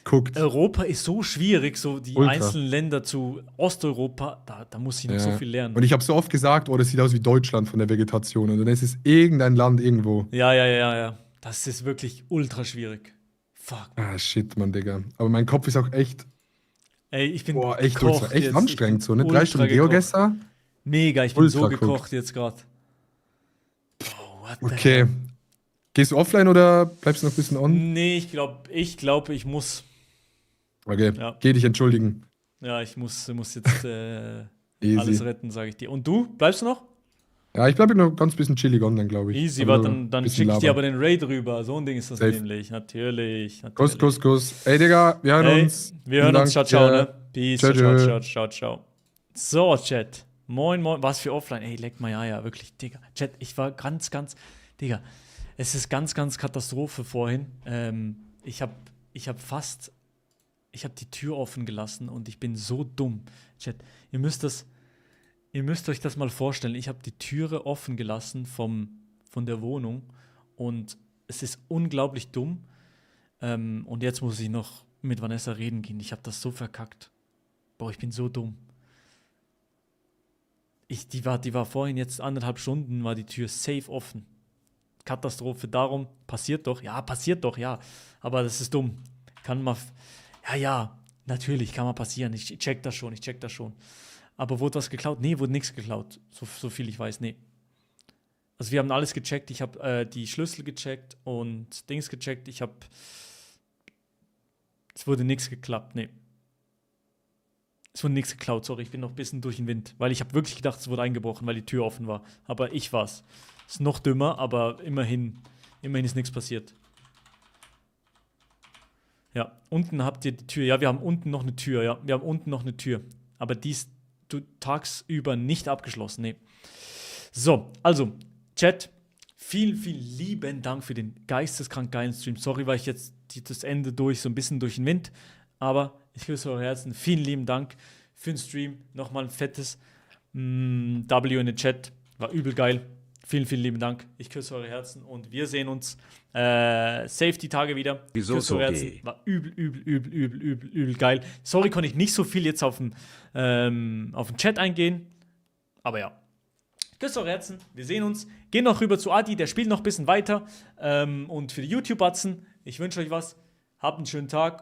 Guckt. Europa ist so schwierig, so die Ultra. einzelnen Länder zu Osteuropa, da muss ich noch so viel lernen. Und ich habe so oft gesagt, oh, das sieht aus wie Deutschland von der Vegetation. Und dann ist es irgendein Land irgendwo. Ja. Das ist wirklich ultra schwierig. Fuck. Ah, shit, Mann, Digga. Aber mein Kopf ist auch echt, Ey, ich bin echt, gekocht ultra, echt jetzt. anstrengend. Ich So, bin ne? 3 ultra Stunden gekocht. Geogesser. Mega, ich bin so Ultra gekocht cooked. jetzt gerade. Oh, what the Okay. hell? Gehst du offline oder bleibst du noch ein bisschen on? Nee, ich muss. Okay, Ja. geh dich entschuldigen. Ja, ich muss jetzt Easy. alles retten, sage ich dir. Und du? Bleibst du noch? Ja, ich bleibe noch ganz bisschen chillig online, glaube ich. Easy, Aber warte, nur ein dann bisschen schicke ich dir labern. aber den Raid rüber. So ein Ding ist das Safe. nämlich. Natürlich. Kuss, Kuss, Kuss. Ey, Digga, wir hören Hey, uns. wir hören Vielen uns. Ciao, Dank. ciao, Ja. ne? Peace. Ciao, Ciao, ciao. ciao, ciao, ciao. So, Chat. Moin, moin. Was für offline? Ey, leck mal ja, wirklich, Digga. Chat, ich war ganz, Digga. Es ist ganz Katastrophe vorhin. Ich hab die Tür offen gelassen und ich bin so dumm. Chat, ihr müsst euch das mal vorstellen. Ich habe die Türe offen gelassen von der Wohnung und es ist unglaublich dumm. Und jetzt muss ich noch mit Vanessa reden gehen. Ich habe das so verkackt. Boah, ich bin so dumm. Die war vorhin jetzt 1,5 Stunden, war die Tür safe offen. Katastrophe, darum, passiert doch, ja. Aber das ist dumm. Kann mal, ja, natürlich, kann mal passieren. Ich check das schon. Aber wurde was geklaut? Nee, wurde nichts geklaut. So viel ich weiß, nee. Also wir haben alles gecheckt. Ich habe die Schlüssel gecheckt und Dings gecheckt. Ich habe Es wurde nichts geklappt, nee. Es wurde nichts geklaut, sorry, ich bin noch ein bisschen durch den Wind, weil ich habe wirklich gedacht, es wurde eingebrochen, weil die Tür offen war. Aber ich war's. Ist noch dümmer, aber immerhin ist nichts passiert. Ja, unten habt ihr die Tür. Ja, wir haben unten noch eine Tür, ja. Wir haben unten noch eine Tür. Aber die ist tagsüber nicht abgeschlossen, nee. So, also, Chat, vielen lieben Dank für den geisteskrank geilen Stream. Sorry, war ich jetzt das Ende so ein bisschen durch den Wind. Aber ich küsse eure Herzen. Vielen lieben Dank für den Stream. Nochmal ein fettes W in den Chat. War übel geil. Vielen lieben Dank. Ich küsse eure Herzen und wir sehen uns safe die Tage wieder. Wieso Küsse so eure Herzen. War übel geil. Sorry, konnte ich nicht so viel jetzt auf den Chat eingehen. Aber ja. Küsse eure Herzen. Wir sehen uns. Gehen noch rüber zu Adi. Der spielt noch ein bisschen weiter. Und für die YouTube-Batzen, ich wünsche euch was. Habt einen schönen Tag.